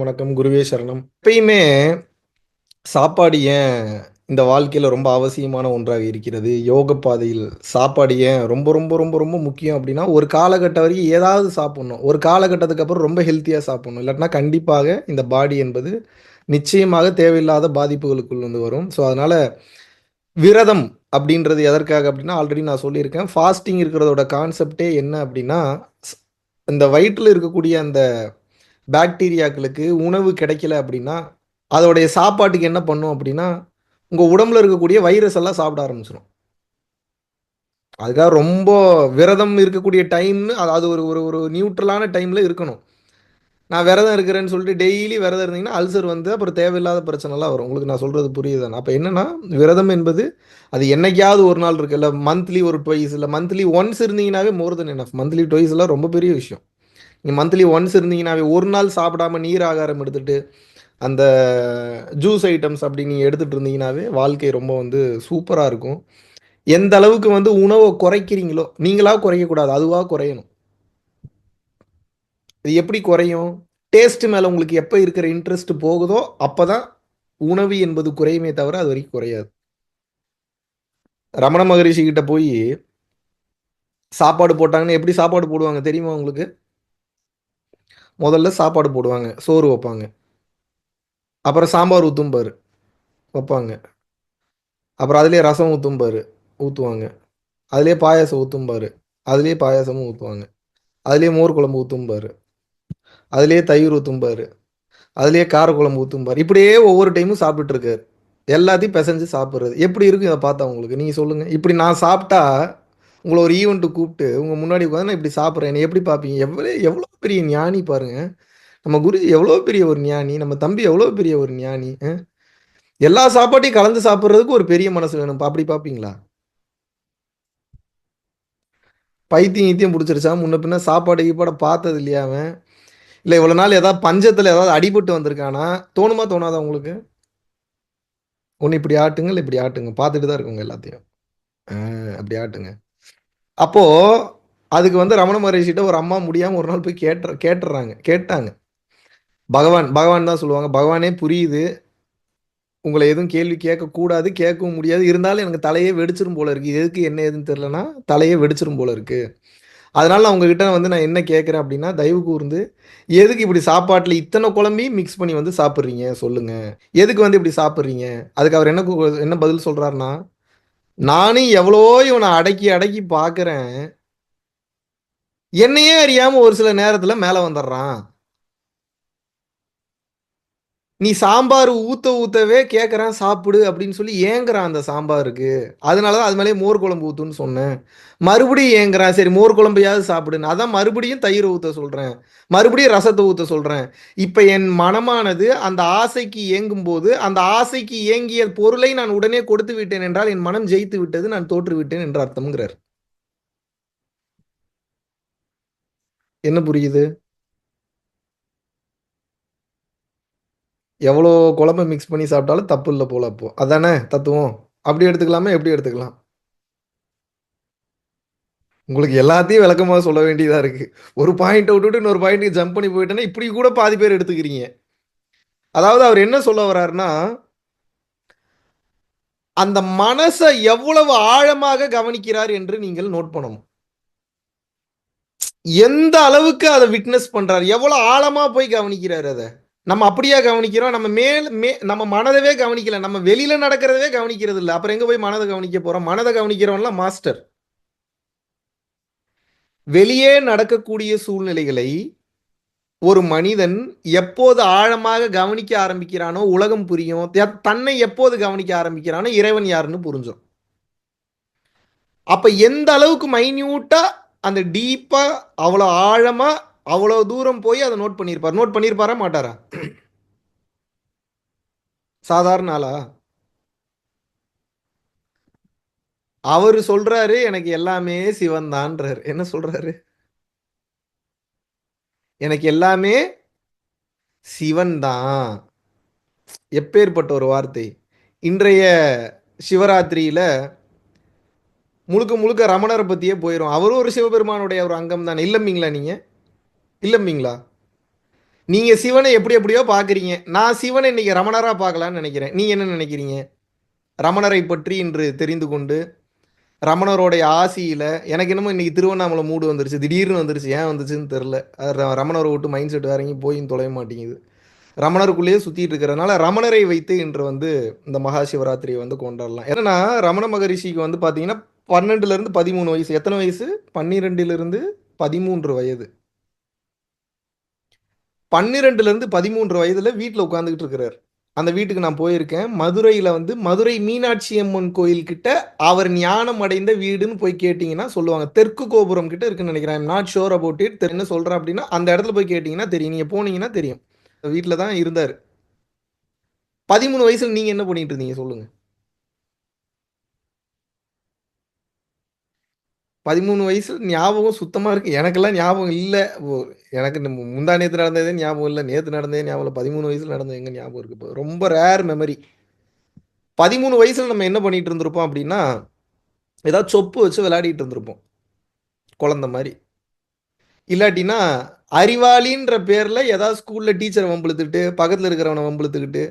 வணக்கம். குருவே சரணம். எப்பயுமே சாப்பாடு ஏன் இந்த வாழ்க்கையில ரொம்ப அவசியமான ஒன்றாக இருக்கிறது? யோக பாதையில் சாப்பாடு ஏன் ரொம்ப, ரொம்ப, ரொம்ப, ரொம்ப முக்கியம் அப்டின்னா, ஒரு காலகட்டம் வரைக்கும் ஏதாவது சாப்புட்ணும். ஒரு காலகட்டத்துக்கு அப்புறம் ரொம்ப ஹெல்த்தியா சாப்புட்ணும். இல்லாட்டினா கண்டிப்பாக இந்த பாடி என்பது நிச்சயமாக தேவையில்லாத பாதிப்புகளுக்குள் வந்து வரும். ஸோ, அதனால விரதம் அப்டின்றது எதற்காக அப்டின்னா, ஆல்ரெடி நான் சொல்லியிருக்கேன். ஃபாஸ்டிங் இருக்கிறதோட கான்செப்ட்டே என்ன அப்டின்னா, ஸ் இந்த வயிற்றில இருக்கக்கூடிய அந்த பாக்டீரியாக்களுக்கு உணவு கிடைக்கல அப்படின்னா, அதோடைய சாப்பாட்டுக்கு என்ன பண்ணும் அப்படின்னா, உங்க உடம்புல இருக்கக்கூடிய வைரஸ் எல்லாம் சாப்பிட ஆரம்பிச்சுரும். அதுக்காக ரொம்ப விரதம் இருக்கக்கூடிய டைம்னு அது அது ஒரு ஒரு ஒரு நியூட்ரலான டைம்ல இருக்கணும். நான் விரதம் இருக்கிறேன்னு சொல்லிட்டு டெய்லி விரதம் இருந்தீங்கன்னா, அல்சர் வந்து அப்புறம் தேவையில்லாத பிரச்சனைலாம் வரும். உங்களுக்கு நான் சொல்றது புரியுதாண்ணா? அப்ப என்னன்னா, விரதம் என்பது அது என்னைக்காவது ஒரு நாள் இருக்கு. இல்ல மந்த்லி ஒரு ட்வைஸ் இல்ல மந்த்லி ஒன்ஸ் இருந்தீங்கன்னாவே மோர் தென் எனஃப். மந்த்லி ட்வைஸ்லாம் ரொம்ப பெரிய விஷயம். நீங்க மந்த்லி ஒன்ஸ் இருந்தீங்கன்னாவே, ஒரு நாள் சாப்பிடாம நீர் ஆகாரம் எடுத்துட்டு அந்த ஜூஸ் ஐட்டம்ஸ் அப்படி நீங்க எடுத்துட்டு இருந்தீங்கன்னாவே, வாழ்க்கை ரொம்ப வந்து சூப்பரா இருக்கும். எந்த அளவுக்கு வந்து உணவ குறைக்கிறீங்களோ, நீங்களா குறைக்கக்கூடாது. அதுவா குறையணும். இது எப்படி குறையும்? டேஸ்ட் மேல உங்களுக்கு எப்ப இருக்கிற இன்ட்ரெஸ்ட் போகுதோ, அப்பதான் உணவு என்பது குறையுமே தவிர, அதுவரைக்கும் குறையாது. ரமண மகரிஷி கிட்ட போயி சாப்பாடு போட்டாங்கன்னா, எப்படி சாப்பாடு போடுவாங்க தெரியுமா உங்களுக்கு? முதல்ல சாப்பாடு போடுவாங்க. சோறு வப்பாங்க. அப்புறம் சாம்பார் ஊத்தும்பாரு. வப்பாங்க. அப்புறம் அதிலேயே ரசம் ஊத்தும்பாரு. ஊத்துவாங்க. அதிலேயே பாயாசம் ஊத்தும்பாரு. அதிலேயே பாயாசமும் ஊத்துவாங்க. அதிலேயே மோர் குழம்பு ஊத்தும்பாரு. அதிலேயே தயிர் ஊத்தும்பாரு. அதிலேயே கார குழம்பு ஊத்தும்பாரு. இப்படியே ஒவ்வொரு டைமும் சாப்பிட்டுட்டு இருக்காரு. எல்லாத்தையும் பெசஞ்சு சாப்பிடுறது. எப்படி இருக்கும் இத பார்த்தா உங்களுக்கு? நீங்க சொல்லுங்க. இப்படி நான் சாப்பிட்டா, உங்கள ஒரு ஈவென்ட்க்கு கூப்பிட்டு, உங்க முன்னாடி உட்கார்ந்து நான் இப்படி சாப்பிடுறேன். என்னைய எப்படி பார்ப்பீங்க? எவ்வளோ பெரிய ஞானி பாருங்க. நம்ம குருஜி எவ்வளோ பெரிய ஒரு ஞானி. நம்ம தம்பி எவ்வளோ பெரிய ஒரு ஞானி. எல்லா சாப்பாட்டையும் கலந்து சாப்பிடுறதுக்கு ஒரு பெரிய மனசு வேணும். அப்படி பார்ப்பீங்களா? பைத்தியம் கீத்தியம் புடிச்சிருச்சா? முன்ன பின்ன சாப்பாடு கீப்பாட பார்த்தது இல்லையா அவன்? இல்ல இவ்வளோ நாள் ஏதாவது பஞ்சத்தில ஏதாவது அடிபட்டு வந்திருக்கானா? தோணுமா? தோணாதா உங்களுக்கு? ஒண்ணு இப்படி ஆட்டுங்க, இல்ல இப்படி ஆட்டுங்க. பார்த்துட்டு தான் இருக்குங்க எல்லாத்தையும். ஆ அப்படி ஆட்டுங்க. அப்போ அதுக்கு வந்து ரமண மகரிஷிட்ட ஒரு அம்மா முடியாம ஒரு நாள் போய் கேட்டுர்றாங்க. கேட்டாங்க. பகவான் பகவான் தான் சொல்லுவாங்க. "பகவானே புரியுது. உங்கள எதுவும் கேள்வி கேட்கக்கூடாது, கேட்கவும் முடியாது. இருந்தாலும் எனக்கு தலையே வெடிச்சிரும் போல இருக்கு. எதுக்கு என்ன ஏதுன்னு தெரியலன்னா, தலையே வெடிச்சிரும் போல இருக்கு. அதனால நான் உங்ககிட்ட வந்து நான் என்ன கேட்கிறேன் அப்படின்னா, தயவு கூர்ந்து எதுக்கு இப்படி சாப்பாட்டுல இத்தன குழம்பையும் மிக்ஸ் பண்ணி வந்து சாப்பிடுறீங்க சொல்லுங்க. எதுக்கு வந்து இப்படி சாப்பிடுறீங்க?" அதுக்கு அவர் என்ன பதில் சொல்றாருன்னா, "நானும் எவ்வளவோ இவன அடக்கி அடக்கி பார்க்கிறேன். என்னையே அறியாம ஒரு சில நேரத்துல மேல வந்துடுறான். நீ சாம்பார் ஊத்த ஊத்தவே கேட்கறான் சாப்பிடு அப்படின்னு சொல்லி ஏங்குறான் அந்த சாம்பாருக்கு. அதனால தான் அது மேலயே மோர் குழம்பு ஊத்துன்னு சொன்னேன். மறுபடியும் ஏங்குறான். சரி மோர் குழம்பையாவது சாப்பிடுன்னு. அதான் மறுபடியும் தயிர ஊத்த சொல்றேன். மறுபடியும் ரசத்த ஊத்த சொல்றேன். இப்ப என் மனமானது அந்த ஆசைக்கு ஏங்கும்போது, அந்த ஆசைக்கு ஏங்கிய பொருளை நான் உடனே கொடுத்து விட்டேன் என்றால், என் மனம் ஜெயித்து விட்டது. நான் தோற்று விட்டேன் என்று அர்த்தம்ங்கிறார். என்ன புரியுது? எவ்வளோ குழம்ப மிக்ஸ் பண்ணி சாப்பிட்டாலும் தப்பு இல்ல போல அப்போ. அதானே தத்துவம்? அப்படி எடுத்துக்கலாமா? எப்படி எடுத்துக்கலாம்? உங்களுக்கு எல்லாத்தையும் விளக்கமா சொல்ல வேண்டியதா இருக்கு. ஒரு பாயிண்ட்ட விட்டுட்டு இன்னொரு பாயிண்ட்க்கு ஜம்ப் பண்ணி போயிட்டேன்னா, இப்படி கூட பாதி பேர் எடுத்துக்கிறீங்க. அதாவது அவர் என்ன சொல்ல வர்றாருன்னா, அந்த மனச எவ்வளவு ஆழமாக கவனிக்கிறார் என்று நீங்கள் நோட் பண்ணணும். எந்த அளவுக்கு அத விட்னஸ் பண்றாரு? எவ்வளோ ஆழமா போய் கவனிக்கிறாரு அத? நம்ம அப்படியா கவனிக்கிறோம்? நம்ம நம்ம மனதவே கவனிக்கல. நம்ம வெளியில நடக்கிறதவே கவனிக்கிறது இல்ல. அப்புறம் எங்க போய் மனத கவனிக்க போறோம்? மனத கவனிக்கிறவன்லாம் மாஸ்டர். வெளியே நடக்கக்கூடிய சூழ்நிலைகளை ஒரு மனிதன் எப்போது ஆழமாக கவனிக்க ஆரம்பிக்கிறானோ உலகம் புரியும். தன்னை எப்போது கவனிக்க ஆரம்பிக்கிறானோ இறைவன் யாருன்னு புரிஞ்சிடும். அப்ப எந்த அளவுக்கு மைன்யூட்டா அந்த டீப்பா அவ்வளோ ஆழமா அவ்வளோ தூரம் போய் அதை நோட் பண்ணியிருப்பார். நோட் பண்ணியிருப்பாரா மாட்டாரா? சாதாரண ஆளா? அவரு சொல்றாரு எனக்கு எல்லாமே சிவன் தான்றாரு. என்ன சொல்றாரு? எனக்கு எல்லாமே சிவன் தான். எப்பேர்ப்பட்ட ஒரு வார்த்தை. இன்றைய சிவராத்திரியில முழுக்க முழுக்க ரமணர பத்தியே போயிரும். அவரும் ஒரு சிவபெருமானுடைய ஒரு அங்கம் தானே. இல்லம்பீங்களா நீங்க? இல்லம்பீங்களா? நீங்க சிவனை எப்படி எப்படியோ பார்க்குறீங்க. நான் சிவனை இன்னைக்கு ரமணரா பார்க்கலான்னு நெனைக்கிறேன். நீங்க என்ன நெனைக்கிறீங்க? ரமணரை பற்றி இன்று தெரிந்து கொண்டு, ரமணருடைய ஆசியில எனக்கு என்னமோ இன்னைக்கு திருவண்ணாமலை மூடு வந்துருச்சு. திடீர்னு வந்துருச்சு. ஏன் வந்துச்சுன்னு தெரியல. ரமணர விட்டு மைண்ட் செட் வேற எங்கேயும் போயும் தொலைய மாட்டேங்குது. ரமணருக்குள்ளேயே சுத்திட்டு இருக்கிறதுனால, ரமணரை வைத்து இன்று வந்து இந்த மகா சிவராத்திரியை வந்து கொண்டாடலாம். ஏன்னா, ரமண மகரிஷிக்கு வந்து பார்த்தீங்கன்னா, 12லிருந்து 13 வயசு. எத்தன வயசு? 12லிருந்து 13 வயது. 12லிருந்து 13 வயதுல வீட்ல உட்கார்ந்துகிட்டு இருக்கிறாரு. அந்த வீட்டுக்கு நான் போயிருக்கேன். மதுரையில வந்து மதுரை மீனாட்சி அம்மன் கோயில் கிட்ட அவர் ஞானம் அடைந்த வீடுன்னு போய் கேட்டீங்கன்னா சொல்லுவாங்க. தெற்கு கோபுரம் கிட்ட இருக்குன்னு நினைக்கிறேன். I am not sure about it. என்ன சொல்றேன் அப்படின்னா, அந்த இடத்துல போய் கேட்டீங்கன்னா தெரியும். நீங்க போனீங்கன்னா தெரியும். வீட்ல தான் இருந்தாரு. 13 வயசுல நீங்க என்ன பண்ணிட்டு இருந்தீங்க சொல்லுங்க? 13 வயசு ஞாபகம் சுத்தமா இருக்கு. எனக்கெல்லாம் ஞாபகம் இல்ல. ஒ எனக்கு முந்தா நேத்து நடந்ததே ஞாபகம் இல்ல. நேத்து நடந்ததே ஞாபகம் இல்ல. 13 வயசுல நடந்தது எங்க ஞாபகம் இருக்கு இப்போ. ரொம்ப ரேர் மெமரி. 13 வயசுல நம்ம என்ன பண்ணிட்டு இருந்திருப்போம் அப்டின்னா, ஏதாவது சொப்பு வச்சு விளையாடிட்டு இருந்திருப்போம். குழந்தை மாரி. இல்லாட்டினா, அறிவாளின்ற பேர்ல ஏதாவது ஸ்கூல்ல டீச்சர வம்பிழுத்துக்கிட்டு, பக்கத்துல இருக்கிறவன வம்பிழுத்துக்கிட்டு,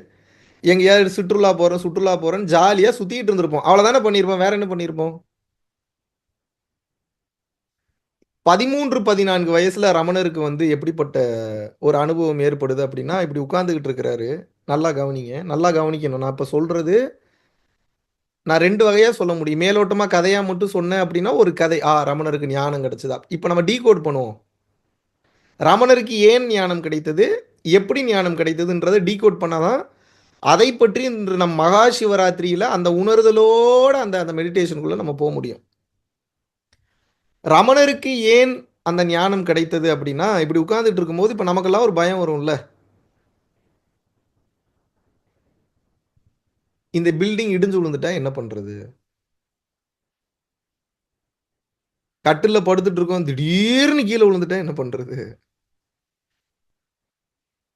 எங்கேயாவது சுற்றுலா போறோம், சுற்றுலா போறோம்ன்னு ஜாலியா சுத்திட்டு இருந்திருப்போம். அவ்வளோதானே பண்ணியிருப்போம். வேற என்ன பண்ணியிருப்போம்? 13, 14 வயசுல ரமணருக்கு வந்து எப்படிப்பட்ட ஒரு அனுபவம் ஏற்படுது அப்படின்னா, இப்படி உட்கார்ந்துகிட்டு இருக்கிறாரு. நல்லா கவனிங்க. நல்லா கவனிக்கணும். நான் இப்ப சொல்றது நான் 2 வகையா சொல்ல முடியும். மேலோட்டமா கதையா மட்டும் சொன்னேன் அப்படின்னா, ஒரு கதை. ரமணருக்கு ஞானம் கிடைச்சதா. இப்ப நம்ம டீகோட் பண்ணுவோம். ரமணருக்கு ஏன் ஞானம் கிடைத்தது? எப்படி ஞானம் கிடைத்ததுன்றத டீகோட் பண்ணா தான், அதை பற்றி இன்று நம் மகா சிவராத்திரியில அந்த உணர்தலோட அந்த அந்த மெடிடேஷனுக்குள்ள நம்ம முடியும். ரமணருக்கு ஏன் அந்த ஞானம் கிடைத்தது அப்படின்னா, இப்படி உட்கார்ந்துட்டு இருக்கும்போது, இப்ப நமக்கெல்லாம் ஒரு பயம் வரும்ல. இந்த பில்டிங் இடிஞ்சு விழுந்துட்டா என்ன பண்றது? கட்டில்ல படுத்துட்டு இருக்கோம். திடீர்னு கீழ விழுந்துட்டா என்ன பண்றது?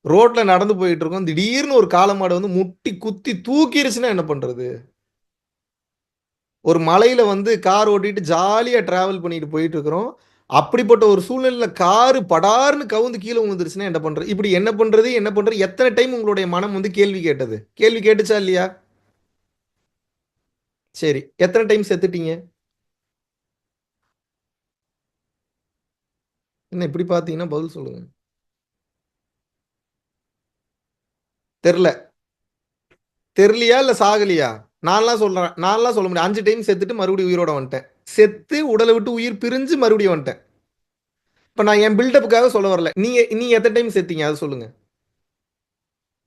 ரோட்ல நடந்து போயிட்டு இருக்கோம். திடீர்னு ஒரு காளமாடு வந்து முட்டி குத்தி தூக்கிருச்சுன்னா என்ன பண்றது? ஒரு மலையில வந்து கார் ஓட்டிட்டு ஜாலியா டிராவல் பண்ணிட்டு போயிட்டு இருக்கிறோம். அப்படிப்பட்ட ஒரு சூழ்நிலையில காரு படார்ன்னு கவுந்து கீழ விழுந்துருச்சுன்னா என்ன பண்றது? இப்படி என்ன பண்றது? என்ன பண்றது? எத்தன டைம் உங்களுடைய மனம் வந்து கேள்வி கேட்டது? கேள்வி கேட்டுச்சா இல்லையா? சரி. எத்தன டைம் செத்துட்டீங்க? என்ன இப்படி பார்த்தீங்கன்னா பதில் சொல்லுங்க. தெர்ல. தெர்லியா? இல்ல சாகலியா? நான்லாம் சொல்றேன். நான்லாம் சொல்ல முடியாது. 5 டைம் செத்துட்டு மறுபடியும் உயிரோட வந்துட்டேன். செத்து உடல விட்டு உயிர் பிரிஞ்சு மறுபடியும் வந்துட்டேன். இப்ப நான் என் பில்டப்புக்காக சொல்ல வரல. நீங்க நீங்க எத்தன டைம் செத்தீங்க? அத சொல்லுங்க.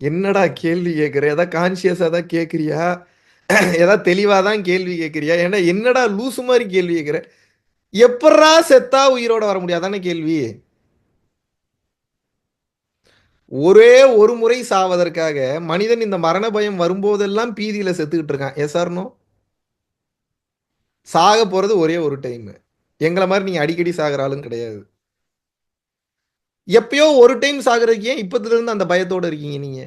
என்னடா கேள்வி கேட்கிற? ஏதாவது கான்ஷியஸா தான் கேட்கிறியா? ஏதாவது தெளிவா தான் கேள்வி கேட்கிறியா? ஏன்டா என்னடா லூசு மாரி கேள்வி கேட்கிற? எப்புட்றா செத்தா உயிரோட வர முடியும்? அதானே கேள்வி. ஒரே ஒரு முறை சாவதற்காக மனிதன் இந்த மரண பயம் வரும்போதெல்லாம் பீதியில செத்துக்கிட்டு இருக்கான். Yes or no? சாக போறது ஒரே ஒரு டைமு. எங்கள மாரி நீங்க அடிக்கடி சாகுற ஆளும் கிடையாது. எப்பயோ ஒரு டைம் சாகுறதுக்கு ஏன் இப்பத்துலருந்து அந்த பயத்தோட இருக்கீங்க நீங்க?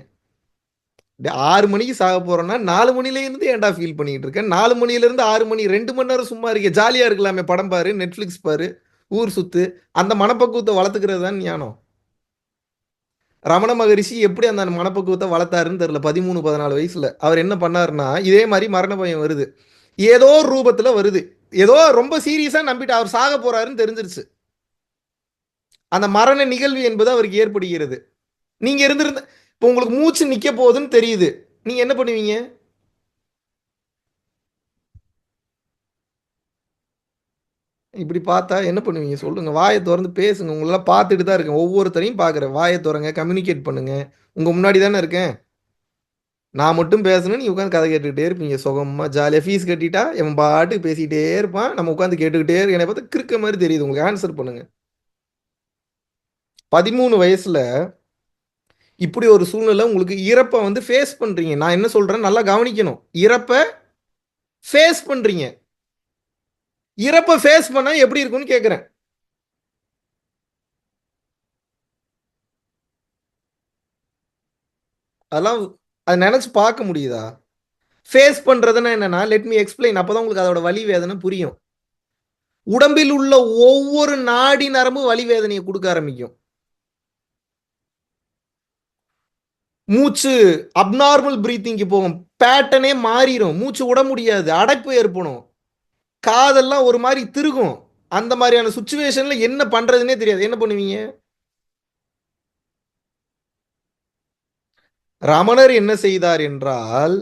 6 மணிக்கு சாக போறோம்னா, 4 மணிலேருந்து ஏன்டா ஃபீல் பண்ணிட்டு இருக்க? 4 மணியிலிருந்து 6 மணி 2 மணி நேரம் சும்மா இருக்க. ஜாலியா இருக்கலாமே. படம் பாரு, Netflix பாரு, ஊர் சுத்து. அந்த மனப்பக்குவத்த வளர்த்துக்கிறது தான் ஞானம். ரமண மகரிஷி எப்படி அந்த மனப்பக்குவத்த வளர்த்தாருன்னு தெரியல. 13, 14 வயசுல. அவர் என்ன பண்ணாருன்னா, இதே மாரி மரண பயம் வருது. ஏதோ ஒரு ரூபத்துல வருது. ஏதோ ரொம்ப சீரியஸா நம்பிட்டு அவர் சாக போறாருன்னு தெரிஞ்சிருச்சு. அந்த மரண நிகழ்வு என்பது அவருக்கு ஏற்படுகிறது. நீங்க இருந்திருந்த இப்போ உங்களுக்கு மூச்சு நிக்க போகுதுன்னு தெரியுது. நீங்க என்ன பண்ணுவீங்க? இப்படி பார்த்தா என்ன பண்ணுவீங்க? சொல்லுங்க. வாய தொறந்து பேசுங்க. உங்களலாம் பார்த்துட்டு தான் இருக்கேன். ஒவ்வொருத்தரையும் பார்க்குறேன். வாய தொறங்க, கம்யூனிகேட் பண்ணுங்க. உங்க முன்னாடி தானே இருக்கேன். நான் மட்டும் பேசணும், நீங்க உட்கார்ந்து கதை கேட்டுக்கிட்டே இருப்பீங்க. சுகமா ஜாலியா ஃபீஸ் கட்டிட்டா, இவன் பாட்டுக்கு பேசிக்கிட்டே இருப்பான். நம்ம உட்கார்ந்து கேட்டுக்கிட்டே என்னைய பார்த்தா கிறுக்க மாரி தெரியுது உங்களுக்கு. ஆன்ஸர் பண்ணுங்க. 13 வயசுல இப்படி ஒரு சூழ்நிலை உங்களுக்கு இறப்ப வந்து ஃபேஸ் பண்றீங்க. நான் என்ன சொல்றேன் நல்லா கவனிக்கணும். இறப்ப ஃபேஸ் பண்றீங்க. இறப்ப ஃபேஸ் பண்ணா எப்படி இருக்கும்னு கேட்கிறேன். அதெல்லாம் அத நெனச்சு பார்க்க முடியுதா? ஃபேஸ் பண்றதுன்னா என்னன்னா, லெட் மீ எக்ஸ்ப்ளைன். அப்பதான் உங்களுக்கு அதோட வலி வேதனை புரியும். உடம்பில் உள்ள ஒவ்வொரு நாடி நரம்பும் வலி வேதனைய குடுக்க ஆரம்பிக்கும். மூச்சு அப்நார்மல் பிரீத்திங்க்கு போகும். பேட்டர்னே மாறிடும். மூச்சு விட முடியாது. அடைப்பு ஏற்படும். காதெல்லாம் ஒரு மாதிரி திருகும். அந்த மாதிரியான சுச்சுவேஷன்ல என்ன பண்றதுன்னே தெரியாது. என்ன பண்ணுவீங்க? ரமணர் என்ன செய்தார் என்றால்,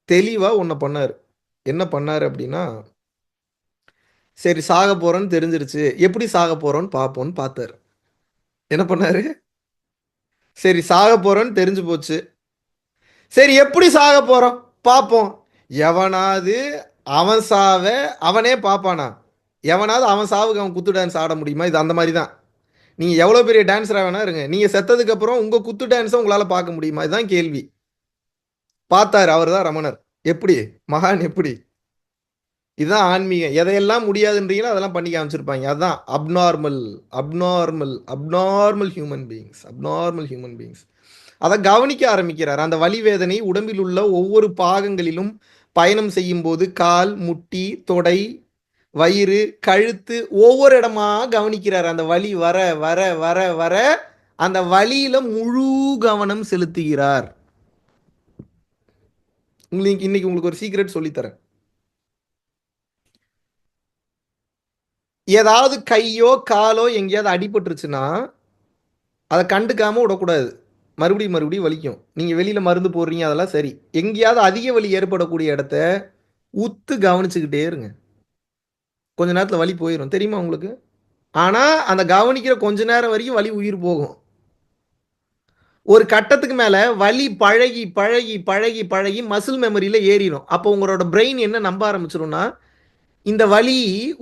தெளிவா ஒண்ண பண்ணாரு. என்ன பண்ணாரு அப்படின்னா, சரி சாக போறோம்ன்னு தெரிஞ்சிருச்சு. எப்படி சாக போறோம்ன்னு பார்ப்போம்ன்னு பார்த்தாரு. என்ன பண்ணாரு? சரி சாக போறோம்ன்னு தெரிஞ்சு போச்சு. சரி எப்படி சாக போறோம்? பார்ப்போம். எவனாவது அவன் சாவ அவனே பார்ப்பானா? எவனாவது அவன் சாவுக்கு அவன் குத்து டான்ஸ் ஆட முடியுமா? இது அந்த மாரி தான். நீங்க எவ்வளோ பெரிய டான்ஸரா வேணா இருங்க. நீங்க செத்ததுக்கு அப்புறம் உங்க குத்து டான்ஸ உங்களால பார்க்க முடியுமா? இதுதான் கேள்வி. பார்த்தாரு. அவர் தான் ரமணர். எப்படி? மகான் எப்படி? இதுதான் ஆன்மீகம். எதையெல்லாம் முடியாதுன்றீங்களோ அதெல்லாம் பண்ணி காமிச்சிருப்பாங்க. அதுதான் abnormal, abnormal, abnormal human beings. Abnormal human beings. அத கவனிக்க ஆரம்பிக்கிறார். அந்த வலி வேதனை உடம்பில் உள்ள ஒவ்வொரு பாகங்களிலும் பயணம் செய்யும்போது கால், முட்டி, தொடை, வயிறு, கழுத்து ஒவ்வொரு இடமா கவனிக்கிறார். அந்த வலி வர வர வர வர அந்த வலியில முழு கவனம் செலுத்துகிறார். உங்களுக்கு இன்னைக்கு உங்களுக்கு ஒரு சீக்ரெட் சொல்லித்தரேன். ஏதாவது கையோ காலோ எங்கேயாவது அடிபட்டுருச்சுன்னா அதை கண்டுக்காம விடக்கூடாது. மறுபடியும் மறுபடியும் வலிக்கும். நீங்க வெளியில மருந்து போடுறீங்க அதெல்லாம் சரி. எங்கேயாவது அதிக வலி ஏற்படக்கூடிய இடத்த உத்து கவனிச்சுக்கிட்டே இருங்க. கொஞ்ச நேரத்துல வலி போயிடும். தெரியுமா உங்களுக்கு? ஆனா அந்த கவனிக்கிற கொஞ்ச நேரம் வரைக்கும் வலி உயிர் போகும். ஒரு கட்டத்துக்கு மேல வலி பழகி பழகி பழகி பழகி மசில் மெமரியில ஏறிடும். அப்போ உங்களோட பிரெயின் என்ன நம்ப ஆரம்பிச்சிரும்னா, இந்த வலி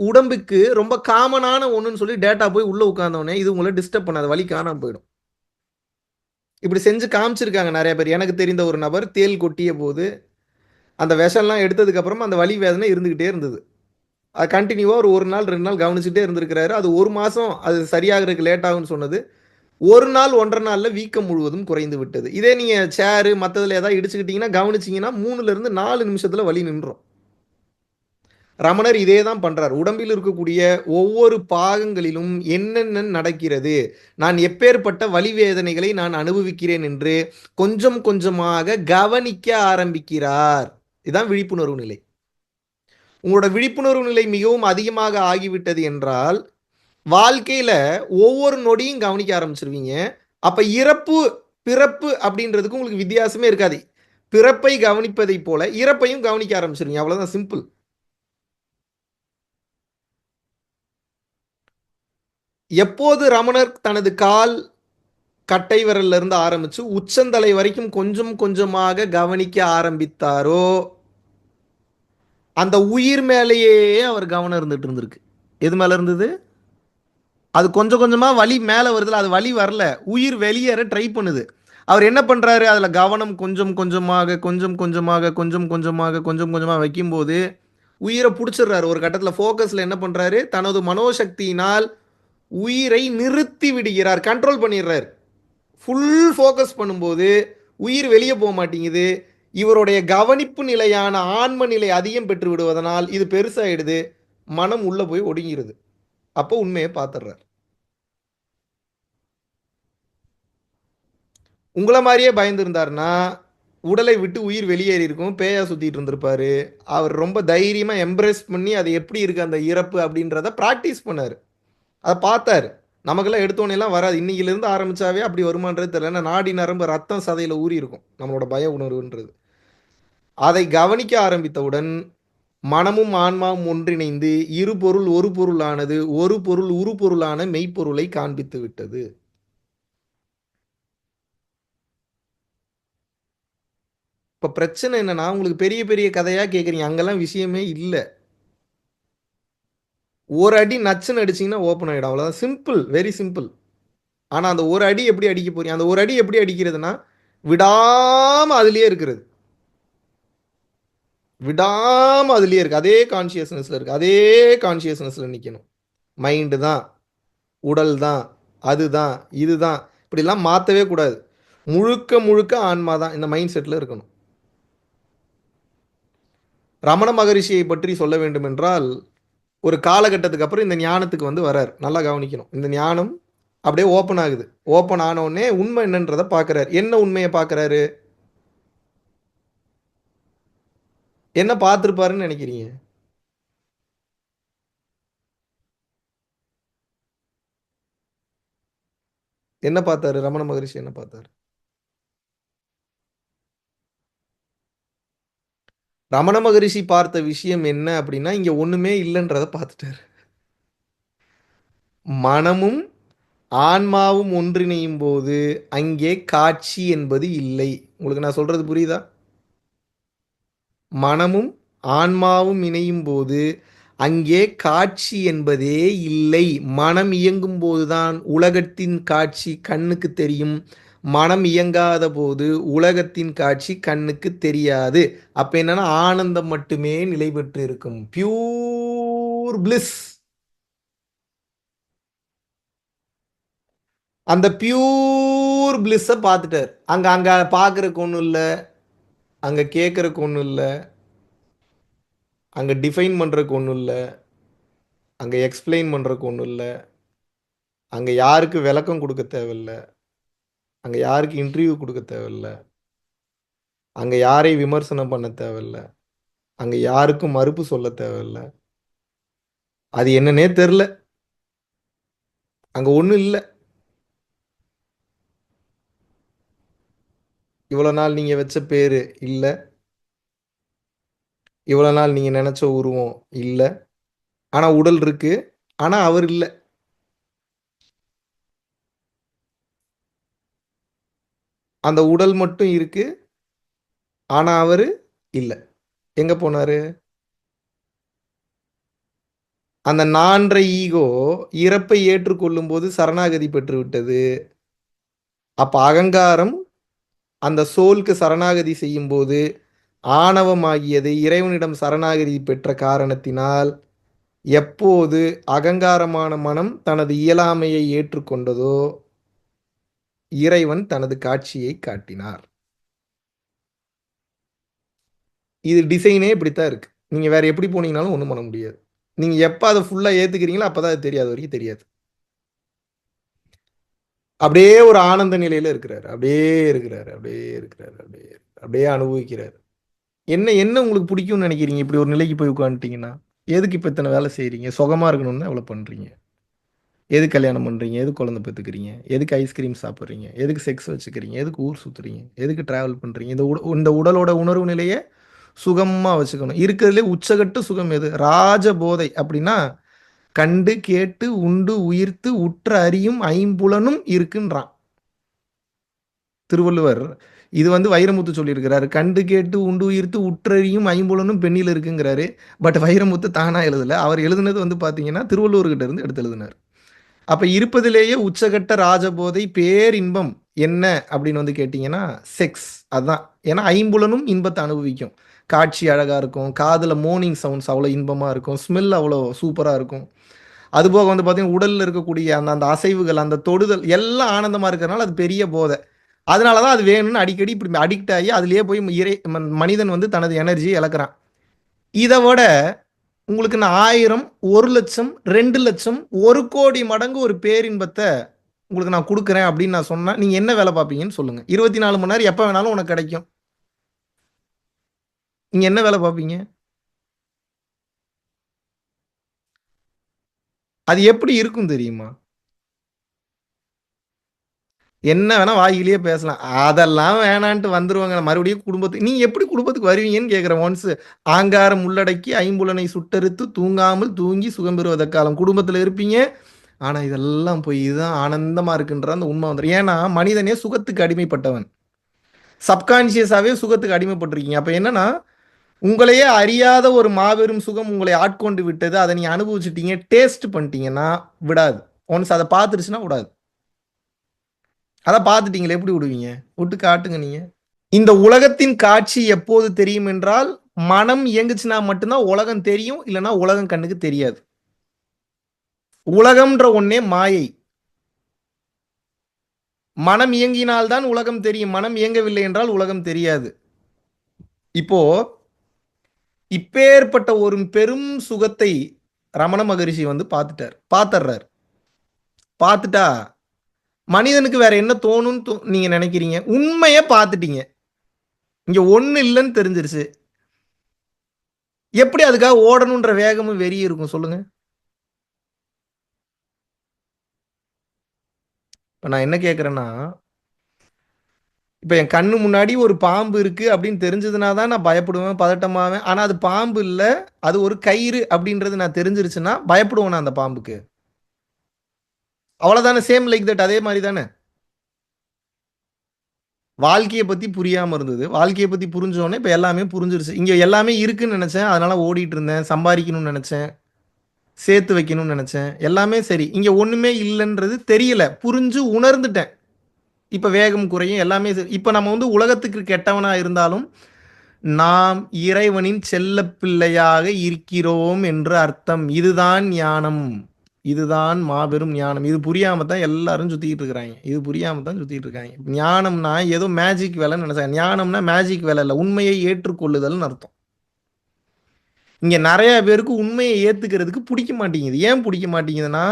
உடம்புக்கு ரொம்ப காமனான ஒண்ணுன்னு சொல்லி டேட்டா போய் உள்ள உட்கார்ந்தோடனே இது உங்களை டிஸ்டர்ப் பண்ணாது. வலி காணாம போயிடும். இப்படி செஞ்சு காமிச்சிருக்காங்க நிறைய பேர். எனக்கு தெரிந்த ஒரு நபர் தேள் கொட்டிய போது அந்த விஷம்லாம் எடுத்ததுக்கு அப்புறம் அந்த வலி வேதனை இருந்துகிட்டே இருந்தது. அது கண்டினியூவா ஒரு நாள் 2 நாள் கவனிச்சுட்டே இருந்திருக்கிறாரு. அது 1 மாசம் அது சரியாகறதுக்கு லேட் ஆகும்னு சொன்னது. 1 நாள் 1 1/2 நாள்ல வீக்கம் முழுவதும் குறைந்து விட்டது. இதே நீங்க சேரு மத்ததுல ஏதாவது இடிச்சுக்கிட்டீங்கன்னா கவனிச்சீங்கன்னா 3ல இருந்து 4 நிமிஷத்துல வலி நின்றும். ரமணர் இதே தான் பண்றார். உடம்பில் இருக்கக்கூடிய ஒவ்வொரு பாகங்களிலும் என்னென்ன நடக்கிறது, நான் எப்பேற்பட்ட வலி வேதனைகளை நான் அனுபவிக்கிறேன் என்று கொஞ்சம் கொஞ்சமாக கவனிக்க ஆரம்பிக்கிறார். இதுதான் விழிப்புணர்வு நிலை. உங்களோட விழிப்புணர்வு நிலை மிகவும் அதிகமாக ஆகிவிட்டது என்றால், வாழ்க்கையில ஒவ்வொரு நொடியும் கவனிக்க ஆரம்பிச்சிருவீங்க. அப்ப இறப்பு, பிறப்பு அப்படின்றதுக்கு உங்களுக்கு வித்தியாசமே இருக்காது. பிறப்பை கவனிப்பதைப் போல இறப்பையும் கவனிக்க ஆரம்பிச்சிருவீங்க. அவ்வளவுதான் சிம்பிள். எப்போது ரமணர் தனது கால் கட்டை விரல்ல இருந்து ஆரம்பிச்சு உச்சந்தலை வரைக்கும் கொஞ்சம் கொஞ்சமாக கவனிக்க ஆரம்பித்தாரோ, அந்த உயிர் மேலேயே அவர் கவனம் இருந்துட்டு இருந்திருக்கு. எது மேல இருந்தது? அது கொஞ்சம் கொஞ்சமா வலி மேல வருதுல, அது வலி வரல. உயிர் வெளியேற ட்ரை பண்ணுது. அவர் என்ன பண்றாரு? அதுல கவனம் கொஞ்சம் கொஞ்சமாக, கொஞ்சம் கொஞ்சமாக, கொஞ்சம் கொஞ்சமாக, கொஞ்சம் கொஞ்சமா வைக்கும்போது, உயிர புடிச்சிடுறாரு. ஒரு கட்டத்துல ஃபோக்கஸ்ல என்ன பண்றாரு? தனது மனோசக்தியினால் உயிரை நிறுத்தி விடுகிறார். கண்ட்ரோல் பண்ணிடுறார். ஃபுல் ஃபோக்கஸ் பண்ணும்போது உயிர் வெளியே போக மாட்டேங்குது. இவருடைய கவனிப்பு நிலையான ஆன்ம நிலை அதிகம் பெற்று விடுவதனால் இது பெருசாயிடுது. மனம் உள்ள போய் ஒடுங்கிருது. அப்போ உண்மையை பார்த்துடுறார். உங்கள மாதிரியே பயந்திருந்தாருன்னா, உடலை விட்டு உயிர் வெளியேறி இருக்கும். பேயா சுத்திட்டு இருந்திருப்பாரு. அவர் ரொம்ப தைரியமா எம்ப்ரேஸ் பண்ணி அது எப்படி இருக்கு அந்த இறப்பு அப்படின்றத பிராக்டிஸ் பண்ணாரு. அத பார்த்தாரு. நமக்கெல்லாம் எடுத்தோனேலாம் வராது. இன்னையிலிருந்து ஆரம்பிச்சாவே அப்படி வருமான்றது தெரியல. ஏன்னா நாடி நரம்பு ரத்தம் சதையில ஊறி இருக்கும். நம்மளோட பய உணர்வுன்றது. அதை கவனிக்க ஆரம்பித்தவுடன் மனமும் ஆன்மாவும் ஒன்றிணைந்து இரு பொருள் ஒரு பொருளானது. ஒரு பொருள் உரு பொருளான மெய்ப்பொருளை காண்பித்து விட்டது. இப்ப பிரச்சனை என்னன்னா, உங்களுக்கு பெரிய பெரிய கதையா கேட்குறீங்க. அங்கலாம் விஷயமே இல்ல. ஒரு அடி நச்சுன்னு அடிச்சீங்கன்னா ஓப்பன் ஆயிடும். அவ்வளோதான். சிம்பிள். Very simple. ஆனா அந்த ஒரு அடி எப்படி அடிக்க போறீங்க? அந்த ஒரு அடி எப்படி அடிக்கிறதுன்னா, விடாம அதிலேயே இருக்கிறது. விடாம அதிலேயே இருக்கு. அதே கான்ஷியஸ்னஸ்ல இருக்கு. அதே கான்ஷியஸ்னஸ்ல நிக்கணும். மைண்ட் தான், உடல் தான், அதுதான், இதுதான். இப்படிலாம் மாத்தவே கூடாது. முழுக்க முழுக்க ஆன்மா தான். இந்த மைண்ட் செட்ல இருக்கணும். ரமண மகரிஷியை பற்றி சொல்ல வேண்டுமென்றால், ஒரு காலகட்டத்துக்கு அப்புறம் இந்த ஞானத்துக்கு வந்து வரார். நல்லா கவனிக்கணும். இந்த ஞானம் அப்படியே ஓப்பன் ஆகுது. ஓப்பன் ஆன உடனே உண்மை என்னன்றத பார்க்குறாரு. என்ன உண்மைய பார்க்குறாரு? என்ன பார்த்திருப்பாருன்னு நெனைக்கிறீங்க? என்ன பார்த்தாரு? ரமண மகரிஷி என்ன பார்த்தாரு? ரமண மகரிஷி பார்த்த விஷயம் என்ன அப்படின்னா, இங்க ஒண்ணுமே இல்லன்றத பார்த்துட்டாரு. மனமும், ஆன்மாவும் ஒன்றிணையும்போது, அங்கே காட்சி என்பது இல்லை. உங்களுக்கு நான் சொல்றது புரியுதா? மனமும், ஆன்மாவும் இணையும்போது, அங்கே காட்சி என்பதே இல்லை. மனம் இயங்கும்போது தான் உலகத்தின் காட்சி கண்ணுக்கு தெரியும். மனம் இயங்காத போது உலகத்தின் காட்சி கண்ணுக்கு தெரியாது. அப்ப என்னன்னா ஆனந்தம் மட்டுமே நிலை பெற்று இருக்கும். Pure bliss. அந்த பியூர் பிளிஸ்ஸ பார்த்துட்டார். அங்க அங்க பார்க்கறக்கு ஒண்ணும் இல்ல. அங்க கேட்கறக்கு ஒண்ணும் இல்ல. அங்க டிஃபைன் பண்றக்கு ஒண்ணும் இல்ல. அங்க எக்ஸ்பிளைன் பண்றக்கு ஒண்ணும் இல்ல. அங்க யாருக்கு விளக்கம் குடுக்க தேவையில்ல. அங்க யாருக்கு இன்டர்வியூ குடுக்க தேவையில்ல. அங்க யாரையும் விமர்சனம் பண்ண தேவையில்ல. அங்க யாருக்கும் மறுப்பு சொல்ல தேவையில்ல. அது என்னன்னே தெரியல. அங்க ஒண்ணும் இல்ல. இவ்வளோ நாள் நீங்க வச்ச பேரு இல்ல. இவ்வளோ நாள் நீங்க நெனச்ச உருவம் இல்ல. ஆனா உடல் இருக்கு. ஆனா அவர் இல்ல. அந்த உடல் மட்டும் இருக்கு. ஆனா அவரு இல்ல. எங்க போனாரு? அந்த நான்ற ஈகோ இறப்பை ஏற்றுக்கொள்ளும்போது சரணாகதி பெற்று விட்டது. அப்ப அகங்காரம் அந்த சோல்க்கு சரணாகதி செய்யும்போது, ஆணவமாகியது இறைவனிடம் சரணாகதி பெற்ற காரணத்தினால், எப்போது அகங்காரமான மனம் தனது இயலாமையை ஏற்றுக்கொண்டதோ, இறைவன் தனது காட்சியை காட்டினார். இது டிசைனே இப்படித்தான் இருக்கு. நீங்க வேற எப்படி போனீங்கனாலும் ஒண்ணும் பண்ண முடியாது. நீங்க எப்ப அத ஃபுல்லா ஏத்துக்கிறீங்களோ, அப்பதான் அது தெரியும். அது வரைக்கும் தெரியாது. அப்படியே ஒரு ஆனந்த நிலையில இருக்கிறாரு. அப்படியே இருக்கிறாரு. அப்படியே இருக்கிறாரு. அப்படியே அப்படியே அனுபவிக்கிறாரு. என்ன என்ன உங்களுக்கு பிடிக்கும்னு நினைக்கிறீங்க? இப்படி ஒரு நிலைக்கு போய் உட்காந்துட்டீங்கன்னா? எதுக்கு இப்ப இத்தன வேலை செய்றீங்க? சுகமா இருக்கணும்னு தான் இவ்வளோ பண்றீங்க. எதுக்கு கல்யாணம் பண்றீங்க? எதுக்கு குழந்தை பெத்துக்கிறீங்க? எதுக்கு ஐஸ்கிரீம் சாப்பிடுறீங்க? எதுக்கு செக்ஸ் வச்சுக்கிறீங்க? எதுக்கு ஊர் சுத்துறீங்க? எதுக்கு டிராவல் பண்றீங்க? இந்த உடலோட உணர்வு நிலைய சுகமா வச்சுக்கணும். இருக்கிறதுலே உச்சகட்ட சுகம் எது? ராஜபோதை அப்படின்னா, கண்டு, கேட்டு, உண்டு, உயிர்த்து, உற்ற அறியும் ஐம்புலனும் இருக்குன்றான். திருவள்ளுவர். இது வைரமுத்து சொல்லியிருக்கிறாரு. கண்டு கேட்டு உண்டு உயிர்த்து உற்றறியும் ஐம்புலனும் பெண்ணில் இருக்குங்கிறாரு. பட் வைரமுத்து தானா எழுதல. அவர் எழுதுனது பார்த்தீங்கன்னா, திருவள்ளுவர்கிட்ட இருந்து எடுத்து எழுதினார். அப்ப இருப்பதிலேயே உச்சகட்ட ராஜபோதை பேரின்பம் என்ன அப்படின்னு கேட்டீங்கன்னா, செக்ஸ். அதான். ஏன்னா ஐம்புலனும் இன்பத்த அனுபவிக்கும். காட்சி அழகா இருக்கும். காதுல மோர்னிங் சவுண்ட்ஸ் அவ்வளோ இன்பமா இருக்கும். ஸ்மெல் அவ்வளோ சூப்பரா இருக்கும். அதுபோக பார்த்தீங்கன்னா, உடல்ல இருக்கக்கூடிய அந்த அந்த அசைவுகள், அந்த தொடுதல் எல்லாம் ஆனந்தமா இருக்கிறனால அது பெரிய போதை. அதனால தான் அது வேணும்னு அடிக்கடி இப்படி அடிக்ட் ஆகி அதிலேயே போய் மனிதன் தனது எனர்ஜியை இழக்கிறான். இதை விட உங்களுக்கு நான் 1000, 1,00,000, 2,00,000, 1,00,00,000 மடங்கு ஒரு பேரின்பத்தை உங்களுக்கு நான் கொடுக்குறேன் அப்படின்னு நான் சொன்னா நீங்க என்ன வேலை பார்ப்பீங்கன்னு சொல்லுங்க. 24 மணி நேரம் எப்ப வேணாலும் உனக்கு கிடைக்கும். நீங்க என்ன வேலை பார்ப்பீங்க? அது எப்படி இருக்கும் தெரியுமா? என்ன வேணா வாய்க்கிலேயே பேசலாம். அதெல்லாம் வேணான்ட்டு வந்துருவாங்க. மறுபடியும் குடும்பத்துக்கு நீங்க எப்படி குடும்பத்துக்கு வருவீங்கன்னு கேட்கிறேன். ஒன்ஸ் ஆங்காரம் உள்ளடக்கி ஐம்புலனை சுட்டறுத்து தூங்காமல் தூங்கி சுகம் பெறுவதற்காலம் குடும்பத்துல இருப்பீங்க. ஆனா இதெல்லாம் போய் இதுதான் ஆனந்தமா இருக்குன்ற அந்த உண்மை வந்துரும். ஏன்னா மனிதனே சுகத்துக்கு அடிமைப்பட்டவன். சப்கான்சியஸாவே சுகத்துக்கு அடிமைப்பட்டிருக்கீங்க. அப்ப என்னன்னா உங்களையே அறியாத ஒரு மாபெரும் சுகம் உங்களை ஆட்கொண்டு விட்டது. அதை நீங்க அனுபவிச்சுட்டீங்க, டேஸ்ட் பண்ணிட்டீங்கன்னா விடாது. ஒன்ஸ் அதை பார்த்துருச்சுன்னா விடாது. அதான் பார்த்துட்டீங்களே எப்படி விடுவீங்க? விட்டு காட்டுங்க நீங்க. இந்த உலகத்தின் காட்சி எப்போது தெரியும் என்றால், மனம் இயங்குச்சுன்னா மட்டும்தான் உலகம் தெரியும். இல்லைன்னா உலகம் கண்ணுக்கு தெரியாது. உலகம்ன்ற ஒண்ணே மாயை. மனம் இயங்கினால்தான் உலகம் தெரியும். மனம் இயங்கவில்லை என்றால் உலகம் தெரியாது. இப்போ இப்பேற்பட்ட ஒரு பெரும் சுகத்தை ரமண மகரிஷி பார்த்துட்டார். பார்த்துடுறார். பார்த்துட்டா மனிதனுக்கு வேற என்ன தோணும்னு நீங்க நினைக்கிறீங்க? உண்மைய பார்த்துட்டீங்க. இங்க ஒண்ணு இல்லன்னு தெரிஞ்சிருச்சு. எப்படி அதுக்காக ஓடணுன்ற வேகமும் வெறியும் இருக்கும் சொல்லுங்க? இப்ப நான் என்ன கேட்கிறேன்னா, இப்ப என் கண்ணு முன்னாடி ஒரு பாம்பு இருக்கு அப்படின்னு தெரிஞ்சதுனா தான் நான் பயப்படுவேன், பதட்டமாவேன். ஆனா அது பாம்பு இல்ல. அது ஒரு கயிறு அப்படின்றது நான் தெரிஞ்சிருச்சுன்னா, பயப்படுவேனா அந்த பாம்புக்கு? அவ்வளவுதானே சேம் லைக் தட் அதே மாரி தானே. வாழ்க்கைய பத்தி புரியாம இருந்தது. வாழ்க்கைய பத்தி புரிஞ்ச உடனே இப்ப எல்லாமே புரிஞ்சிருச்சு. இங்க எல்லாமே இருக்குன்னு நெனச்சேன். அதனால ஓடிட்டு இருந்தேன். சம்பாரிக்கணும்னு நெனச்சேன். சேர்த்து வைக்கணும்னு நெனச்சேன். எல்லாமே சரி. இங்க ஒண்ணுமே இல்லன்றது தெரியல. புரிஞ்சு உணர்ந்துட்டேன். இப்ப வேகம் குறையும். எல்லாமே சரி. இப்ப நம்ம வந்து உலகத்துக்கு கெட்டவனா இருந்தாலும், நாம் இறைவனின் செல்லப் பிள்ளையாக இருக்கிறோம் என்று அர்த்தம். இதுதான் ஞானம். இதுதான் மாபெரும் ஞானம். இது புரியாம தான் எல்லாரும் சுத்திக்கிட்டு இருக்கிறாய்ங்க. இது புரியாம தான் சுத்திட்டு இருக்காய்ங்க. ஞானம்னா ஏதோ மேஜிக் வேலைன்னு நெனச்சாங்க. ஞானம்னா மேஜிக் வேலை இல்ல. உண்மையை ஏற்றுக்கொள்ளுதல்னு அர்த்தம். இங்க நெறைய பேருக்கு உண்மைய ஏத்துக்கிறதுக்கு புடிக்க மாட்டேங்குது. ஏன் புடிக்க மாட்டேங்குதுன்னா,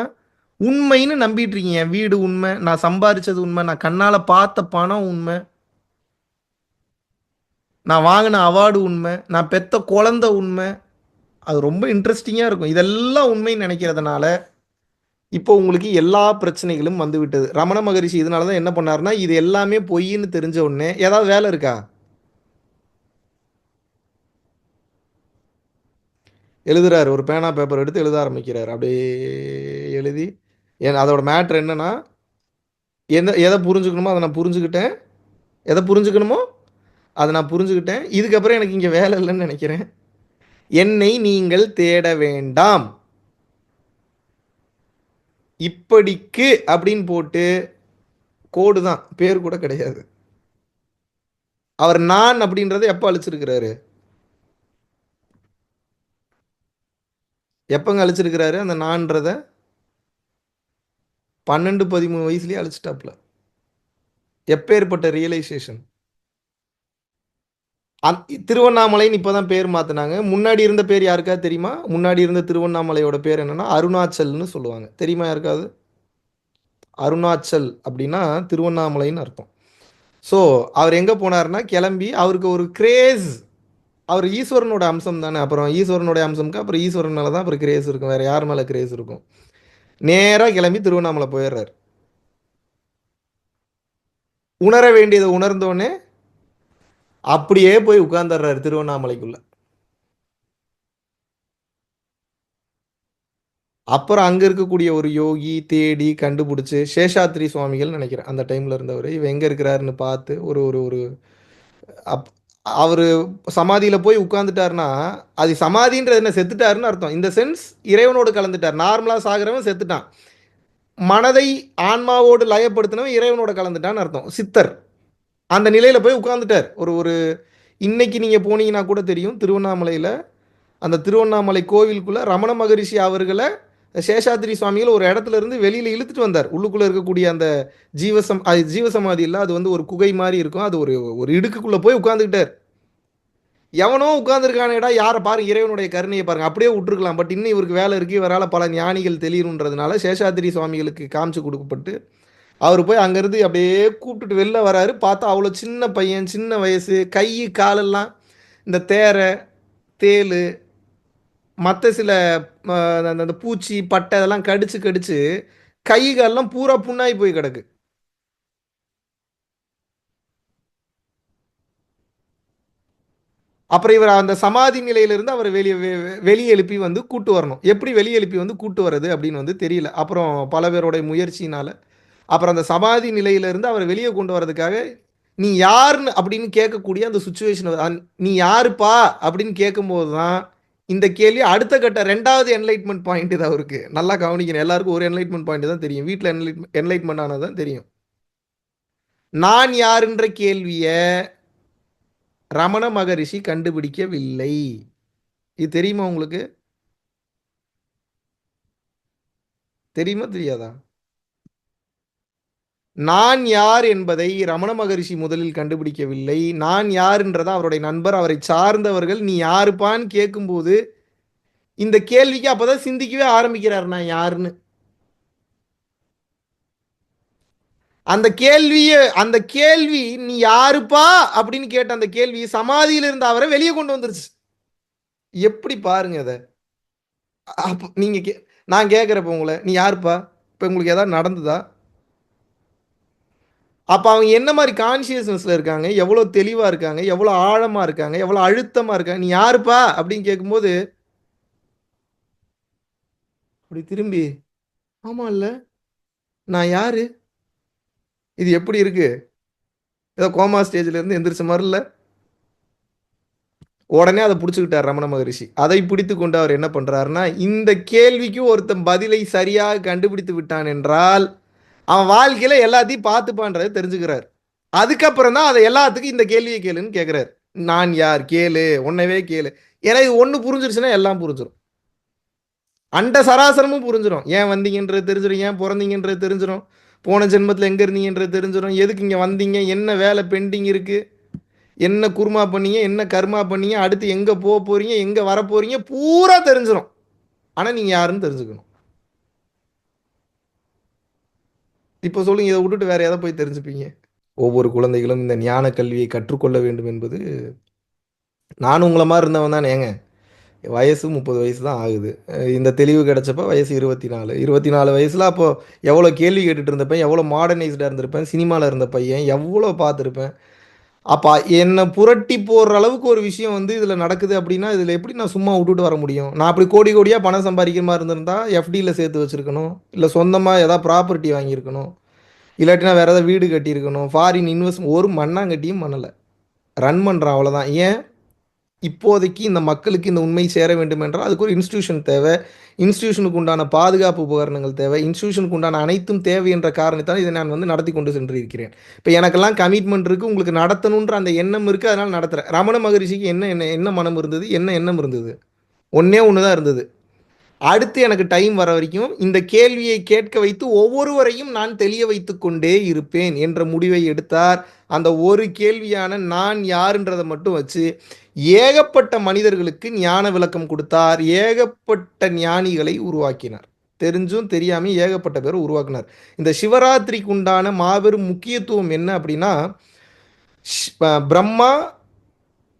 உண்மைன்னு நம்பிட்டு இருக்கீங்க. என் வீடு உண்ம, நான் சம்பாரிச்சது உண்ம, நான் கண்ணால பார்த்த பணம் உண்ம, நான் வாங்குன அவார்டு உண்ம, நான் பெத்த குழந்தை உண்ம. அது ரொம்ப இன்ட்ரஸ்டிங்கா இருக்கும். இதெல்லாம் உண்மைன்னு நெனைக்கிறதுனால, இப்போ உங்களுக்கு எல்லா பிரச்சனைகளும் வந்துவிட்டது. ரமண மகரிஷி இதனால தான் என்ன பண்ணாருன்னா, இது எல்லாமே பொய்ன்னு தெரிஞ்ச உடனே, ஏதாவது வேலை இருக்கா? எழுதுறாரு. ஒரு பேனா, பேப்பர் எடுத்து எழுத ஆரம்பிக்கிறாரு. அப்படியே எழுதி, அதோட மேட்டர் என்னன்னா, எத புரிஞ்சுக்கணுமோ அத நான் புரிஞ்சுக்கிட்டேன். எத புரிஞ்சுக்கணுமோ அத நான் புரிஞ்சுக்கிட்டேன். இதுக்கப்புறம் எனக்கு இங்க வேலை இல்லன்னு நெனைக்கிறேன். என்னை நீங்கள் தேட வேண்டாம். இப்படிக்கு அப்படின்னு போட்டு கோடு தான். பேர் கூட கிடையாது. அவர் நான் அப்படின்றத எப்ப அழிச்சிருக்கிறாரு? எப்பங்க அழிச்சிருக்கிறாரு அந்த நான்றத? 12, 13 வயசுலயே அழிச்சிட்டாப்ல. எப்பேர்ப்பட்ட ரியலைசேஷன். திருவண்ணாமலைன்னு இப்ப தான் பேர் மாத்துனாங்க. முன்னாடி இருந்த பேர் யாருக்காவது தெரியுமா? முன்னாடி இருந்த திருவண்ணாமலையோட பேர் என்னன்னா, அருணாச்சல்ன்னு சொல்லுவாங்க. தெரியுமா யாருக்காவது? அருணாச்சல் அப்படின்னா திருவண்ணாமலைன்னு அர்த்தம். ஸோ, அவர் எங்க போனாருன்னா, கிளம்பி அவருக்கு ஒரு கிரேஸ். அவர் ஈஸ்வரனோட அம்சம் தானே. அப்புறம் ஈஸ்வரனுடைய அம்சம்க்கு அப்புறம் ஈஸ்வரன் மேல தான் அப்புறம் கிரேஸ் இருக்கும். வேற யார் மேல கிரேஸ் இருக்கும்? நேரா கிளம்பி திருவண்ணாமலை போயிடுறாரு. உணர வேண்டியதை உணர்ந்தோனே அப்படியே போய் உட்கார்ந்துடுறாரு திருவண்ணாமலைக்குள்ள. அப்புறம் அங்க இருக்கக்கூடிய ஒரு யோகி தேடி கண்டுபிடிச்சு சேஷாத்ரி சுவாமிகள் நினைக்கிறேன் அந்த டைம்ல இருந்தவர். இவன் எங்க இருக்கிறாருன்னு பார்த்து ஒரு ஒரு ஒரு அப் அவரு சமாதியில போய் உட்கார்ந்துட்டாருன்னா, அது சமாதின்றது என்ன செத்துட்டாருன்னு அர்த்தம். இந்த சென்ஸ் இறைவனோடு கலந்துட்டார். நார்மலா சாகிறவன் செத்துட்டான். மனதை ஆன்மாவோடு லயப்படுத்தினவன் இறைவனோட கலந்துட்டான்னு அர்த்தம். சித்தர். அந்த நிலையில போய் உட்கார்ந்துட்டார். ஒரு ஒரு இன்னைக்கு நீங்க போனீங்கன்னா கூட தெரியும் திருவண்ணாமலையில அந்த திருவண்ணாமலை கோவிலுக்குள்ள ரமண மகரிஷி அவர்களை சேஷாத்திரி சுவாமிகள் ஒரு இடத்துல இருந்து வெளியில இழுத்துட்டு வந்தார். உள்ளுக்குள்ள இருக்கக்கூடிய அந்த அது ஜீவசமாதி இல்ல, அது வந்து ஒரு குகை மாதிரி இருக்கும். அது ஒரு ஒரு இடுக்குக்குள்ள போய் உட்கார்ந்துக்கிட்டார். எவனோ உட்கார்ந்துருக்கானேடா, யாரை பாருங்க, இறைவனுடைய கருணையை பாருங்க, அப்படியே விட்டுருக்கலாம். பட் இன்னும் இவருக்கு வேலை இருக்கு, இவரால் பல ஞானிகள் தெளியணுன்றதுனால சேஷாத்திரி சுவாமிகளுக்கு காமிச்சு கொடுக்கப்பட்டு அவர் போய் அங்கேருந்து அப்படியே கூப்பிட்டுட்டு வெளில வராரு. பார்த்தா அவ்வளோ சின்ன பையன், சின்ன வயசு, கை காலெல்லாம் இந்த தேரை, தேளு, மற்ற சில அந்த பூச்சி பட்டை அதெல்லாம் கடிச்சு கடிச்சு கை கால்லாம் பூரா புண்ணாகி போய் கிடக்கு. அப்புறம் இவர் அந்த சமாதி நிலையிலிருந்து அவர் வெளியே எழுப்பி வந்து கூட்டு வரணும். எப்படி வெளியே எழுப்பி வந்து கூட்டு வர்றது அப்படின்னு வந்து தெரியல. அப்புறம் பல பேருடைய முயற்சியினால அப்புறம் அந்த சமாதி நிலையிலிருந்து அவரை வெளியே கொண்டு வரதுக்காக நீ யாருன்னு அப்படின்னு கேட்கக்கூடிய அந்த சுச்சுவேஷன், நீ யாருப்பா அப்படின்னு கேட்கும்போது தான் இந்த கேள்வி அடுத்த கட்ட ரெண்டாவது என்லைட்மெண்ட் பாயிண்ட் இது அவருக்கு. நல்லா கவனிக்கணும். எல்லாருக்கும் ஒரு என்லைட்மெண்ட் பாயிண்ட் தான் தெரியும். வீட்டில் என்லைட்மெண்ட் ஆனது தான் தெரியும். நான் யாருன்ற கேள்விய ரமண மகரிஷி கண்டுபிடிக்கவில்லை. இது தெரியுமா உங்களுக்கு? தெரியுமா தெரியாதா? நான் யார் என்பதை ரமண மகரிஷி முதலில் கண்டுபிடிக்கவில்லை. நான் யார்ன்றத அவருடைய நண்பர், அவரை சார்ந்தவர்கள் நீ யாருப்பான்னு கேட்கும்போது இந்த கேள்விக்கு அப்பதான் சிந்திக்கவே ஆரம்பிக்கிறார் நான் யாருன்னு. அந்த கேள்வி நீ யாருப்பா அப்படின்னு கேட்ட அந்த கேள்வி சமாதியில இருந்த அவரை வெளியே கொண்டு வந்துருச்சு. எப்படி பாருங்க அத. அப்ப நீங்க நான் கேட்கிறப்ப உங்கள நீ யாருப்பா? இப்ப உங்களுக்கு ஏதாவது நடந்ததா? அப்ப அவங்க என்ன மாரி கான்ஷியஸ்னஸ்ல இருக்காங்க? எவ்வளோ தெளிவா இருக்காங்க? எவ்வளோ ஆழமா இருக்காங்க? எவ்வளோ அழுத்தமா இருக்காங்க? "நீ யாருப்பா?" அப்படின்னு கேட்கும்போது, அப்படி திரும்பி, "ஆமால்ல, நான் யாரு? இது எப்படி இருக்கு? ஏதோ கோமா ஸ்டேஜ்ல இருந்து எந்திரிச்ச மாரி இல்ல?" உடனே அத புடிச்சுக்கிட்டார் ரமண மகரிஷி. அதை பிடித்துக்கொண்டு அவர் என்ன பண்றாருன்னா, இந்த கேள்விக்கு ஒருத்தன் பதிலை சரியாக கண்டுபிடித்து விட்டான் என்றால், அவன் வாழ்க்கையில எல்லாத்தையும் பார்த்துப்பான்றத தெரிஞ்சுக்கிறார். அதுக்கப்புறம் தான் அத எல்லாத்துக்கும் இந்த கேள்விய கேளுன்னு கேட்கிறாரு. "நான் யார்? கேளு. உன்னவே கேளு." ஏன்னா இது ஒண்ணு புரிஞ்சிருச்சுன்னா எல்லாம் புரிஞ்சிரும். அண்ட சராசரமும் புரிஞ்சிரும். ஏன் வந்தீங்கன்றது தெரிஞ்சிரும். ஏன் பொறந்தீங்கன்றது தெரிஞ்சிரும். போன ஜென்மத்தில எங்க இருந்தீங்கன்றது தெரிஞ்சிரும். எதுக்கு இங்க வந்தீங்க? என்ன வேலை பெண்டிங் இருக்கு? என்ன குருமா பண்ணீங்க? என்ன கர்மா பண்ணீங்க? அடுத்து எங்க போறீங்க? எங்க வரப்போறீங்க? பூரா தெரிஞ்சிரும். ஆனா நீங்க யாருன்னு தெரிஞ்சுக்கணும். இப்ப சொல்லுங்க இத வுட்டுட்டு வேற எத போய் தெரிஞ்சுப்பீங்க? ஒவ்வொரு குழந்தைகளும் இந்த ஞான கல்வியை கற்றுக்கொள்ள வேண்டும் என்பது நானும் உங்கள மாரி இருந்தவன் தானே ஏங்க. வயசு 30 வயசு தான் ஆகுது. இந்த தெளிவு கிடைச்சப்ப வயசு 24. 24 வயசுல அப்போ எவ்வளோ கேள்வி கேட்டுட்டு இருந்தப்பன், எவ்வளோ மாடர்னைஸ்டா இருந்திருப்பேன். சினிமால இருந்த பையன், எவ்வளோ பார்த்துருப்பேன். அப்ப என்ன புரட்டி போடுற அளவுக்கு ஒரு விஷயம் வந்து இதில நடக்குது அப்டின்னா, இதில எப்படி நான் சும்மா வுட்டுட்டு வர முடியும்? நான் அப்படி கோடி கோடியா பணம் சம்பாரிக்கிற மாரி இருந்திருந்தா, எஃப்டில சேர்த்து வச்சிருக்கணும். இல்ல சொந்தமா ஏதாவது ப்ராப்பர்ட்டி வாங்கியிருக்கணும். இல்லாட்டினா வேற ஏதாவது வீடு கட்டியிருக்கணும். ஃபாரின் ஒரு மண்ணாங்கட்டியும் பண்ணல. ரன் பண்றான் அவ்வளோதான். ஏன்? இப்போதைக்கு இந்த மக்களுக்கு இந்த உண்மை சேர வேண்டும் என்றால், அதுக்கு ஒரு இன்ஸ்டிடியூஷன் தேவை. இன்ஸ்டிடியூஷனுக்கு உண்டான பாதுகாப்பு உபகரணங்கள் தேவை. இன்ஸ்டிடியூஷனுக்கு உண்டான அனைத்தும் தேவை என்ற காரணத்தால் இதை நான் வந்து நடத்தி கொண்டு சென்று இருக்கிறேன். இப்ப எனக்கெல்லாம் கமிட்மெண்ட் இருக்கு. உங்களுக்கு நடத்தணுன்ற அந்த எண்ணம் இருக்கு. அதனால நடத்துறேன். ரமண மகரிஷிக்கு என்ன மனம் இருந்தது? என்ன எண்ணம் இருந்தது? ஒண்ணே ஒண்ணு தான் இருந்தது. அடுத்து எனக்கு டைம் வர வரைக்கும் இந்த கேள்வியை கேட்க வைத்து ஒவ்வொருவரையும் நான் தெளிய வைத்துக் கொண்டே இருப்பேன் என்ற முடிவை எடுத்தார். அந்த ஒரு கேள்வியான நான் யாருன்றதை மட்டும் வச்சு ஏகப்பட்ட மனிதர்களுக்கு ஞான விளக்கம் கொடுத்தார். ஏகப்பட்ட ஞானிகளை உருவாக்கினார். தெரிஞ்சும் தெரியாமையும் ஏகப்பட்ட பேரை உருவாக்கினார். இந்த சிவராத்திரிக்கு உண்டான மாபெரும் முக்கியத்துவம் என்ன அப்படின்னா, பிரம்மா,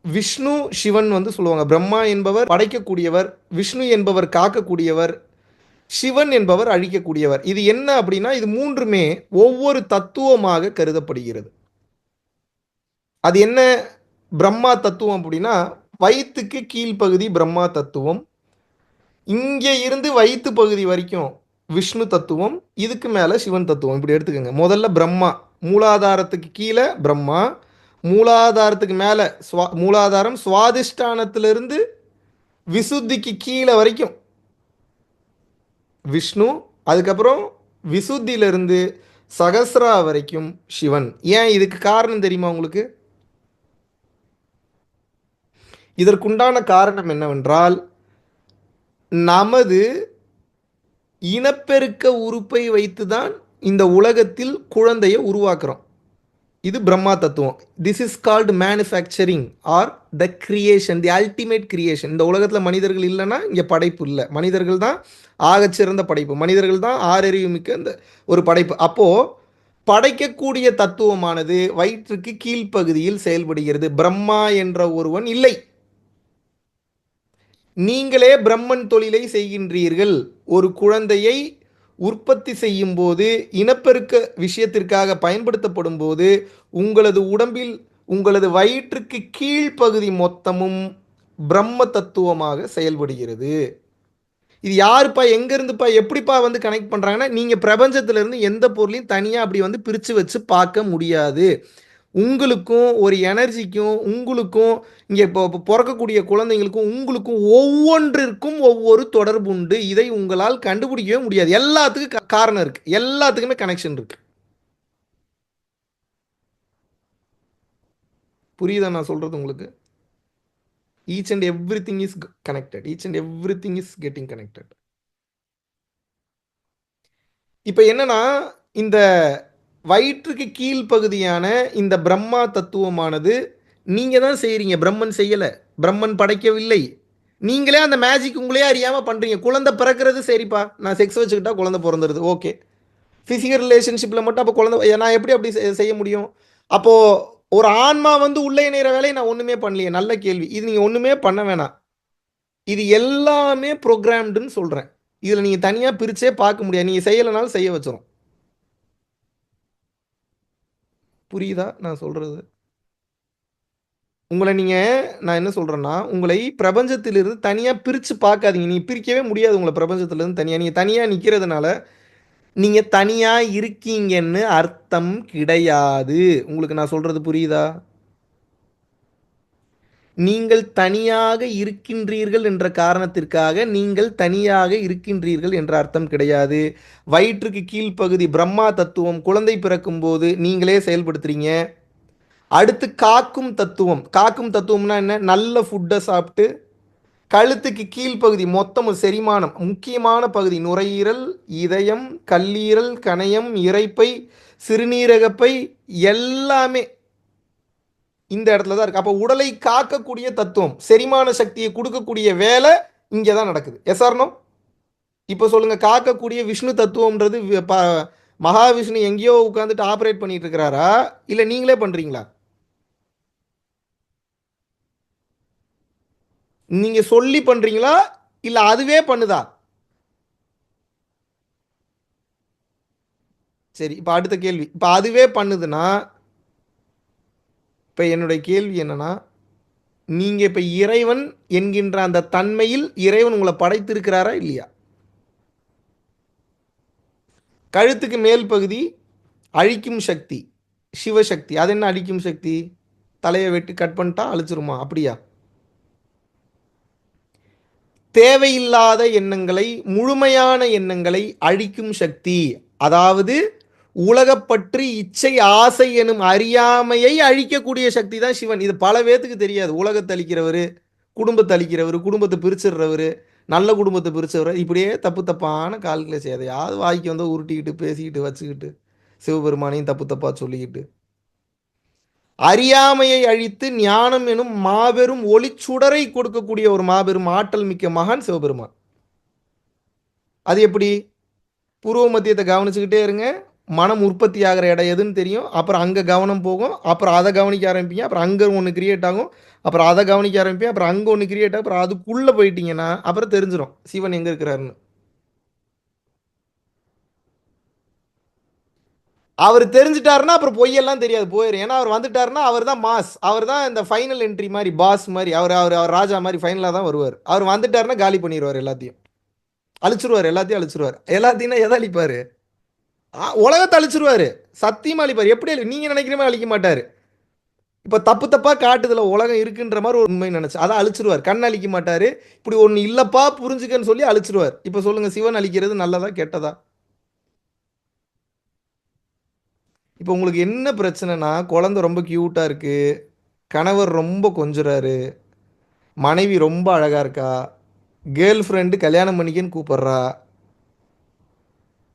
விஷ்ணு, சிவன் வந்து சொல்லுவாங்க. பிரம்மா என்பவர் படைக்கக்கூடியவர், விஷ்ணு என்பவர் காக்கக்கூடியவர், சிவன் என்பவர் அழிக்கக்கூடியவர். இது என்ன அப்படின்னா, இது மூன்றுமே ஒவ்வொரு தத்துவமாக கருதப்படுகிறது. அது என்ன பிரம்மா தத்துவம் அப்படின்னா, வயிற்றுக்கு கீழ்ப்பகுதி பிரம்மா தத்துவம். இங்கே இருந்து வயிற்று பகுதி வரைக்கும் விஷ்ணு தத்துவம். இதுக்கு மேலே சிவன் தத்துவம். இப்படி எடுத்துக்கோங்க. முதல்ல பிரம்மா. மூலாதாரத்துக்கு கீழே பிரம்மா. மூலாதாரத்துக்கு மேலே மூலாதாரம் சுவாதிஷ்டானத்திலிருந்து விசுத்திக்கு கீழே வரைக்கும் விஷ்ணு. அதுக்கப்புறம் விசுத்தியிலிருந்து சகஸ்ரா வரைக்கும் சிவன். ஏன் இதுக்கு காரணம் தெரியுமா உங்களுக்கு? இதற்குண்டான காரணம் என்னவென்றால், நமது இனப்பெருக்க உறுப்பை வைத்துதான் இந்த உலகத்தில் குழந்தையை உருவாக்குறோம். இது பிரம்மா தத்துவம். This is called manufacturing R the creation, the ultimate creation. இந்த உலகத்தில் மனிதர்கள் இல்லைன்னா இங்கே படைப்பு இல்லை. மனிதர்கள் தான் ஆகச்சிறந்த படைப்பு. மனிதர்கள் தான் ஆறறிவு மிக்க இந்த ஒரு படைப்பு. அப்போது படைக்கக்கூடிய தத்துவமானது வயிற்றுக்கு கீழ்ப்பகுதியில் செயல்படுகிறது. பிரம்மா என்ற ஒருவன் இல்லை. நீங்களே பிரம்மன் தொழிலை செய்கின்றீர்கள். ஒரு குழந்தையை உற்பத்தி செய்யும் போது, இனப்பெருக்க விஷயத்திற்காக பயன்படுத்தப்படும் போது, உங்களது உடம்பில் உங்களது வயிற்றுக்கு கீழ்ப்பகுதி மொத்தமும் பிரம்ம தத்துவமாக செயல்படுகிறது. இது யாருப்பா, எங்க இருந்துப்பா, எப்படிப்பா வந்து கனெக்ட் பண்றாங்கன்னா, நீங்க பிரபஞ்சத்துல இருந்து எந்த பொருளையும் தனியா அப்படி வந்து பிரிச்சு வச்சு பார்க்க முடியாது. உங்களுக்கும் ஒரு எனர்ஜிக்கும் உங்களுக்கும் இங்கே இப்போ பிறக்கக்கூடிய குழந்தைங்களுக்கும் உங்களுக்கும் ஒவ்வொன்றிற்கும் ஒவ்வொரு தொடர்பு உண்டு. இதை உங்களால் கண்டுபிடிக்கவே முடியாது. எல்லாத்துக்கும் காரணம் இருக்கு. எல்லாத்துக்குமே கனெக்ஷன் இருக்கு. புரியுதா நான் சொல்றது உங்களுக்கு? Each and every thing is connected. Each and every thing is getting connected. இப்போ என்னன்னா, இந்த வயிற்றுக்கு கீழ் பகுதியான இந்த பிரம்மா தத்துவமானது நீங்க தான் செய்றீங்க. பிரம்மன் செய்யல. பிரம்மன் படைக்கவில்லை. நீங்களே அந்த மேஜிக் உங்களே அறியாம பண்றீங்க. குழந்தை பிறக்கிறது சரிப்பா. நான் செக்ஸ் வச்சுக்கிட்டா குழந்தை பொறந்துருது. ஓகே. ஃபிசிக்கல் ரிலேஷன்ஷிப்பில் மட்டும் அப்போ குழந்தை நான் எப்படி அப்படி செய்ய முடியும்? அப்போது ஒரு ஆன்மா வந்து உள்ளே இணைகிற வேலையை நான் ஒன்றுமே பண்ணலையே. நல்ல கேள்வி. இது நீங்கள் ஒன்றுமே பண்ண வேணாம். இது எல்லாமே ப்ரோக்ராம்டுன்னு சொல்கிறேன். இதில் நீங்கள் தனியாக பிரிச்சே பார்க்க முடியாது. நீங்கள் செய்யலைனாலும் செய்ய வச்சிரும். புரியுதா நான் சொல்கிறது? உங்களை நான் என்ன சொல்கிறேன்னா, உங்களை பிரபஞ்சத்திலிருந்து தனியாக பிரித்து பார்க்காதீங்க. நீங்கள் பிரிக்கவே முடியாது உங்களை பிரபஞ்சத்திலிருந்து தனியாக. நீங்கள் தனியாக நிற்கிறதுனால நீங்கள் தனியாக இருக்கீங்கன்னு அர்த்தம் கிடையாது. உங்களுக்கு நான் சொல்கிறது புரியுதா? நீங்கள் தனியாக இருக்கின்றீர்கள் என்ற காரணத்திற்காக நீங்கள் தனியாக இருக்கின்றீர்கள் என்ற அர்த்தம் கிடையாது. வயிற்றுக்கு கீழ்ப்பகுதி பிரம்மா தத்துவம் குழந்தை பிறக்கும் போது நீங்களே செயல்படுத்துறீங்க. அடுத்து காக்கும் தத்துவம். காக்கும் தத்துவம்னா என்ன? நல்ல ஃபுட்டை சாப்பிட்டு கழுத்துக்கு கீழ்ப்பகுதி மொத்தம் செரிமானம் முக்கியமான பகுதி நுரையீரல், இதயம், கல்லீரல், கணையம், இரைப்பை, சிறுநீரகப்பை எல்லாமே இந்த இடத்துல தான் இருக்கு. அப்போ உடலை காக்கக்கூடிய தத்துவம், செரிமான சக்தியை கொடுக்கக்கூடிய வேலை இங்கே தான் நடக்குது. Yes or no? இப்போ சொல்லுங்க, காக்கக்கூடிய விஷ்ணு தத்துவம்ன்றது மகாவிஷ்ணு எங்கேயோ உட்காந்துட்டு ஆப்ரேட் பண்ணிட்டு இருக்கிறாரா, இல்லை நீங்களே பண்றீங்களா? நீங்க சொல்லி பண்றீங்களா, இல்ல அதுவே பண்ணுதா? சரி, இப்போ அடுத்த கேள்வி. இப்போ அதுவே பண்ணுதுன்னா, இப்போ என்னுடைய கேள்வி என்னன்னா, நீங்க இப்ப இறைவன் என்கின்ற அந்த தன்மையில் இறைவன் உங்களை படைத்திருக்கிறாரா இல்லையா? கழுத்துக்கு மேல் பகுதி அழிக்கும் சக்தி, சிவசக்தி. அது என்ன அழிக்கும் சக்தி? தலையை வெட்டி கட் பண்ணிட்டா அழிச்சிருமா? அப்படியா? தேவையில்லாத எண்ணங்களை, முழுமையான எண்ணங்களை அழிக்கும் சக்தி. அதாவது உலகப்பற்று, இச்சை, ஆசை எனும் அறியாமையை அழிக்கக்கூடிய சக்தி தான் சிவன். இது பல பேத்துக்கு தெரியாது. உலகத்தை அழிக்கிறவர், குடும்பத்தை அழிக்கிறவர், குடும்பத்தை பிரிச்சிடுறவர், நல்ல குடும்பத்தை பிரிச்சவர், இப்படியே தப்பு தப்பான கால்குலேஷன் எதையாவது வாய்க்கு வந்து உருட்டிக்கிட்டு பேசிக்கிட்டு வச்சுக்கிட்டு சிவபெருமானையும் தப்பு தப்பா சொல்லிக்கிட்டு அறியாமையை அழித்து ஞானம் எனும் மாபெரும் ஒளிச்சுடரை கொடுக்கக்கூடிய ஒரு மாபெரும் ஆற்றல் மிக்க மகான் சிவபெருமான். அது எப்படி? பூர்வ மத்தியத்தை கவனிச்சுக்கிட்டே இருங்க. மனம் உற்பத்தி ஆகிற இடம் எதுன்னு தெரியும். அப்புறம் அங்கே கவனம் போகும். அப்புறம் அதை கவனிக்க ஆரம்பிப்பீங்க. அப்புறம் அங்கே ஒன்று கிரியேட் ஆகும். அப்புறம் அதை கவனிக்க ஆரம்பிப்பீங்க. அப்புறம் அங்கே ஒன்று கிரியேட் ஆகும். அப்புறம் அதுக்குள்ளே போயிட்டீங்கன்னா அப்புறம் தெரிஞ்சிடும் சிவன் எங்கே இருக்கிறாருன்னு. அவர் தெரிஞ்சிட்டாருன்னா அப்புறம் பொய்யெல்லாம் தெரியாது, போயிடும். ஏன்னா அவர் வந்துட்டாருன்னா அவர் தான் மாஸ். அவர் தான் இந்த ஃபைனல் என்ட்ரி மாதிரி, பாஸ் மாதிரி. அவர் அவர் அவர் ராஜா மாதிரி ஃபைனலாக தான் வருவார். அவர் வந்துட்டாருன்னா காலி பண்ணிடுவார், எல்லாத்தையும் அழிச்சிருவார். எல்லாத்தையும் அழிச்சிருவார். எல்லாத்தையும் எதை அழிப்பார்? உலகத்தை அழிச்சிருவாரு. சத்தியமா அழிப்பார். எப்படி நீங்க நினைக்கிற மாதிரி அழிக்க மாட்டாரு. இப்ப தப்பு தப்பா காட்டுதுல உலகம் இருக்குன்ற மாதிரி ஒரு உண்மை நினைச்சு அதை அழிச்சிருவார். கண் அழிக்க மாட்டாரு. இப்படி ஒண்ணு இல்லப்பா புரிஞ்சுக்கன்னு சொல்லி அழிச்சிருவார். இப்ப சொல்லுங்க, சிவன் அழிக்கிறது நல்லதா கெட்டதா? இப்ப உங்களுக்கு என்ன பிரச்சனைனா, குழந்தை ரொம்ப கியூட்டா இருக்கு, கணவர் ரொம்ப கொஞ்சுறாரு, மனைவி ரொம்ப அழகா இருக்கா, கேர்ள் ஃப்ரெண்டு கல்யாணம் பண்ணிக்கன்னு கூப்பிடுறா,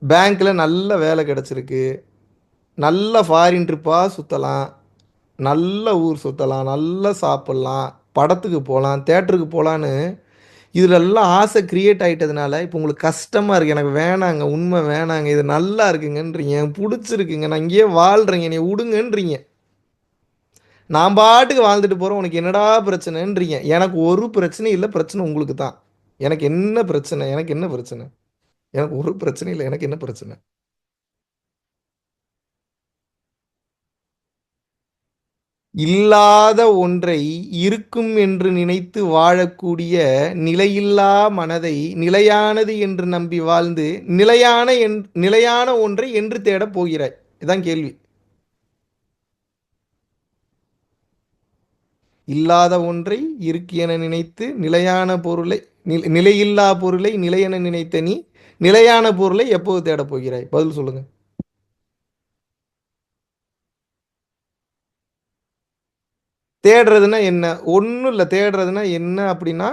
பேங்க்ல நல்ல வேலை கிடைச்சிருக்கு, நல்ல ஃபாரின் ட்ரிப்பாக சுற்றலாம், நல்ல ஊர் சுற்றலாம், நல்லா சாப்பிட்லாம், படத்துக்கு போகலாம், தேட்டருக்கு போகலான்னு இதிலெல்லாம் ஆசை கிரியேட் ஆகிட்டதுனால இப்போ உங்களுக்கு கஷ்டமாக இருக்குது. எனக்கு வேணாங்க, உண்மை வேணாங்க, இது நல்லா இருக்குங்கன்றீங்க, எனக்கு பிடிச்சிருக்குங்க, நான் இங்கேயே வாழ்கிறேங்க, என்னை விடுங்கன்றீங்க. நான் பாட்டுக்கு வாழ்ந்துட்டு போகிறேன், உனக்கு என்னடா பிரச்சனைன்றீங்க. எனக்கு ஒரு பிரச்சனையும் இல்லை, பிரச்சனை உங்களுக்கு தான். எனக்கு என்ன பிரச்சனை? எனக்கு என்ன பிரச்சனை? எனக்கு ஒரு பிரச்சனையும் இல்லை, எனக்கு என்ன பிரச்சனை? இல்லாத ஒன்றை இருக்கும் என்று நினைத்து வாழக்கூடிய நிலையில்லா மனதை நிலையானது என்று நம்பி வாழ்ந்து நிலையான ஒன்றை என்று தேடப் போகிறாய். இதான் கேள்வி. இல்லாத ஒன்றை இருக்கு என நினைத்து நிலையான பொருளை நிலையில்லா பொருளை நிலை என நினைத்த நீ நிலையான பொருளை எப்போது தேடப் போகிறாய்? பதில் சொல்லுங்க. தேடுறதுன்னா என்ன? ஒன்றும் இல்லை. தேடுறதுன்னா என்ன அப்படின்னா,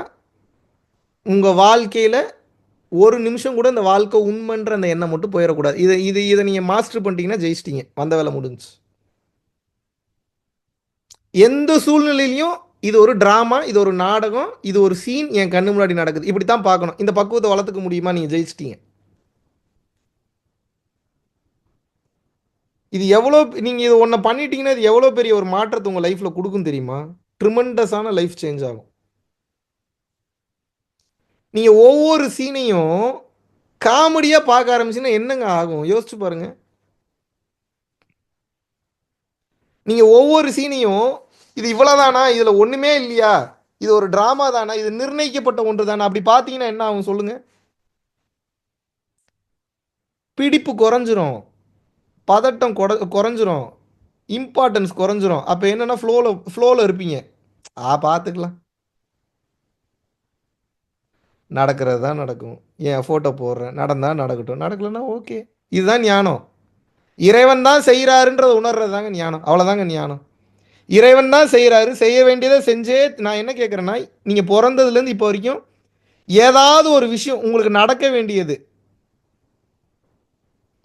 உங்கள் வாழ்க்கையில் ஒரு நிமிஷம் கூட இந்த வாழ்க்கை உண்மைன்ற அந்த எண்ணம் மட்டும் போயிடக்கூடாது. இதை நீங்கள் மாஸ்டர் பண்ணிட்டீங்கன்னா ஜெயிச்சிட்டீங்க. வந்த வேலை முடிஞ்சு. எந்த சூழ்நிலையிலையும் இது ஒரு டிராமா, இது ஒரு நாடகம், இது ஒரு சீன் என் கண்ணு முன்னாடி நடக்குது, இப்படி தான் பார்க்கணும். இந்த பக்குவத்தை வளர்த்துக்க முடியுமா? நீங்கள் ஜெயிச்சிட்டீங்க. இது எவ்வளோ நீங்க இது ஒண்ண பண்ணிட்டீங்கன்னா, இது எவ்வளோ பெரிய ஒரு மாற்றத்த உங்க லைஃப்ல குடுக்கும் தெரியுமா? ட்ரிமெண்டஸான லைஃப் சேஞ்ச் ஆகும். நீங்க ஒவ்வொரு சீனையும் காமெடியா பார்க்க ஆரம்பிச்சீங்கன்னா என்னங்க ஆகும்? யோசிச்சு பாருங்க. நீங்க ஒவ்வொரு சீனையும், இது இவ்வளதானா? இதுல ஒண்ணுமே இல்லையா? இது ஒரு டிராமா தானா? இது நிர்ணயிக்கப்பட்ட ஒன்று தானா? அப்படி பார்த்தீங்கன்னா என்ன ஆகும் சொல்லுங்க? பிடிப்பு குறைஞ்சிரும். பதட்டம் குறைஞ்சிரும். இம்பார்ட்டன்ஸ் குறைஞ்சிரும். அப்ப என்னன்னா ஃப்ளோல இருப்பீங்க. பார்த்துக்கலாம். நடக்கிறது தான் நடக்கும். ஏன் ஃபோட்டோ போடுறேன். நடந்தா நடக்கட்டும். நடக்கலன்னா ஓகே. இதுதான் ஞானம். இறைவன் தான் செய்றாருன்றத உணர்றது தாங்க ஞானம். அவ்வளோதாங்க ஞானம். இறைவன் தான் செய்றாரு. செய்ய வேண்டியத செஞ்சே நான் என்ன கேட்கிறேன்னா, நீங்க பொறந்ததுலேருந்து இப்போ வரைக்கும் ஏதாவது ஒரு விஷயம் உங்களுக்கு நடக்க வேண்டியது.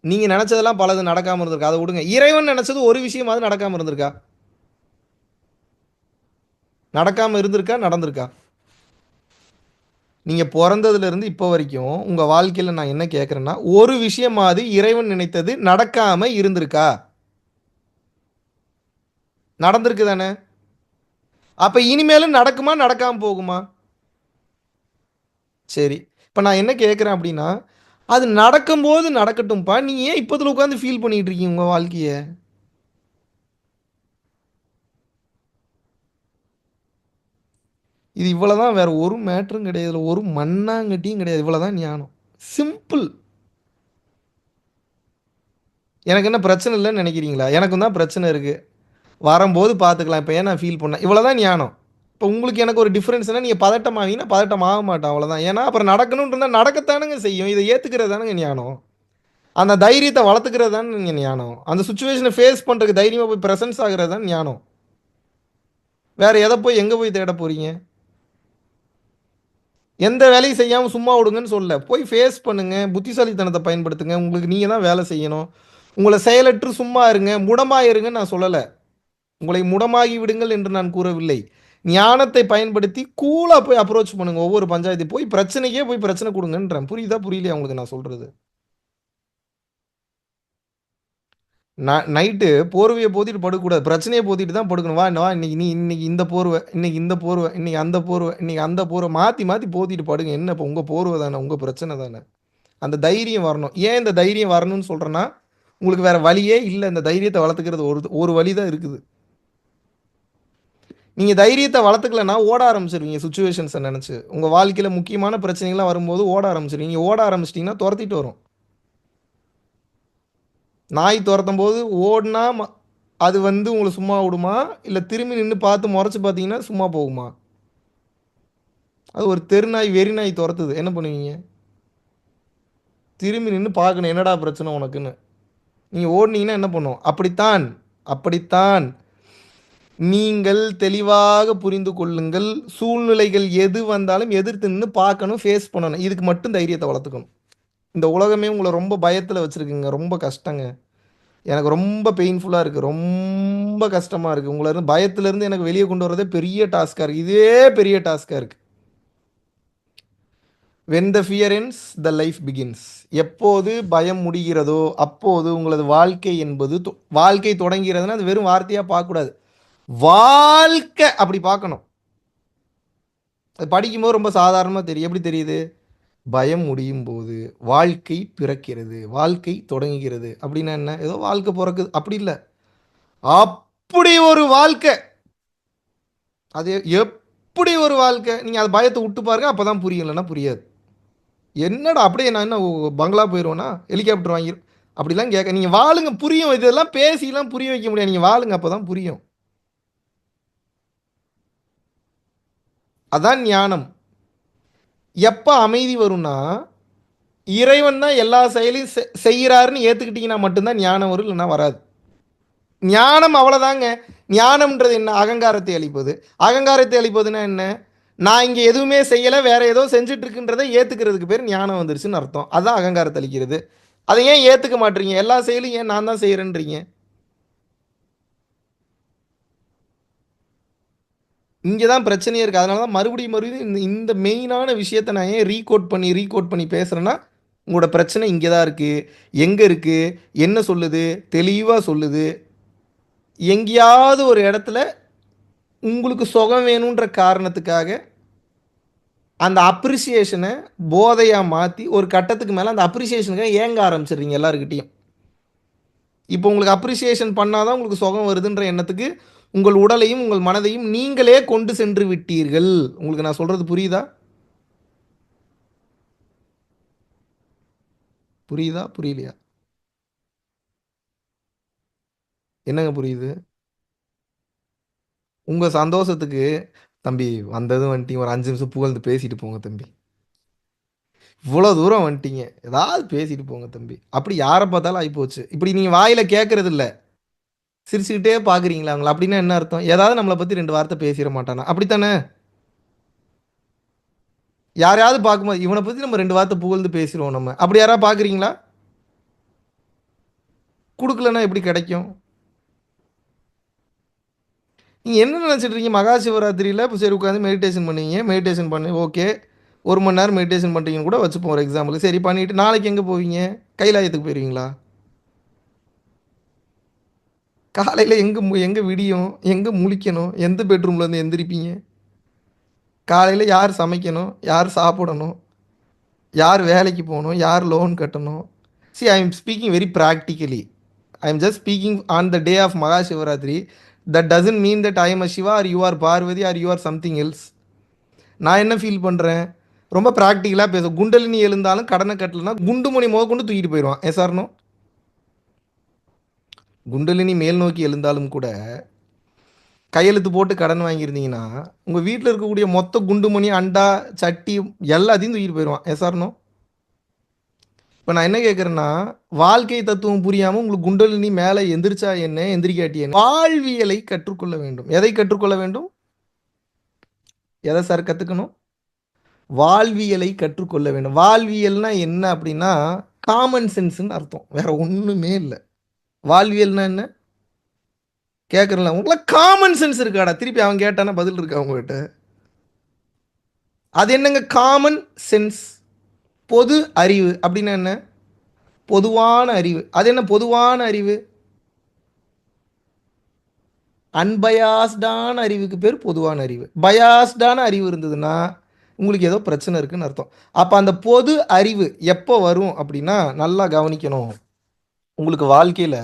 நீங்க நெனச்சதெல்லாம் பலது நடக்காம இருந்திருக்கு. அத விடுங்க. இறைவன் நெனச்சது ஒரு விஷயமாவது நடக்காம இருந்திருக்கா? நடக்காம இருந்திருக்கா? நடந்திருக்கா? நீங்க பொறந்ததுலேருந்து இப்போ வரைக்கும் உங்க வாழ்க்கையில நான் என்ன கேட்கிறேன்னா, ஒரு விஷயமாவது இறைவன் நினைத்தது நடக்காம இருந்திருக்கா? நடந்திருக்கு தானே? அப்ப இனிமேலும் நடக்குமா? நடக்காம போகுமா? சரி. இப்ப நான் என்ன கேட்கிறேன் அப்டின்னா, அது நடக்கும்போது நடக்கட்டும்ப்பா. நீங்க ஏன் இப்பத்துல உட்கார்ந்து ஃபீல் பண்ணிட்டு இருக்கீங்க உங்க வாழ்க்கைய? இது இவ்வளதான் வேற ஒரு மேட்டரும் கிடையாது. இதுல ஒரு மண்ணாங்கட்டியும் கிடையாது. இவ்வளதான் ஞானம். சிம்பிள். எனக்கு என்ன பிரச்சனை இல்லன்னு நெனைக்கிறீங்களா? எனக்கும் தான் பிரச்சனை இருக்கு. வரம்போது பார்த்துக்கலாம். இப்ப ஏன் நான் ஃபீல் பண்ணேன்? இவ்வளதான் ஞானம். இப்ப உங்களுக்கு எனக்கு ஒரு டிஃபரன்ஸ்னா, நீங்க பதட்டமாவீங்கன்னா, பதட்டம் ஆக மாட்டேன் அவ்வளதான். ஏன்னா, அப்புறம் நடக்கணும்னு இருந்தா நடக்கத்தானங்க செய்யும். இத ஏத்துக்கிறது தானங்க ஞானம். அந்த தைரியத்த வளர்த்துக்கிறது தானங்க ஞானம். அந்த சிச்சுவேஷன ஃபேஸ் பண்றதுக்கு தைரியமா போய் பிரசன்ஸ் ஆகுறது தான் ஞானம். வேற எத போய் எங்க போய் தேட போறீங்க? எந்த வேலையும் செய்யாம சும்மா விடுங்கன்னு சொல்லல. போய் ஃபேஸ் பண்ணுங்க. புத்திசாலித்தனத்த பயன்படுத்துங்க. உங்களுக்கு நீங்க தான் வேலை செய்யணும். உங்கள செயலற்று சும்மா இருங்க. முடமா இருங்கன்னு நான் சொல்லல. உங்களை முடமாகி விடுங்கள் என்று நான் கூறவில்லை. ஞானத்தை பயன்படுத்தி கூலா போய் அப்ரோச் பண்ணுங்க. ஒவ்வொரு பஞ்சாயத்து போய் பிரச்சனைக்கே போய் பிரச்சனை குடுங்கன்றேன். புரியுதா? புரியலையா உங்களுக்கு நான் சொல்றது? நைட்டு போர்வைய போத்திட்டு படுக்கக்கூடாது. பிரச்சனைய போத்திட்டு தான் படுக்கணும். வா இன்னைக்கு இன்னைக்கு இந்த போர்வ, இன்னைக்கு இந்த போர்வ, இன்னைக்கு அந்த போர்வ, இன்னைக்கு அந்த போர்வ மாத்தி மாத்தி போத்திட்டு படுங்க. என்ன இப்ப உங்க போர்வ தானே, உங்க பிரச்சனை தானே. அந்த தைரியம் வரணும். ஏன் இந்த தைரியம் வரணும்னு சொல்றேன்னா, உங்களுக்கு வேற வழியே இல்ல. இந்த தைரியத்த வளர்த்துக்கிறது ஒரு ஒரு வழி தான் இருக்குது. நீங்க தைரியத்த வளர்த்துக்கலன்னா ஓட ஆரம்பிச்சுருவீங்க சிச்சுவேஷன்ஸ நெனச்சு. உங்க வாழ்க்கையில முக்கியமான பிரச்சனைகள்லாம் வரும்போது ஓட ஆரம்பிச்சுருவீங்க. ஓட ஆரம்பிச்சுட்டீங்கன்னா தொரத்திட்டு வரும். நாய் தொரத்தும்போது ஓடுனா அது வந்து உங்கள சும்மா விடுமா? இல்ல திரும்பி நின்னு பார்த்து மொறச்சு பார்த்தீங்கன்னா சும்மா போகுமா? அது ஒரு தெரு நாய், வெறி நாய் தொரத்துது. என்ன பண்ணுவீங்க? திரும்பி நின்னு பார்க்கணும். என்னடா பிரச்சனை உனக்குன்னு. நீங்க ஓடுனீங்கன்னா என்ன பண்ணும்? அப்படித்தான், அப்படித்தான் நீங்கள் தெளிவாக புரிந்து கொள்ளுங்கள். சூழ்நிலைகள் எது வந்தாலும் எதிர்த்து நின்னு பார்க்கணும், ஃபேஸ் பண்ணணும். இதுக்கு மட்டும் தைரியத்த வளர்த்துக்கணும். இந்த உலகமே உங்கள ரொம்ப பயத்துல வச்சிருக்குங்க. ரொம்ப கஷ்டங்க. எனக்கு ரொம்ப பெயின்ஃபுல்லா இருக்கு. ரொம்ப கஷ்டமா இருக்கு. உங்கள பயத்திலருந்து எனக்கு வெளிய கொண்டு வரதே பெரிய டாஸ்க்கா இருக்கு. இதே பெரிய டாஸ்க்கா இருக்கு. When the fear ends the life begins. எப்போது பயம் முடிகிறதோ, அப்போது உங்களது வாழ்க்கை என்பது வாழ்க்கை தொடங்கிறதுனா, அது வெறும் வார்த்தையா பார்க்கக்கூடாது. வாழ்க்கை அப்படி பார்க்கணும். அது படிக்கும்போது ரொம்ப சாதாரணமா தெரியும். எப்படி தெரியுது? பயம் முடியும்போது வாழ்க்கை பிறக்கிறது. வாழ்க்கை தொடங்குகிறது. அப்படின்னா என்ன? ஏதோ வாழ்க்கை பொறக்குது. அப்படி இல்ல. அப்படி ஒரு வாழ்க்கை. அது எப்படி ஒரு வாழ்க்கை? நீங்க அது பயத்த உட்டு பாருங்க. அப்பதான் புரியும். இல்லன்னா புரியாது. என்னடா அப்படியே நான் என்ன பங்களா போயிருவேனா? ஹெலிகாப்டர் வாங்கி அப்படிலாம் கேட்க நீங்க வாழுங்க புரியும். இதெல்லாம் பேசிலாம் புரிய வைக்க முடியாது. நீங்க வாழுங்க அப்பதான் புரியும். அதான் ஞானம். எப்ப அமைதி வரும்னா, இறைவன் தான் எல்லா செயலையும் செய்றாருன்னு ஏத்துக்கிட்டீங்கன்னா மட்டும் தான் ஞானம் வரும். இல்லன்னா வராது. ஞானம் அவ்வளோதாங்க. ஞானம்ன்றது என்ன? அகங்காரத்தை அழிப்பது. அகங்காரத்தை அழிப்பதுன்னா என்ன? நான் இங்க எதுவுமே செய்யல, வேற ஏதோ செஞ்சுட்டு இருக்குன்றத ஏத்துக்கிறதுக்கு பேர் ஞானம் வந்துருச்சுன்னு அர்த்தம். அதான் அகங்காரத்த அழிக்கிறது. அத ஏன் ஏத்துக்க மாட்றீங்க? எல்லா செயலும் ஏன் நான் தான் செய்றேன்றீங்க? இங்க தான் பிரச்சனையே இருக்கு. அதனால தான் மறுபடியும் மறுபடியும் இந்த இந்த மெயினான விஷயத்த நான் ஏன் ரீகோட் பண்ணி பேசுறேன்னா, உங்களோட பிரச்சனை இங்கே தான் இருக்குது, எங்கே இருக்குது, என்ன சொல்லுது, தெளிவாக சொல்லுது. எங்கேயாவது ஒரு இடத்துல உங்களுக்கு சுகம் வேணுன்ற காரணத்துக்காக அந்த அப்ரிசியேஷனை போதையாக மாற்றி ஒரு கட்டத்துக்கு மேலே அந்த அப்ரிசியேஷனுக்காக ஏங்க ஆரம்பிச்சிடுறீங்க எல்லாருக்கிட்டையும். இப்போ உங்களுக்கு அப்ரிசியேஷன் பண்ணாதான் உங்களுக்கு சுகம் வருதுன்ற எண்ணத்துக்கு உங்கள் உடலையும் உங்கள் மனதையும் நீங்களே கொண்டு சென்று விட்டீர்கள். உங்களுக்கு நான் சொல்கிறது புரியுதா? புரியுதா புரியலையா? என்னங்க புரியுது? உங்கள் சந்தோஷத்துக்கு தம்பி வந்ததும் வந்துட்டீங்க, ஒரு 5 நிமிஷம் புகழ்ந்து பேசிட்டு போங்க தம்பி. இவ்வளோ தூரம் வந்துட்டீங்க, ஏதாவது பேசிட்டு போங்க தம்பி. அப்படி யாரை பார்த்தாலும் ஆகிப்போச்சு. இப்படி நீங்கள் வாயில் கேட்கறது இல்லை, சிரிச்சுக்கிட்டே பார்க்குறீங்களா அவங்கள? அப்படின்னா என்ன அர்த்தம்? ஏதாவது நம்மளை பற்றி 2 வார்த்தை பேசிட மாட்டானா? அப்படித்தானே? யாரையாவது பார்க்கும்போது இவனை பற்றி நம்ம 2 வார்த்தை புகழ்ந்து பேசிடுவோம் நம்ம. அப்படி யாராவது பார்க்குறீங்களா? குடுக்கலன்னா எப்படி கிடைக்கும்? நீங்க என்ன நினைச்சிட்டு இருக்கீங்க? மகா சிவராத்திரியில இப்ப சரி உட்காந்து மெடிடேஷன் பண்ணுவீங்க. மெடிடேஷன் பண்ணி ஓகே. 1 மணி நேரம் மெடிடேஷன் பண்றீங்கன்னு கூட வச்சுப்போம் ஒரு எக்ஸாம்பிளுக்கு. சரி பண்ணிட்டு நாளைக்கு எங்க போவீங்க? கைலாயத்துக்கு போயிருவீங்களா? காலையில எங்க விடியும்? எங்க முழிக்கணும்? எந்த பெட்ரூம்ல இருந்து எந்திரிப்பீங்க? காலையில யார் சமைக்கணும்? யார் சாப்பிடணும்? யார் வேலைக்கு போணும்? யார் லோன் கட்டணும்? See, I am speaking very practically. I am just speaking on the day of Maha Shivaratri. That doesn't mean that I am a Shiva or you are Parvati or you are something else. நான் என்ன feel பண்ணுறேன்? ரொம்ப ப்ராக்டிக்கலாக பேசும். குண்டலினி எழுந்தாலும் கடனை கட்டலைன்னா குண்டுமணி முத கொண்டு தூக்கிட்டு போயிடுவான். ஏன் சார்னோ? குண்டலினி மேல் நோக்கி எழுந்தாலும் கூட கையெழுத்து போட்டு கடன் வாங்கியிருந்தீங்கன்னா உங்கள் வீட்டில் இருக்கக்கூடிய மொத்த குண்டுமணி அண்டா சட்டி எல்லாத்தையும் தூக்கிட்டு போயிடுவான். ஏன் சார்னோ? இப்போ நான் என்ன கேட்குறேன்னா, வாழ்க்கை தத்துவம் புரியாமல் உங்களுக்கு குண்டலினி மேலே எந்திரிச்சா என்ன, எந்திரிக்காட்டி என்ன? வாழ்வியலை கற்றுக்கொள்ள வேண்டும். எதை கற்றுக்கொள்ள வேண்டும்? எதை சார் கற்றுக்கணும்? வாழ்வியலை கற்றுக்கொள்ள வேண்டும். வாழ்வியல்னா என்ன அப்படின்னா காமன் சென்ஸ்ன்னு அர்த்தம், வேற ஒன்றுமே இல்லை. வாழ்வியல்னா என்ன கேட்குறல? உங்களுக்குலாம் காமன் சென்ஸ் இருக்காடா? திருப்பி அவன் கேட்டானா பதில் இருக்கா உங்ககிட்ட? அது என்னங்க காமன் சென்ஸ்? பொது அறிவு அப்படின்னா என்ன? பொதுவான அறிவு. அது என்ன பொதுவான அறிவு? அன்பயாஸ்டான அறிவுக்கு பேர் பொதுவான அறிவு. பயாஸ்டான அறிவு இருந்ததுன்னா உங்களுக்கு ஏதோ பிரச்சனை இருக்குன்னு அர்த்தம். அப்போ அந்த பொது அறிவு எப்போ வரும் அப்படின்னா, நல்லா கவனிக்கணும். உங்களுக்கு வாழ்க்கையில்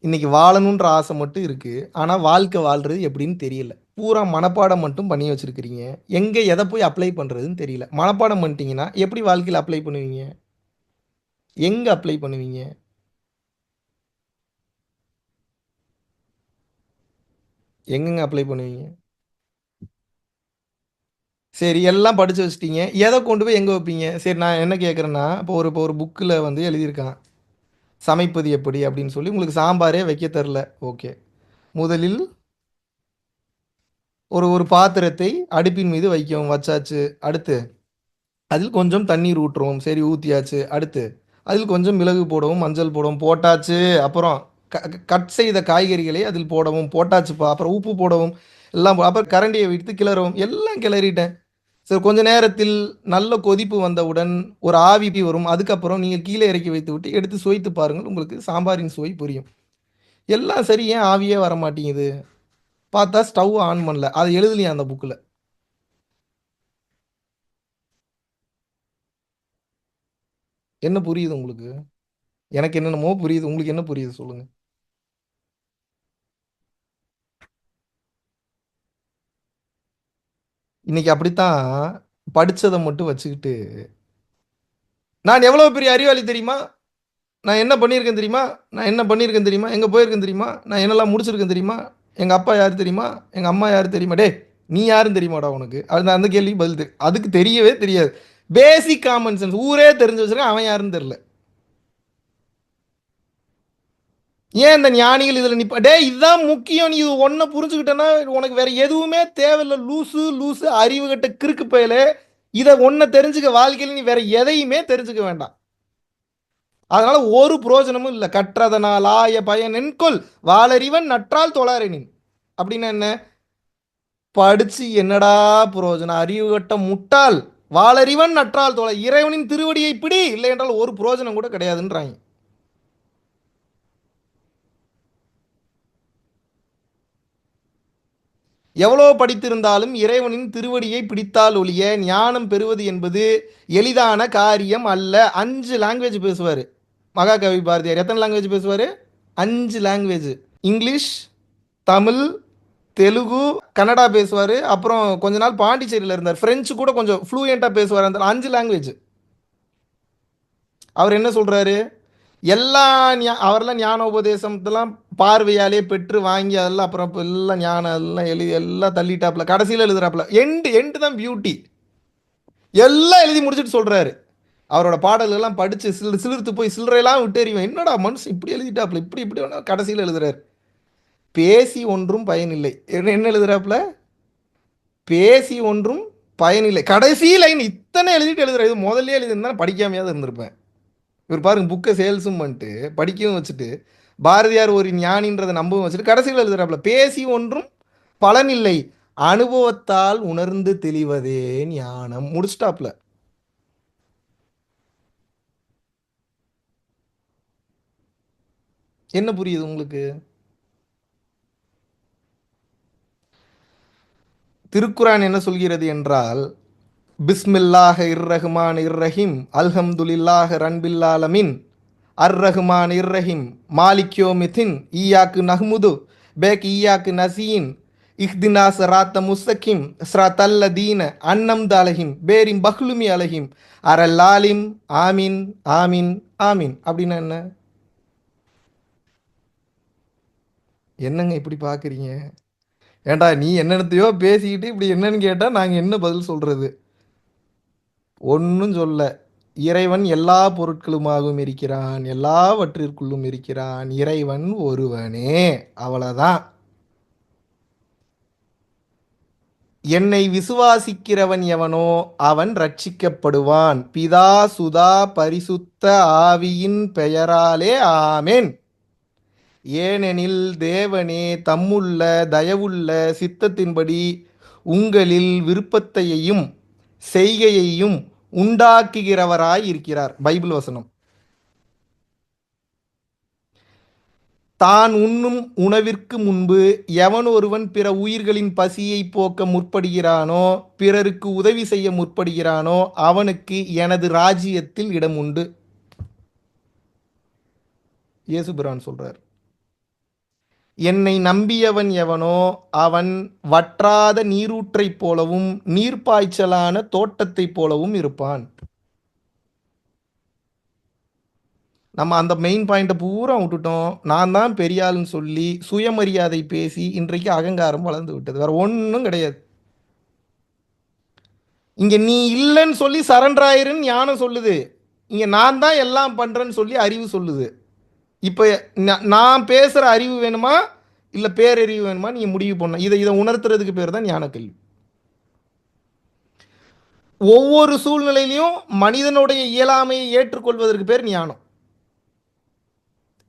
இன்னைக்கு வாழணுன்ற ஆசை மட்டும் இருக்குது, ஆனால் வாழ்க்கை வாழ்கிறது எப்படின்னு தெரியல. பூரா மனப்பாடம் மட்டும் பண்ணி வச்சுருக்கிறீங்க. எங்கே எதை போய் அப்ளை பண்ணுறதுன்னு தெரியல. மனப்பாடம் பண்ணிட்டீங்கன்னா எப்படி வாழ்க்கையில் அப்ளை பண்ணுவீங்க? எங்கே அப்ளை பண்ணுவீங்க? எங்கெங்க அப்ளை பண்ணுவீங்க? சரி எல்லாம் படித்து வச்சிட்டீங்க, எதை கொண்டு போய் எங்கே வைப்பீங்க? சரி நான் என்ன கேட்குறேன்னா, இப்போ ஒரு புக்கில் வந்து எழுதியிருக்கான் சமைப்பது எப்படி அப்படின்னு சொல்லி. உங்களுக்கு சாம்பாரே வைக்க தெரில, ஓகே. முதலில் ஒரு ஒரு பாத்திரத்தை அடுப்பின் மீது வைக்கவும், வச்சாச்சு. அடுத்து அதில் கொஞ்சம் தண்ணீர் ஊற்றுவோம், சரி ஊற்றியாச்சு. அடுத்து அதில் கொஞ்சம் மிளகு போடவும், மஞ்சள் போடவும், போட்டாச்சு. அப்புறம் கட் செய்த காய்கறிகளை அதில் போடவும், போட்டாச்சுப்பா. அப்புறம் உப்பு போடவும், எல்லாம் அப்புறம் கரண்டியை வைத்து கிளறவும், எல்லாம் கிளறிட்டேன். சரி கொஞ்ச நேரத்தில் நல்ல கொதிப்பு வந்தவுடன் ஒரு ஆவி வரும். அதுக்கப்புறம் நீங்கள் கீழே இறக்கி வைத்து விட்டு எடுத்து சுவைத்து பாருங்கள், உங்களுக்கு சாம்பாரின் சுவை புரியும். எல்லாம் சரி, ஏன் ஆவியே வர மாட்டேங்குது? பார்த்தா ஸ்டவ் ஆன் பண்ணல. அதை எழுதலையா அந்த புக்கில்? என்ன புரியுது உங்களுக்கு? எனக்கு என்னென்னமோ புரியுது, உங்களுக்கு என்ன புரியுது சொல்லுங்க. இன்னைக்கு அப்படித்தான் படிச்சதை மட்டும் வச்சுக்கிட்டு, நான் எவ்வளவு பெரிய அறிவாளி தெரியுமா? நான் என்ன பண்ணியிருக்கேன் தெரியுமா? நான் என்ன பண்ணியிருக்கேன் தெரியுமா? எங்கே போயிருக்கேன் தெரியுமா? நான் என்னெல்லாம் முடிச்சிருக்கேன் தெரியுமா? எங்கள் அப்பா யார் தெரியுமா? எங்கள் அம்மா யார் தெரியுமா? டே நீ யாருன்னு தெரியுமாடா உனக்கு? அது அந்த கேள்விக்கு பதில் தெரியும். அதுக்கு தெரியவே தெரியாது. பேசிக் காமன் சென்ஸ் ஊரே தெரிஞ்சு வச்சிருக்கேன், அவன் யாருன்னு தெரியல. ஏன் இந்த ஞானிகள் இதில் நிப்ப டே இதுதான் முக்கியம். நீ இது ஒன்றை புரிஞ்சுக்கிட்டேன்னா உனக்கு வேற எதுவுமே தேவையில்லை. லூசு லூசு அறிவு கட்ட கிறுக்கு பயல. இதை ஒன்றை தெரிஞ்சுக்க, வாழ்க்கையில் நீ வேற எதையுமே தெரிஞ்சுக்க வேண்டாம். அதனால ஒரு புரோஜனமும் இல்லை. கற்றதனால் ஆய பயன் என்கொள் வாளறிவன் நற்றால் தொழாரெனின். அப்படின்னா என்ன? படிச்சு என்னடா புரோஜனம்? அறிவு கட்ட முட்டாள். வாளறிவன் நற்றால் தோழ, இறைவனின் திருவடியை பிடி, இல்லை என்றால் ஒரு புரோஜனம் கூட கிடையாதுன்றாங்க. எவ்வளோ படித்திருந்தாலும் இறைவனின் திருவடியை பிடித்தால் ஒழிய ஞானம் பெறுவது என்பது எளிதான காரியம் அல்ல. 5 லாங்குவேஜ் பேசுவார் மகாகவி பாரதியார். எத்தனை லாங்குவேஜ் பேசுவார்? 5 லாங்குவேஜ். இங்கிலீஷ், தமிழ், தெலுங்கு, கன்னடா பேசுவார். அப்புறம் கொஞ்ச நாள் பாண்டிச்சேரியில் இருந்தார். ஃப்ரெஞ்சு கூட கொஞ்சம் ஃப்ளூயண்ட்டாக பேசுவார். அந்த 5 லாங்குவேஜ். அவர் என்ன சொல்கிறாரு? எல்லா அவரெல்லாம் ஞான உபதேசத்தெல்லாம் பார்வையாலே பெற்று வாங்கி அதெல்லாம் அப்புறம் இப்போ எல்லாம் ஞானம் எல்லாம் எழுதி எல்லாம் தள்ளிட்டாப்புல, கடைசியில் எழுதுறாப்புல. எண்டு எண்டு தான் பியூட்டி. எல்லாம் எழுதி முடிச்சுட்டு சொல்கிறாரு. அவரோட பாடல்கள்லாம் படித்து சிலிர்த்து போய் சில்லறையெல்லாம் விட்டு எறிவேன். என்னடா மனுஷன் இப்படி எழுதிட்டாப்புல, இப்படி இப்படி கடைசியில் எழுதுறாரு. பேசி ஒன்றும் பயனில்லை. என்ன எழுதுறாப்புல? பேசி ஒன்றும் பயனில்லை. கடைசி லைன் இத்தனை எழுதிட்டு எழுதுறாரு. இது முதல்ல எழுதிருந்தா படிக்காமையாவது இருந்திருப்பேன். இவர் பாருங்க, புக்கை சேல்ஸும் பண்ணிட்டு படிக்கவும் வச்சுட்டு பாரதியார் ஒரு ஞானின்றதை நம்பவும் வச்சுட்டு கடைசியில் எழுதுறாப்புல, பேசி ஒன்றும் பலனில்லை, அனுபவத்தால் உணர்ந்து தெளிவதே ஞானம். முடிச்சிட்டாப்புல. என்ன புரியுது உங்களுக்கு? திருக்குரான் என்ன சொல்கிறது என்றால், பிஸ்மில்லாஹ் இர்ரஹ்மான் இர்ரஹீம் அல்ஹம்துலில்லாஹ் ரன்பில்லாலமின் அர் ரஹ்மான் இர்ரஹீம் மாலிக்யோ மிதின் ஈயாக்கு நஹ்முது பேக் ஈயாக்கு நசீன் இஹ்தினா சராத்த முஸ்தகிம் ஸ்ரத்தல்ல தீன அன்னம் தலஹிம் பேரிம் பஹ்லுமி அலஹிம் அரல்லாலிம் ஆமீன் ஆமீன் ஆமீன். அப்படின்னா என்ன? என்னங்க இப்படி பார்க்குறீங்க? ஏண்டா நீ என்னென்னத்தையோ பேசிக்கிட்டு இப்படி என்னன்னு கேட்டால் நாங்கள் என்ன பதில் சொல்கிறது? ஒன்றும் சொல்ல. இறைவன் எல்லா பொருட்களுமாகவும் இருக்கிறான், எல்லாவற்றிற்குள்ளும் இருக்கிறான், இறைவன் ஒருவனே, அவ்வளோதான். என்னை விசுவாசிக்கிறவன் எவனோ அவன் ரட்சிக்கப்படுவான், பிதா சுதா பரிசுத்த ஆவியின் பெயராலே ஆமென். ஏனெனில் தேவனே தம்முள்ள தயவுள்ள சித்தத்தின்படி உங்களில் விருப்பத்தையும் செய்கையையும் உண்டாக்குகிறவராய் இருக்கிறார். பைபிள் வசனம். தான் உண்ணும் உணவிற்கு முன்பு எவன் ஒருவன் பிற உயிர்களின் பசியை போக்க முற்படுகிறானோ, பிறருக்கு உதவி செய்ய முற்படுகிறானோ, அவனுக்கு எனது ராஜ்யத்தில் இடம் உண்டு. இயேசுபிரான் சொல்றார். என்னை நம்பியவன் எவனோ அவன் வற்றாத நீரூற்றைப் போலவும் நீர்ப்பாய்ச்சலான தோட்டத்தைப் போலவும் இருப்பான். நம்ம அந்த மெயின் பாயிண்ட்டை பூரா விட்டுட்டோம். நான் தான் பெரியாள்னு சொல்லி சுயமரியாதை பேசி இன்றைக்கு அகங்காரம் வளர்ந்து விட்டது. வேற ஒன்றும் கிடையாது. இங்க நீ இல்லைன்னு சொல்லி சரண்டர் ஆயிருன்னு ஞானம் சொல்லுது. இங்க நான் தான் எல்லாம் பண்றேன்னு சொல்லி அறிவு சொல்லுது. இப்போ நான் பேசுற அறிவு வேணுமா இல்லை பேரறிவு வேணுமா நீங்க முடிவு பண்ணணும். இதை இதை உணர்த்துறதுக்கு பேர் தான் ஞான கல்வி. ஒவ்வொரு சூழ்நிலையிலையும் மனிதனுடைய இயலாமையை ஏற்றுக்கொள்வதற்கு பேர் ஞானம்.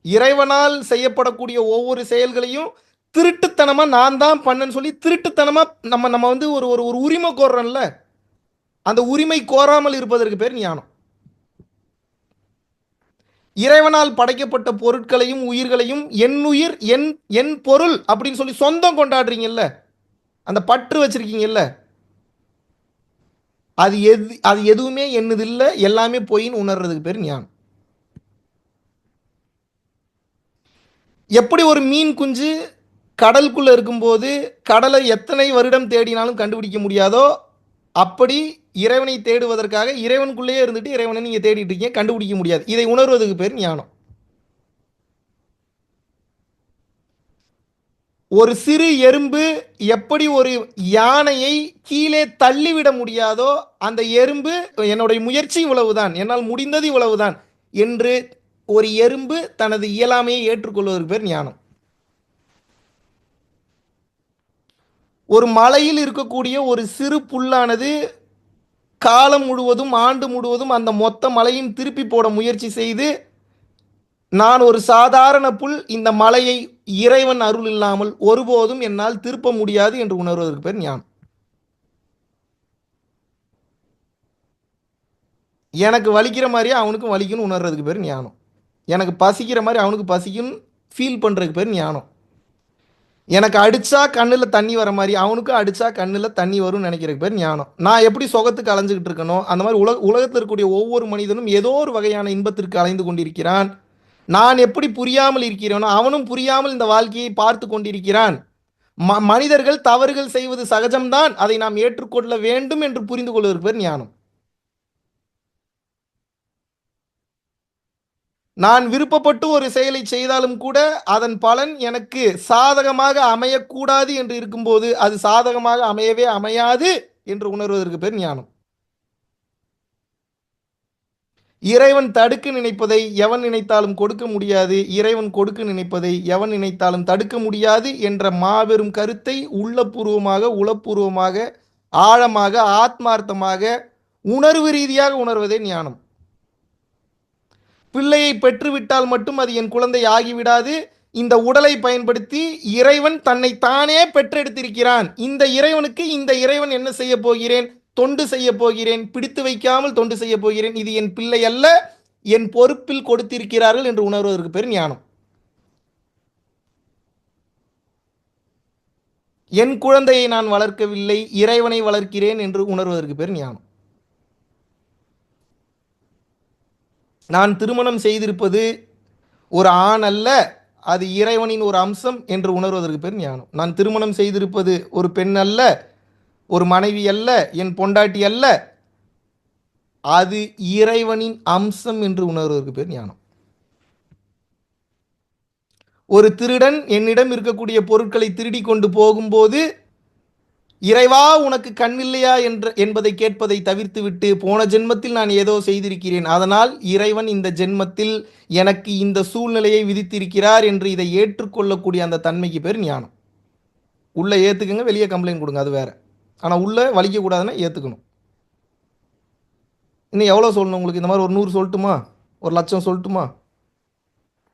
இறைவனால் செய்யப்படக்கூடிய ஒவ்வொரு செயல்களையும் திருட்டுத்தனமா நான் தான் பண்ணேன்னு சொல்லி திருட்டுத்தனமா நம்ம நம்ம வந்து ஒரு ஒரு உரிமை கோர்றோம்ல, அந்த உரிமை கோராமல் இருப்பதற்கு பேர் ஞானம். இறைவனால் படைக்கப்பட்ட பொருட்களையும் உயிர்களையும் என் உயிர் என் என் பொருள் அப்படின்னு சொல்லி சொந்தம் கொண்டாடுறீங்கல்ல, அந்த பற்று வச்சிருக்கீங்கல்ல, அது எதுவுமே என்னது இல்லை, எல்லாமே பொய்ன்னு உணர்றதுக்கு பேர் ஞானம். எப்படி ஒரு மீன் குஞ்சு கடலுக்குள்ள இருக்கும்போது கடலை எத்தனை வருடம் தேடினாலும் கண்டுபிடிக்க முடியாதோ, அப்படி இறைவனை தேடுவதற்காக இறைவனுக்குள்ளேயே இருந்துட்டு இறைவனை நீங்க தேடிட்டு இருக்கீங்க, கண்டுபிடிக்க முடியாது. இதை உணர்வதற்கு பேர் ஞானம். ஒரு சிறு எறும்பு எப்படி ஒரு யானையை கீழே தள்ளிவிட முடியாதோ, அந்த எறும்பு என்னுடைய முயற்சி இவ்வளவுதான், என்னால் முடிந்தது இவ்வளவுதான் என்று ஒரு எறும்பு தனது இயலாமையை ஏற்றுக்கொள்வதற்கு பேர் ஞானம். ஒரு மலையில் இருக்கக்கூடிய ஒரு சிறு புல்லானது காலம் முழுவதும் ஆண்டு முழுவதும் அந்த மொத்த மலையும் திருப்பி போட முயற்சி செய்து, நான் ஒரு சாதாரண புல், இந்த மலையை இறைவன் அருள் இல்லாமல் ஒருபோதும் என்னால் திருப்ப முடியாது என்று உணர்வதற்கு பேர் ஞானம். எனக்கு வலிக்கிற மாதிரியே அவனுக்கும் வலிக்குன்னு உணர்றதுக்கு பேர் ஞானம். எனக்கு பசிக்கிற மாதிரி அவனுக்கு பசிக்குன்னு ஃபீல் பண்ணுறதுக்கு பேர் ஞானம். எனக்கு அடிச்சா கண்ணில் தண்ணி வர மாதிரி அவனுக்கும் அடிச்சா கண்ணில் தண்ணி வரும்னு நினைக்கிறதுக்கு பேர் ஞானம். நான் எப்படி சுகத்துக்கு அலைஞ்சிக்கிட்டு இருக்கனோ அந்த மாதிரி உலகத்தில் இருக்கக்கூடிய ஒவ்வொரு மனிதனும் ஏதோ ஒரு வகையான இன்பத்திற்கு அலைந்து கொண்டிருக்கிறான். நான் எப்படி புரியாமல் இருக்கிறேனோ அவனும் புரியாமல் இந்த வாழ்க்கையை பார்த்து கொண்டிருக்கிறான். மனிதர்கள் தவறுகள் செய்வது சகஜம்தான், அதை நாம் ஏற்றுக்கொள்ள வேண்டும் என்று புரிந்து கொள்வதற்கு பேர் ஞானம். நான் விருப்பப்பட்டு ஒரு செயலை செய்தாலும் கூட அதன் பலன் எனக்கு சாதகமாக அமையக்கூடாது என்று இருக்கும்போது அது சாதகமாக அமையவே அமையாது என்று உணர்வதற்கு பேர் ஞானம். இறைவன் தடுக்க நினைப்பதை எவன் நினைத்தாலும் கொடுக்க முடியாது, இறைவன் கொடுக்க நினைப்பதை எவன் நினைத்தாலும் தடுக்க முடியாது என்ற மாபெரும் கருத்தை உள்ளபூர்வமாக, உளப்பூர்வமாக, ஆழமாக, ஆத்மார்த்தமாக, உணர்வு ரீதியாக உணர்வதே ஞானம். பிள்ளையை பெற்றுவிட்டால் மட்டும் அது என் குழந்தை ஆகிவிடாது. இந்த உடலை பயன்படுத்தி இறைவன் தன்னை தானே பெற்றெடுத்திருக்கிறான். இந்த இறைவனுக்கு இந்த இறைவன் என்ன செய்ய போகிறேன்? தொண்டு செய்ய போகிறேன். பிடித்து வைக்காமல் தொண்டு செய்ய போகிறேன். இது என் பிள்ளை அல்ல, என் பொறுப்பில் கொடுத்திருக்கிறார்கள் என்று உணர்வதற்கு பேர் ஞானம். என் குழந்தையை நான் வளர்க்கவில்லை, இறைவனை வளர்க்கிறேன் என்று உணர்வதற்கு பேர் ஞானம். நான் திருமணம் செய்திருப்பது ஒரு ஆண் அல்ல, அது இறைவனின் ஒரு அம்சம் என்று உணர்வதற்கு பேர் ஞானம். நான் திருமணம் செய்திருப்பது ஒரு பெண் அல்ல, ஒரு மனைவி அல்ல, என் பொண்டாட்டி அல்ல, அது இறைவனின் அம்சம் என்று உணர்வதற்கு பேர் ஞானம். ஒரு திருடன் என்னிடம் இருக்கக்கூடிய பொருட்களை திருடி கொண்டு போகும்போது இறைவா உனக்கு கண்ணில்லையா என்பதை கேட்பதை தவிர்த்துவிட்டு போன ஜென்மத்தில் நான் ஏதோ செய்திருக்கிறேன், அதனால் இறைவன் இந்த ஜென்மத்தில் எனக்கு இந்த சூழ்நிலையை விதித்திருக்கிறார் என்று இதை ஏற்றுக்கொள்ளக்கூடிய அந்த தன்மைக்கு பேர் ஞானம். உள்ளே ஏற்றுக்குங்க, வெளியே கம்ப்ளைண்ட் கொடுங்க, அது வேற. ஆனால் உள்ளே வலிக்கக்கூடாதுன்னா ஏற்றுக்கணும். இன்னும் எவ்வளோ சொல்லணும் உங்களுக்கு? இந்த மாதிரி ஒரு 100 சொல்லட்டுமா, ஒரு 1,00,000 சொல்லட்டுமா?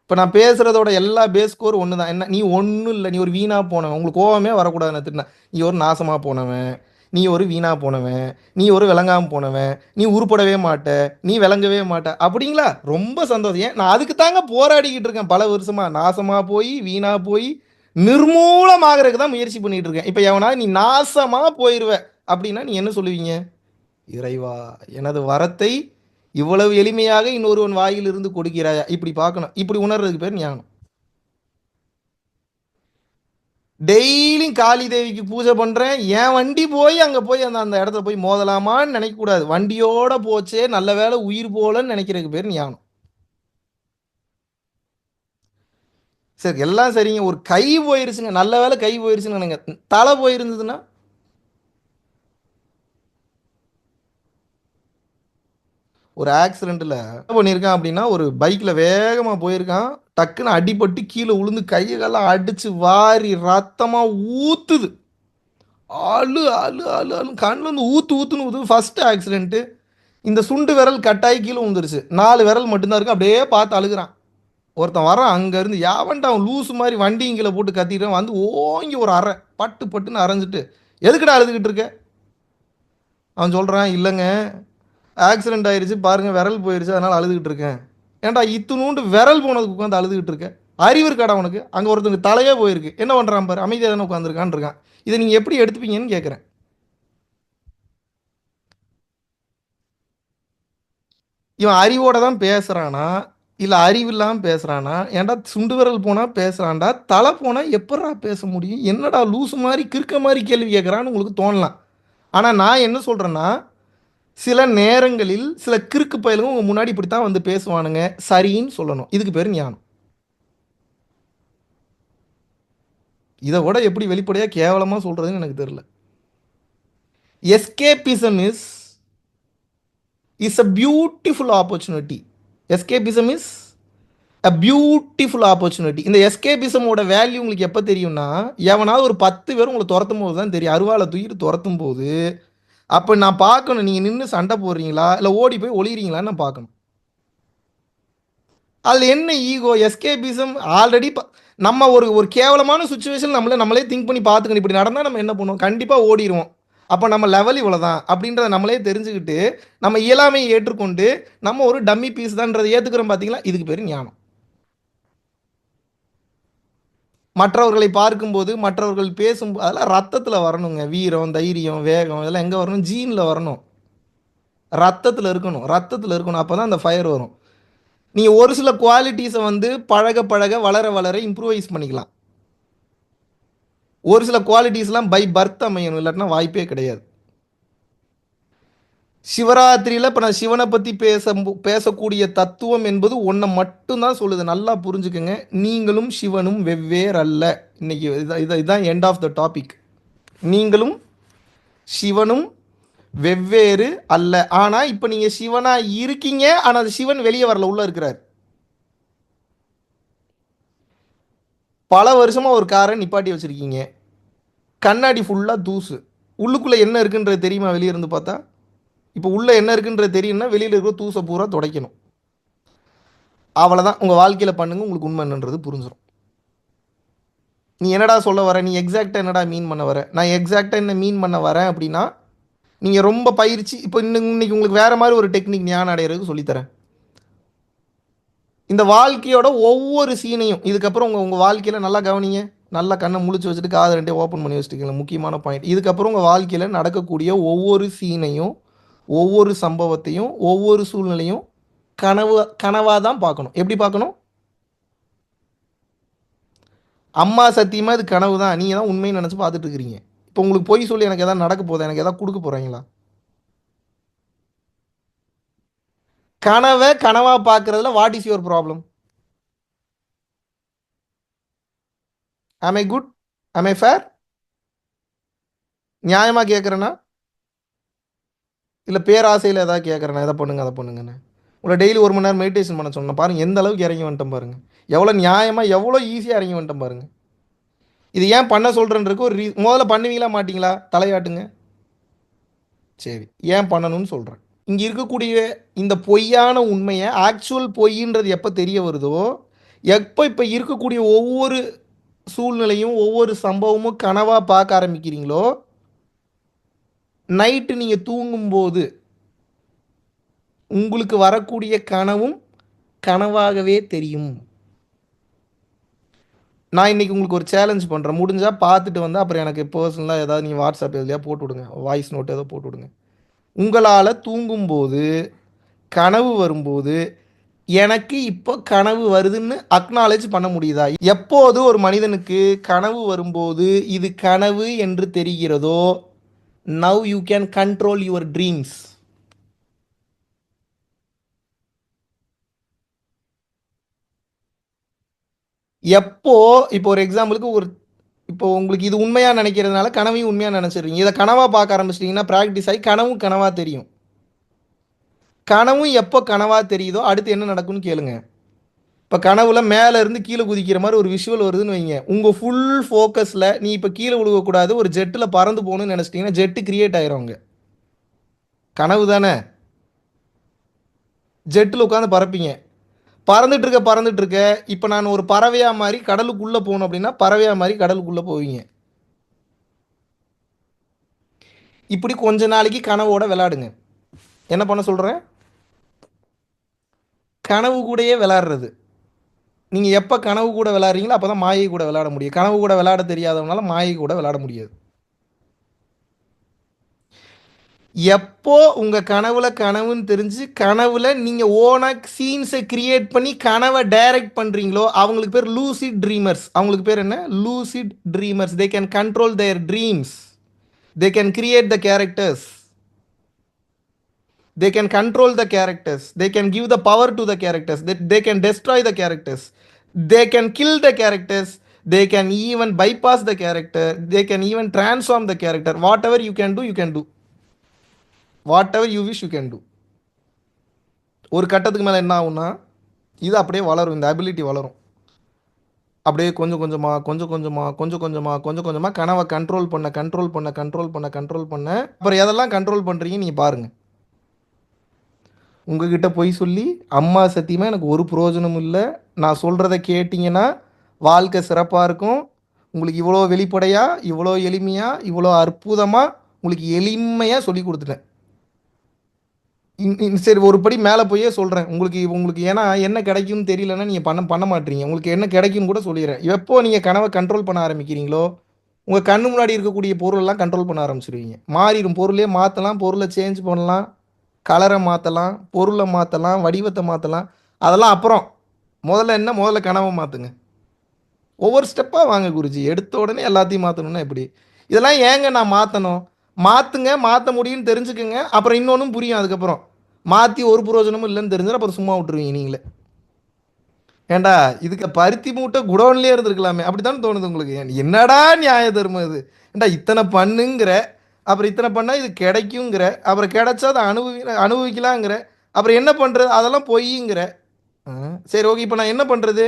இப்போ நான் பேசுகிறதோட எல்லா பேஸ் ஸ்கோர் ஒன்று தான். என்ன, நீ ஒன்றும் இல்லை, நீ ஒரு வீணாக போனவன், உங்களுக்கு கோவமே வரக்கூடாது. நான் திட்டினேன், நீ ஒரு நாசமாக போனவன், நீ ஒரு வீணாக போனவன், நீ ஒரு விளங்காமல் போனவன், நீ உருப்படவே மாட்ட, நீ விளங்கவே மாட்ட அப்படிங்களா? ரொம்ப சந்தோஷம். ஏன் நான் அதுக்கு தாங்க போராடிக்கிட்டு இருக்கேன் பல வருஷமாக. நாசமாக போய் வீணாக போய் நிர்மூலமாகறதுக்கு தான் முயற்சி பண்ணிகிட்டு இருக்கேன். இப்போ எவனா நீ நாசமாக போயிடுவ அப்படின்னா நீ என்ன சொல்லுவீங்க? இறைவா எனது வரத்தை இவ்வளவு எளிமையாக இன்னொருவன் வாயிலிருந்து கொடுக்கிறாயா? இப்படி பார்க்கணும். இப்படி உணர்றதுக்கு பேர் ஞானம். டெய்லியும் காளி தேவிக்கு பூஜை பண்றேன், என் வண்டி போய் அங்க போய் அந்த அந்த இடத்துல போய் மோதலாமான்னு நினைக்க கூடாது. வண்டியோட போச்சே நல்ல வேலை உயிர் போலன்னு நினைக்கிறதுக்கு பேர் ஞானம். சரி, எல்லாம் சரிங்க. ஒரு கை போயிருச்சுங்க, நல்ல வேலை கை போயிருச்சுன்னு நினைங்க. தலை போயிருந்ததுன்னா ஒரு ஆக்சிடென்ட்டில் என்ன பண்ணியிருக்கான் அப்படின்னா, ஒரு பைக்கில் வேகமாக போயிருக்கான், டக்குன்னு அடிபட்டு கீழே விழுந்து கையெல்லாம் அடித்து வாரி ரத்தமாக ஊற்றுது. அழு அழு அழு அழு கண்ணில் வந்து ஊற்று ஊற்றுன்னு ஊற்று. First accident. இந்த சுண்டு விரல் கட்டாயி கீழே விழுந்துருச்சு, 4 விரல் மட்டும்தான் இருக்குது. அப்படியே பார்த்து அழுகிறான். ஒருத்தன் வரான் அங்கேருந்து, யாவன்ட்டு அவன் லூஸு மாதிரி வண்டியும் கீழே போட்டு கத்திட்டு வந்து ஓங்கி ஒரு அறை பட்டு பட்டுன்னு அரைஞ்சிட்டு, எதுக்குடா அழுதுகிட்டு இருக்க? அவன் சொல்கிறான், இல்லைங்க ஆக்சிடென்ட் ஆயிடுச்சு பாருங்கள், விரல் போயிடுச்சு, அதனால் அழுதுகிட்டு இருக்கேன். ஏன்டா இத்துணூண்டு விரல் போனதுக்கு உட்காந்து அழுதுகிட்டு இருக்கேன்? அறிவு இருக்காடா உனக்கு? அங்கே ஒருத்தங்க தலையே போயிருக்கு, என்ன பண்ணுறான் பாரு, அமைதியாக தானே உட்காந்துருக்கான் இருக்கான். இதை நீங்கள் எப்படி எடுத்துப்பீங்கன்னு கேட்குறேன். இவன் அறிவோட தான் பேசுகிறானா இல்லை அறிவு இல்லாமல் பேசுகிறானா? ஏன்டா சுண்டு விரல் போனால் பேசுகிறான்டா, தலை போனால் எப்படா பேச முடியும்? என்னடா லூசு மாதிரி கிறுக்க மாதிரி கேள்வி கேட்குறான்னு உங்களுக்கு தோணலாம். ஆனால் நான் என்ன சொல்கிறேன்னா, சில நேரங்களில் சில கிறுக்கு பயலுங்க உங்கள் முன்னாடி இப்படி தான் வந்து பேசுவானுங்க, சரின்னு சொல்லணும். இதுக்கு பேர் ஞானம். இதை விட எப்படி வெளிப்படையாக கேவலமாக சொல்கிறதுன்னு எனக்கு தெரியல. Escapism is a beautiful opportunity. Escapism is a beautiful opportunity. இந்த எஸ்கேபிசமோட வேல்யூ உங்களுக்கு எப்போ தெரியும்னா, எவனாவது ஒரு 10 பேர் உங்களை துரத்தும் போது தான் தெரியும். அருவாளை தூக்கிட்டு துரத்தும் போது அப்போ நான் பார்க்கணும், நீங்கள் நின்று சண்டை போடுறீங்களா இல்லை ஓடி போய் ஒளிகிறீங்களான்னு நான் பார்க்கணும். அதில் என்ன ஈகோ? எஸ்கேபிசம் ஆல்ரெடி நம்ம ஒரு ஒரு கேவலமான சுச்சுவேஷன் நம்மளே திங்க் பண்ணி பார்த்துக்கணும். இப்படி நடந்தால் நம்ம என்ன பண்ணுவோம்? கண்டிப்பாக ஓடிடுவோம். அப்போ நம்ம லெவல் இவ்வளோதான் அப்படின்றத நம்மளே தெரிஞ்சுக்கிட்டு நம்ம இயலாமையை ஏற்றுக்கொண்டு நம்ம ஒரு டம்மி பீஸ் தான்றதை ஏற்றுக்கிறோம். பார்த்தீங்களா, இதுக்கு பேர் ஞானம். மற்றவர்களை பார்க்கும்போது, மற்றவர்கள் பேசும்போது அதெல்லாம் ரத்தத்தில் வரணுங்க. வீரம், தைரியம், வேகம் இதெல்லாம் எங்கே வரணும்? ஜீனில் வரணும். ரத்தத்தில் இருக்கணும், ரத்தத்தில் இருக்கணும். அப்போ தான் அந்த ஃபயர் வரும். நீங்கள் ஒரு சில குவாலிட்டிஸை வந்து பழக பழக வளர வளர இம்ப்ரூவைஸ் பண்ணிக்கலாம். ஒரு சில குவாலிட்டிஸ்லாம் பை பர்த் அமையணும், இல்லாட்டினா வாய்ப்பே கிடையாது. சிவராத்திரியில் இப்போ நான் சிவனை பற்றி பேசக்கூடிய தத்துவம் என்பது ஒன்றை மட்டும்தான் சொல்லுது. நல்லா புரிஞ்சுக்குங்க. நீங்களும் சிவனும் வெவ்வேறு அல்ல. இன்னைக்கு இதுதான் எண்ட் ஆஃப் த டாபிக். நீங்களும் சிவனும் வெவ்வேறு அல்ல. ஆனால் இப்போ நீங்கள் சிவனா இருக்கீங்க. ஆனால் அது சிவன் வெளியே வரல, உள்ள இருக்கிறார். பல வருஷமாக ஒரு காரை நிப்பாட்டி வச்சுருக்கீங்க. கண்ணாடி ஃபுல்லாக தூசு. உள்ளுக்குள்ளே என்ன இருக்குன்றது தெரியுமா? வெளியே இருந்து பார்த்தா இப்போ உள்ளே என்ன இருக்குன்றது தெரியும்னா வெளியில் இருக்கிற தூசை பூரா துடைக்கணும். அவ்வளோதான். உங்கள் வாழ்க்கையில் பண்ணுங்க, உங்களுக்கு உண்மை என்னன்றது புரிஞ்சிடும். நீ என்னடா சொல்ல வர, நீ எக்ஸாக்டாக என்னடா மீன் பண்ண வர? நான் எக்ஸாக்டாக என்ன மீன் பண்ண வரேன் அப்படின்னா, நீங்கள் ரொம்ப பயிற்சி இப்போ இன்னைக்கு உங்களுக்கு வேறு மாதிரி ஒரு டெக்னிக் ஞானம் அடைகிறதுக்கு சொல்லித்தரேன். இந்த வாழ்க்கையோட ஒவ்வொரு சீனையும் இதுக்கப்புறம் உங்கள் வாழ்க்கையில் நல்லா கவனிங்க. நல்லா கண்ணை முழிச்சு வச்சுட்டு காது ரெண்டே ஓப்பன் பண்ணி வச்சுட்டுங்களேன். முக்கியமான பாயிண்ட். இதுக்கப்புறம் உங்கள் வாழ்க்கையில் நடக்கக்கூடிய ஒவ்வொரு சீனையும், ஒவ்வொரு சம்பவத்தையும், ஒவ்வொரு சூழ்நிலையும் கனவாக தான் பார்க்கணும். எப்படி பார்க்கணும்? அம்மா சத்தியமாக இது கனவு தான், நீங்கள் தான் உண்மையை நினச்சி பார்த்துட்டு இருக்கிறீங்க. இப்போ உங்களுக்கு பொய் சொல்லி எனக்கு எதாவது நடக்க போதா, எனக்கு எதாவது கொடுக்க போகிறீங்களா? கனவை கனவாக பார்க்குறதுல வாட் இஸ் யுவர் ப்ராப்ளம்? ஆம் ஐ குட்? ஆம் ஐ ஃபேர்? நியாயமாக கேட்குறேன்னா, இல்லை பேராசையில் எதாவது கேட்குறேன்னா, எதை பண்ணுங்க அதை பண்ணுங்கன்னு உங்களை டெய்லி 1 மணி நேரம் மெடிடேஷன் பண்ண சொன்னேன். பாருங்கள் எந்த அளவுக்கு இறங்கி வந்துட்டேன் பாருங்கள். எவ்வளோ நியாயமாக எவ்வளோ ஈஸியாக இறங்கி வந்துட்டேன் பாருங்கள். இது ஏன் பண்ண சொல்கிறேன்றதுக்கு ஒரு முதல்ல பண்ணுவீங்களா மாட்டிங்களா? தலையாட்டுங்க. சரி, ஏன் பண்ணணும்னு சொல்கிறேன். இங்கே இருக்கக்கூடிய இந்த பொய்யான உண்மையை ஆக்சுவல் பொய்ன்றது எப்போ தெரிய வருதோ, எப்போ இப்போ இருக்கக்கூடிய ஒவ்வொரு சூழ்நிலையும் ஒவ்வொரு சம்பவமும் கனவாக பார்க்க ஆரம்பிக்கிறீங்களோ, நைட்டு நீங்கள் தூங்கும்போது உங்களுக்கு வரக்கூடிய கனவும் கனவாகவே தெரியும். நான் இன்றைக்கி உங்களுக்கு ஒரு சேலஞ்ச் பண்ணுறேன். முடிஞ்சால் பார்த்துட்டு வந்து அப்புறம் எனக்கு பர்சனலாக ஏதாவது நீங்கள் வாட்ஸ்அப் எதுலையா போட்டு விடுங்க, வாய்ஸ் நோட் ஏதோ போட்டு விடுங்க. உங்களால் தூங்கும்போது கனவு வரும்போது எனக்கு இப்போ கனவு வருதுன்னு அக்னாலேஜ் பண்ண முடியுதா? எப்போது ஒரு மனிதனுக்கு கனவு வரும்போது இது கனவு என்று தெரிகிறதோ, now you can control your dreams. எப்போ இப்போ ஒரு எக்ஸாம்பிளுக்கு இப்போ உங்களுக்கு இது உண்மையாக நினைக்கிறதுனால கனவையும் உண்மையாக நினச்சிடுறீங்க. இதை கனவாக பார்க்க ஆரம்பிச்சிட்டிங்கன்னா ப்ராக்டிஸ் ஆகி கனவும் கனவாக தெரியும். கனவும் எப்போ கனவாக தெரியுதோ அடுத்து என்ன நடக்கும்னு கேளுங்க. இப்போ கனவுல மேலே இருந்து கீழே குதிக்கிற மாதிரி ஒரு விஷுவல் வருதுன்னு வைங்க. உங்கள் ஃபுல் ஃபோக்கஸில் நீ இப்போ கீழே விழுகக்கூடாது, ஒரு ஜெட்டில் பறந்து போகணும்னு நினச்சிட்டிங்கன்னா ஜெட்டு கிரியேட் ஆயிரும். அங்கே கனவு தானே. ஜெட்டில் உட்காந்து பறப்பீங்க. பறந்துட்டு இருக்க இப்போ நான் ஒரு பறவையாக மாதிரி கடலுக்குள்ளே போகணும் அப்படின்னா பறவையாக மாதிரி கடலுக்குள்ளே போவீங்க. இப்படி கொஞ்ச நாளைக்கு கனவோட விளையாடுங்க. என்ன பண்ண சொல்கிறேன்? கனவு கூடயே விளையாடுறது. நீங்கள் எப்போ கனவு கூட விளையாடுறீங்களோ அப்போ தான் மாயை கூட விளையாட முடியும். கனவு கூட விளையாட தெரியாதவனால மாயை கூட விளையாட முடியாது. எப்போ உங்கள் கனவுல கனவுன்னு தெரிஞ்சு கனவுல நீங்கள் ஓனாக சீன்ஸை கிரியேட் பண்ணி கனவை டைரக்ட் பண்ணுறீங்களோ அவங்களுக்கு பேர் லூசிட் ட்ரீமர்ஸ். அவங்களுக்கு பேர் என்ன? Lucid dreamers. They can control their dreams. They can create the characters. They can control the characters. They can give the power to the characters. They can destroy the characters. They can kill the characters. They can even bypass the character. They can even transform the character. Whatever you can do, you can do. Whatever you wish, you can do. ஒரு கட்டத்துக்கு மேலே என்ன ஆகும்னா இது அப்படியே வளரும். இந்த ability வளரும். அப்படியே கொஞ்சம் கொஞ்சமாக கொஞ்சம் கொஞ்சமாக கொஞ்சம் கொஞ்சமாக கொஞ்சம் கொஞ்சமாக கனவை கண்ட்ரோல் பண்ண கண்ட்ரோல் பண்ண கண்ட்ரோல் பண்ண கண்ட்ரோல் பண்ண அப்புறம் எதெல்லாம் கண்ட்ரோல் பண்ணுறீங்க நீங்கள் பாருங்கள். உங்ககிட்ட போய் சொல்லி அம்மா சத்தியமாக எனக்கு ஒரு பிரயோஜனமும் இல்லை. நான் சொல்கிறத கேட்டிங்கன்னா வாழ்க்கை சிறப்பாக இருக்கும். உங்களுக்கு இவ்வளோ வெளிப்படையாக, இவ்வளோ எளிமையாக, இவ்வளோ அற்புதமாக உங்களுக்கு எளிமையாக சொல்லி கொடுத்துட்டேன். சரி, ஒரு படி மேலே போயே சொல்கிறேன். உங்களுக்கு உங்களுக்கு ஏன்னா என்ன கிடைக்கும்னு தெரியலன்னா நீங்கள் பண்ண பண்ண மாட்டீங்க. உங்களுக்கு என்ன கிடைக்கும்னு கூட சொல்லிடுறேன். எப்போ நீங்கள் கனவை கண்ட்ரோல் பண்ண ஆரம்பிக்கிறீங்களோ, உங்கள் கண்ணு முன்னாடி இருக்கக்கூடிய பொருளெல்லாம் கண்ட்ரோல் பண்ண ஆரம்பிச்சிருவீங்க. மாறிடும். பொருளே மாற்றலாம், பொருளை சேஞ்ச் பண்ணலாம், கலரை மாற்றலாம், பொருளை மாற்றலாம், வடிவத்தை மாற்றலாம். அதெல்லாம் அப்புறம். முதல்ல என்ன, முதல்ல கனவை மாற்றுங்க. ஒவ்வொரு ஸ்டெப்பாக வாங்க குருஜி. எடுத்த உடனே எல்லாத்தையும் மாற்றணும்னா எப்படி? இதெல்லாம் ஏங்க நான் மாற்றணும்? மாற்றுங்க, மாற்ற முடியும்னு தெரிஞ்சுக்குங்க. அப்புறம் இன்னொன்றும் புரியும் அதுக்கப்புறம். மாற்றி ஒரு பிரயோஜனமும் இல்லைன்னு தெரிஞ்சால் அப்புறம் சும்மா விட்டுருவீங்க நீங்களே. ஏண்டா இதுக்கு பருத்தி மூட்டை குடோன்லேயே இருந்திருக்கலாமே, அப்படித்தானே தோணுது உங்களுக்கு? என்னடா நியாய தர்மம் இது? ஏண்டா இத்தனை பண்ணுங்கிற, அப்புறம் இத்தனை பண்ணால் இது கிடைக்குங்கிற, அப்புறம் கிடைச்சா அதை அனுபவிக்கலாங்கிற, அப்புறம் என்ன பண்ணுறது, அதெல்லாம் பொய்யுங்கிற. சரி ஓகே, இப்போ நான் என்ன பண்ணுறது?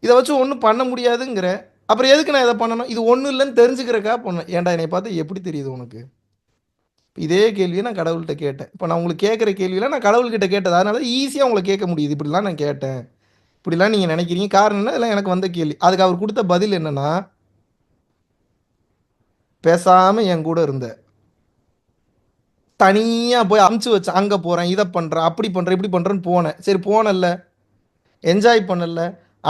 இதை வச்சு ஒன்றும் பண்ண முடியாதுங்கிற, அப்புறம் எதுக்கு நான் இதை பண்ணணும்? இது ஒன்றும் இல்லைன்னு தெரிஞ்சுக்கிறக்கா பண்ணேன். ஏன்டா என்னை பார்த்து எப்படி தெரியுது உனக்கு? இதே கேள்வியை நான் கடவுள்கிட்ட கேட்டேன். இப்போ நான் உங்களுக்கு கேட்குற கேள்வியில் நான் கடவுள்கிட்ட கேட்டது, அதனால ஈஸியாக உங்களை கேட்க முடியுது. இப்படிலாம் நான் கேட்டேன், இப்படிலாம் நீங்கள் நினைக்கிறீங்க, காரணம் என்ன, இதெல்லாம் எனக்கு வந்த கேள்வி. அதுக்கு அவர் கொடுத்த பதில் என்னன்னா, பேசாமல் என் கூட இருந்த, தனியாக போய் அமுச்சு வச்சேன். அங்கே போகிறேன், இதை பண்ணுறேன், அப்படி பண்ணுறேன், இப்படி பண்ணுறேன்னு போனேன். சரி போனல, என்ஜாய் பண்ணல,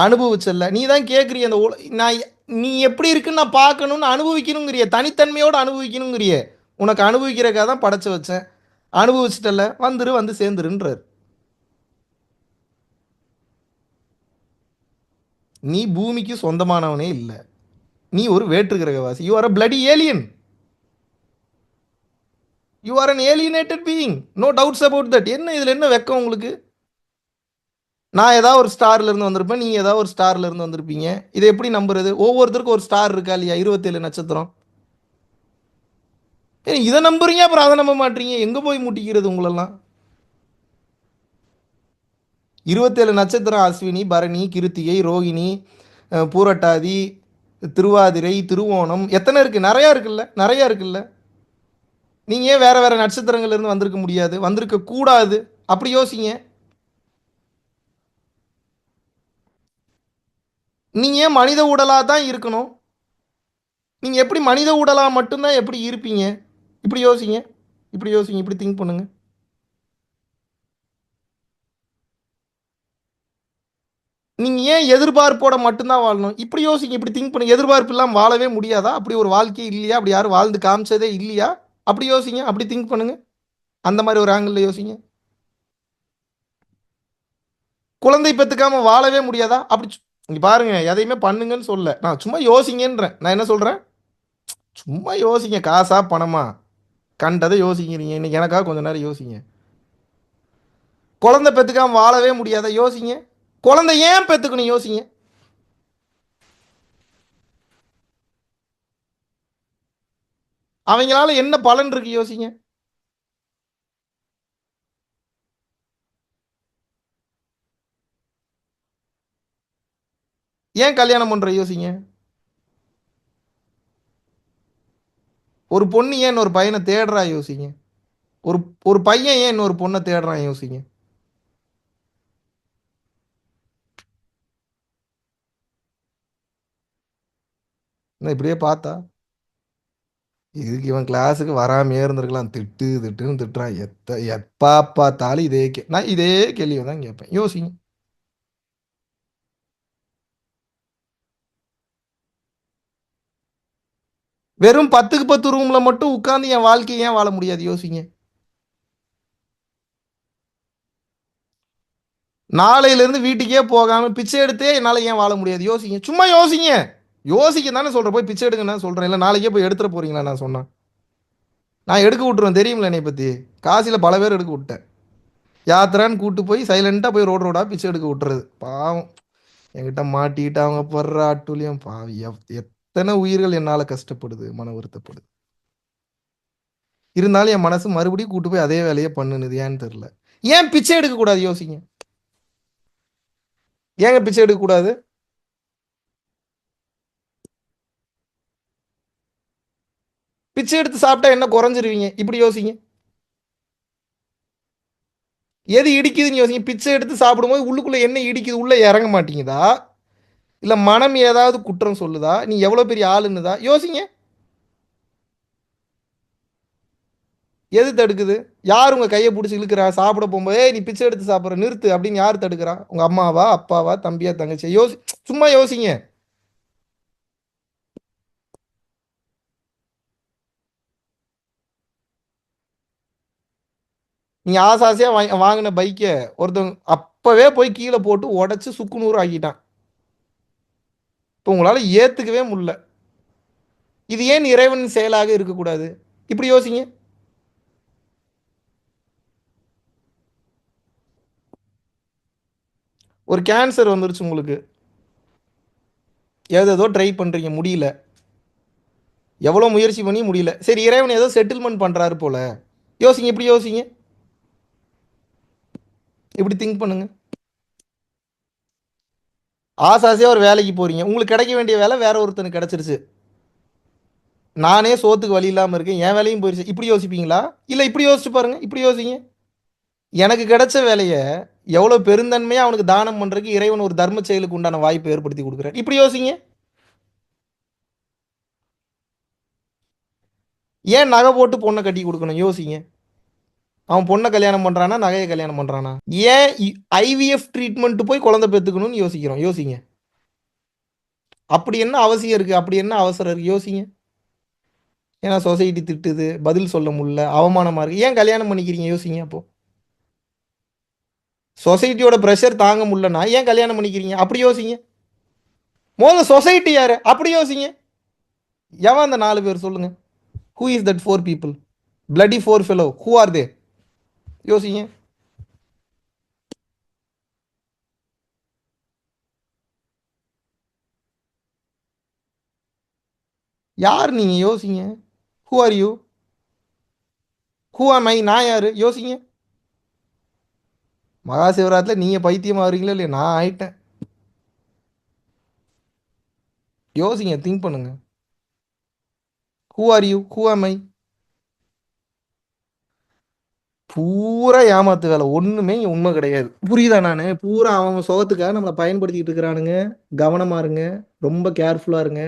அனுபவிச்சல. நீ தான் கேட்குறிய அந்த நான் நீ எப்படி இருக்குன்னு நான் பார்க்கணும்னு அனுபவிக்கணுங்கிறிய, தனித்தன்மையோடு அனுபவிக்கணுங்கிறிய. உனக்கு அனுபவிக்கிறக்காக தான் படைச்சு வச்சேன். அனுபவிச்சிட்டல, வந்துரு, வந்து சேர்ந்துருன்றார். நீ பூமிக்கு சொந்தமானவனே இல்லை. நீ ஒரு வேற்று கிரகவாசி. You are a bloody alien. You are an alienated being. No doubts about that. என்ன இதில் என்ன வெக்கம் உங்களுக்கு? நான் ஏதாவது ஒரு ஸ்டார்ல இருந்து வந்திருப்பேன், நீங்க ஏதாவது ஒரு ஸ்டார்ல இருந்து வந்திருப்பீங்க. இதை எப்படி நம்புறது? ஒவ்வொருத்தருக்கும் ஒரு ஸ்டார் இருக்கா இல்லையா? 27 நட்சத்திரம். இதை நம்புறீங்க, அப்புறம் அதை நம்ப மாட்டீங்க. எங்க போய் முட்டிக்கிறது உங்களெல்லாம்? 27 நட்சத்திரம்: அஸ்வினி, பரணி, கிருத்திகை, ரோகிணி, பூரட்டாதி, திருவாதிரை, திருவோணம். எத்தனை இருக்கு? நிறைய இருக்குல்ல, நிறைய இருக்குல்ல. நீங்க ஏன் வேற வேற நட்சத்திரங்கள்ல இருந்து வந்திருக்க முடியாது? வந்திருக்க கூடாது. அப்படி யோசிங்க. நீங்க ஏன் மனித உடலா தான் இருக்கணும்? நீங்க எப்படி மனித உடலா மட்டும்தான் எப்படி இருப்பீங்க? இப்படி யோசிங்க, இப்படி யோசிங்க, இப்படி திங்க் பண்ணுங்க. நீங்க ஏன் எதிர்பார்ப்போட மட்டும்தான் வாழணும்? இப்படி யோசிங்க, இப்படி திங்க் பண்ணுங்க. எதிர்பார்ப்பு இல்லாமல் வாழவே முடியாதா? அப்படி ஒரு வாழ்க்கை இல்லையா? அப்படி யாரும் வாழ்ந்து காமிச்சதே இல்லையா? அப்படி யோசிங்க, அப்படி திங்க் பண்ணுங்க. அந்த மாதிரி ஒரு ஆங்கிள் யோசிங்க. குழந்தை பெற்றுக்காம வாழவே முடியாதா? அப்படி இங்க பாருங்க, எதையுமே பண்ணுங்கன்னு சொல்ல, நான் சும்மா யோசிங்கன்றேன். நான் என்ன சொல்றேன்? சும்மா யோசிங்க. காசா பணமா கண்டதை யோசிக்கிறீங்க. இன்னைக்கு எனக்காக கொஞ்ச நேரம் யோசிங்க. குழந்தை பெற்றுக்காம வாழவே முடியாதா? யோசிங்க. குழந்தை ஏன் பெற்றுக்கணும்? யோசிங்க. அவங்களால என்ன பலன் இருக்கு? யோசிங்க. ஏன் கல்யாணம் பண்ற? யோசிங்க. ஒரு பொண்ணு ஏன் இன்னொரு பையனை தேடுறா? யோசிங்க. ஒரு ஒரு பையன் ஏன் இன்னொரு பொண்ணை தேடுறான்? யோசிங்க. இப்படியே பார்த்தா இதுக்கு இவன் கிளாஸுக்கு வராமையே இருந்திருக்கலாம். திட்டு திட்டுன்னு திட்டுறான். எப்பா பார்த்தாலும் நான் இதே கேள்வியை தான் கேட்பேன். யோசிங்க. வெறும் 10க்கு 10 ரூம்ல மட்டும் உட்கார்ந்து என் வாழ்க்கையை ஏன் வாழ முடியாது? யோசிங்க. நாளையிலிருந்து வீட்டுக்கே போகாம பிச்சை எடுத்தே என்னால் ஏன் வாழ முடியாது? யோசிங்க. சும்மா யோசிங்க. யோசிக்க தானே சொல்கிறேன். போய் பிச்சை எடுங்கன்னு சொல்கிறேன். இல்லை நாளைக்கே போய் எடுத்துட போறீங்களா நான் சொன்னேன்? நான் எடுக்க விட்டுருவேன். தெரியுமில்ல என்னை பற்றி. காசியில் பல பேர் எடுக்க விட்டேன். யாத்திரான்னு கூட்டு போய் சைலண்டாக போய் ரோடு ரோடாக பிச்சை எடுக்க விட்டுறது. பாவம். என்கிட்ட மாட்டிக்கிட்டு அவங்க படுற அட்டூழியம் பாவி. எத்தனை உயிர்கள் என்னால் கஷ்டப்படுது, மன வருத்தப்படுது. இருந்தாலும் என் மனசு மறுபடியும் கூட்டு போய் அதே வேலையை பண்ணுது. ஏன்னு தெரில. ஏன் பிச்சை எடுக்கக்கூடாது? யோசிங்க. ஏங்க பிச்சை எடுக்கக்கூடாது? பிச்சை எடுத்து சாப்பிட்டா என்ன குறைஞ்சிருவீங்க? இப்படி யோசிங்க. எது இடிக்குதுன்னு யோசிங்க. பிச்சை எடுத்து சாப்பிடும்போது உள்ளுக்குள்ள என்ன இடிக்குது? உள்ள இறங்க மாட்டேங்குதா? இல்ல மனம் ஏதாவது குற்றம் சொல்லுதா? நீ எவ்வளவு பெரிய ஆளுன்னுதா? யோசிங்க. எது தடுக்குது? யார் உங்க கைய புடிச்சு இழுக்குறா? சாப்பிட போம்போது, "ஏய் நீ பிச்சை எடுத்து சாப்பிடுற நிறுத்து" அப்படின்னு யார் தடுக்கிறா? உங்க அம்மாவா? அப்பாவா? தம்பியா? தங்கச்சியா? சும்மா யோசிங்க. நீங்க ஆசை ஆசையா வாங்குன பைக்க ஒருத்தன் அப்பவே போய் கீழ போட்டு உடைச்சு சுக்கு நூறு ஆக்கிட்டான். இப்ப உங்களால ஏத்துக்கவே முடியல. இது ஏன் இறைவன் செயலாக இருக்கக்கூடாது? இப்படி யோசிங்க. ஒரு கேன்சர் வந்துருச்சு உங்களுக்கு. ஏதேதோ ட்ரை பண்றீங்க முடியல. எவ்வளோ முயற்சி பண்ணி முடியல. சரி இறைவன் ஏதோ செட்டில்மென்ட் பண்றாரு போல. யோசிங்க, இப்படி யோசிங்க. இப்படி திங்க் பண்ணுங்க. ஆசை ஆசையா ஒரு வேலைக்கு போறீங்க. உங்களுக்கு கிடைக்க வேண்டிய வேலை வேற ஒருத்தனுக்கு கிடைச்சிருச்சு. நானே சோத்துக்கு வழி இல்லாம இருக்கேன். என் வேலையும் போயிருச்சு. இப்படி யோசிப்பீங்களா? இல்ல இப்படி யோசிச்சு பாருங்க. இப்படி யோசிங்க. எனக்கு கிடைச்ச வேலைய எவ்வளோ பெருந்தன்மையா அவனுக்கு தானம் பண்றதுக்கு இறைவன் ஒரு தர்ம செயலுக்கு உண்டான வாய்ப்பை ஏற்படுத்தி குடுக்குறார். இப்படி யோசிங்க. ஏன் நகை போட்டு பொண்ண கட்டி குடுக்கணும்? யோசிங்க. அவன் பொண்ண கல்யாணம் பண்றானா? நகைய கல்யாணம் பண்றானா? ஏன் ஐவிஎஃப் ட்ரீட்மெண்ட் போய் குழந்தை பெத்துக்கணும்னு யோசிக்கிறோம். யோசிங்க. அப்படி என்ன அவசியம் இருக்கு? அப்படி என்ன அவசரம் இருக்கு? யோசிங்க. ஏன்னா சொசைட்டி திட்டுது. பதில் சொல்ல முடியல. அவமானமா இருக்கு. ஏன் கல்யாணம் பண்ணிக்கிறீங்க? யோசிங்க அப்போ. சொசைட்டியோட பிரஷர் தாங்க முடியலன்னா ஏன் கல்யாணம் பண்ணிக்கிறீங்க? அப்படி யோசிங்க. மொதல்ல சொசைட்டி யாரு? அப்படி யோசிங்க. எவன் அந்த 4 பேர் சொல்லுங்க. Who is that 4 people? Bloody 4 fellow. Who are they? யோசிங்க. யார் நீங்க? யோசிங்க. Who are you? ஹூ ஆம் ஐ? நான் யாரு? யோசிங்க. மகா சிவராத்திரில நீங்க பைத்தியம் ஆகுறீங்களோ இல்லையா? நான் ஆயிட்டேன். யோசிங்க. திங்க் பண்ணுங்க. Who are you? ஹூ ஆம் ஐ? பூரா ஏமாத்து வேலை. ஒண்ணுமே இங்க உண்மை கிடையாது. புரியுதா நானு? பூரா அவங்க சுகத்துக்காக நம்மள பயன்படுத்திட்டு இருக்கிறானுங்க. கவனமா இருங்க. ரொம்ப கேர்ஃபுல்லா இருங்க.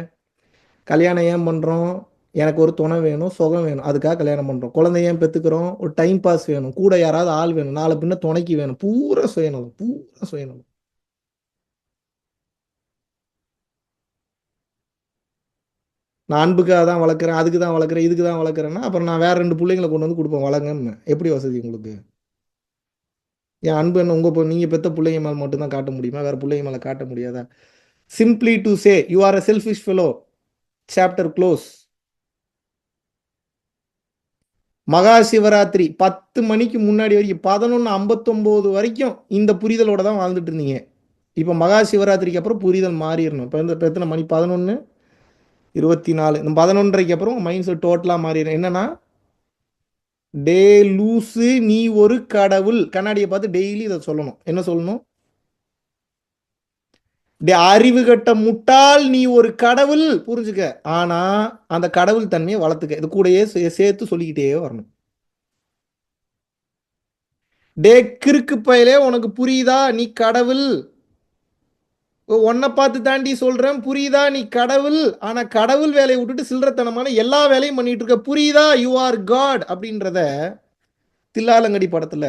கல்யாணம் ஏன் பண்றோம்? எனக்கு ஒரு துணை வேணும், சுகம் வேணும். அதுக்காக கல்யாணம் பண்றோம். குழந்தை ஏன் பெத்துக்கிறோம்? ஒரு டைம் பாஸ் வேணும். கூட யாராவது ஆள் வேணும். நாள பின்ன துணைக்கு வேணும். பூரா சுயநலம். பூரா சுயநலம். நான் அன்புக்காக தான் வளர்க்குறேன். அதுக்கு தான் வளர்க்குறேன். இதுக்கு தான் வளர்க்குறேன்னா, அப்புறம் நான் வேற 2 புள்ளைங்கள கொண்டு வந்து குடுப்பேன் வளங்கன்னு. எப்படி வசதி உங்களுக்கு? என் அன்பு என்ன நீங்க பெத்த புள்ளைங்க மேல மட்டும் தான் காட்ட முடியுமா? வேற புள்ளைங்க மேல காட்ட முடியாதா? Simply to say you are a selfish fellow. Chapter close. Maha Shivaratri 10 மணிக்கு முன்னாடி வரைக்கும் 11:59 வரைக்கும் இந்த புரிதலோட தான் வாழ்ந்துட்டு இருந்தீங்க. இப்ப மகா சிவராத்திரிக்கு அப்புறம் புரிதல் மாறிறணும். இப்ப எத்தனை மணி? 11, 24. இந்த 11:30க்கு அப்புறம் உங்க மைண்ட் செட் டோட்டலா மாறிடும். என்னன்னா, டே லூசு நீ ஒரு கடவுள். கண்ணாடிய பார்த்து டெய்லி இத சொல்லணும். என்ன சொல்லணும்? டே அறிவு கெட்ட முட்டாள் நீ ஒரு கடவுள். புரிஞ்சுக்க. ஆனா, அந்த கடவுள் தன்மைய வளர்த்துக்க. இது கூடயே சேர்த்து சொல்லிக்கிட்டே வரணும். டே கிறுக்கு பயலே உனக்கு புரியுதா? நீ கடவுள். உன்னை பார்த்து தாண்டி சொல்றேன் புரியுதா? நீ கடவுள். ஆனா கடவுள் வேலையை விட்டுட்டு சில்லறத்தனமான எல்லா வேலையும் பண்ணிட்டு இருக்க. புரியுதா? யூ ஆர் காட் அப்படின்றத தில்லாலங்கடி படத்துல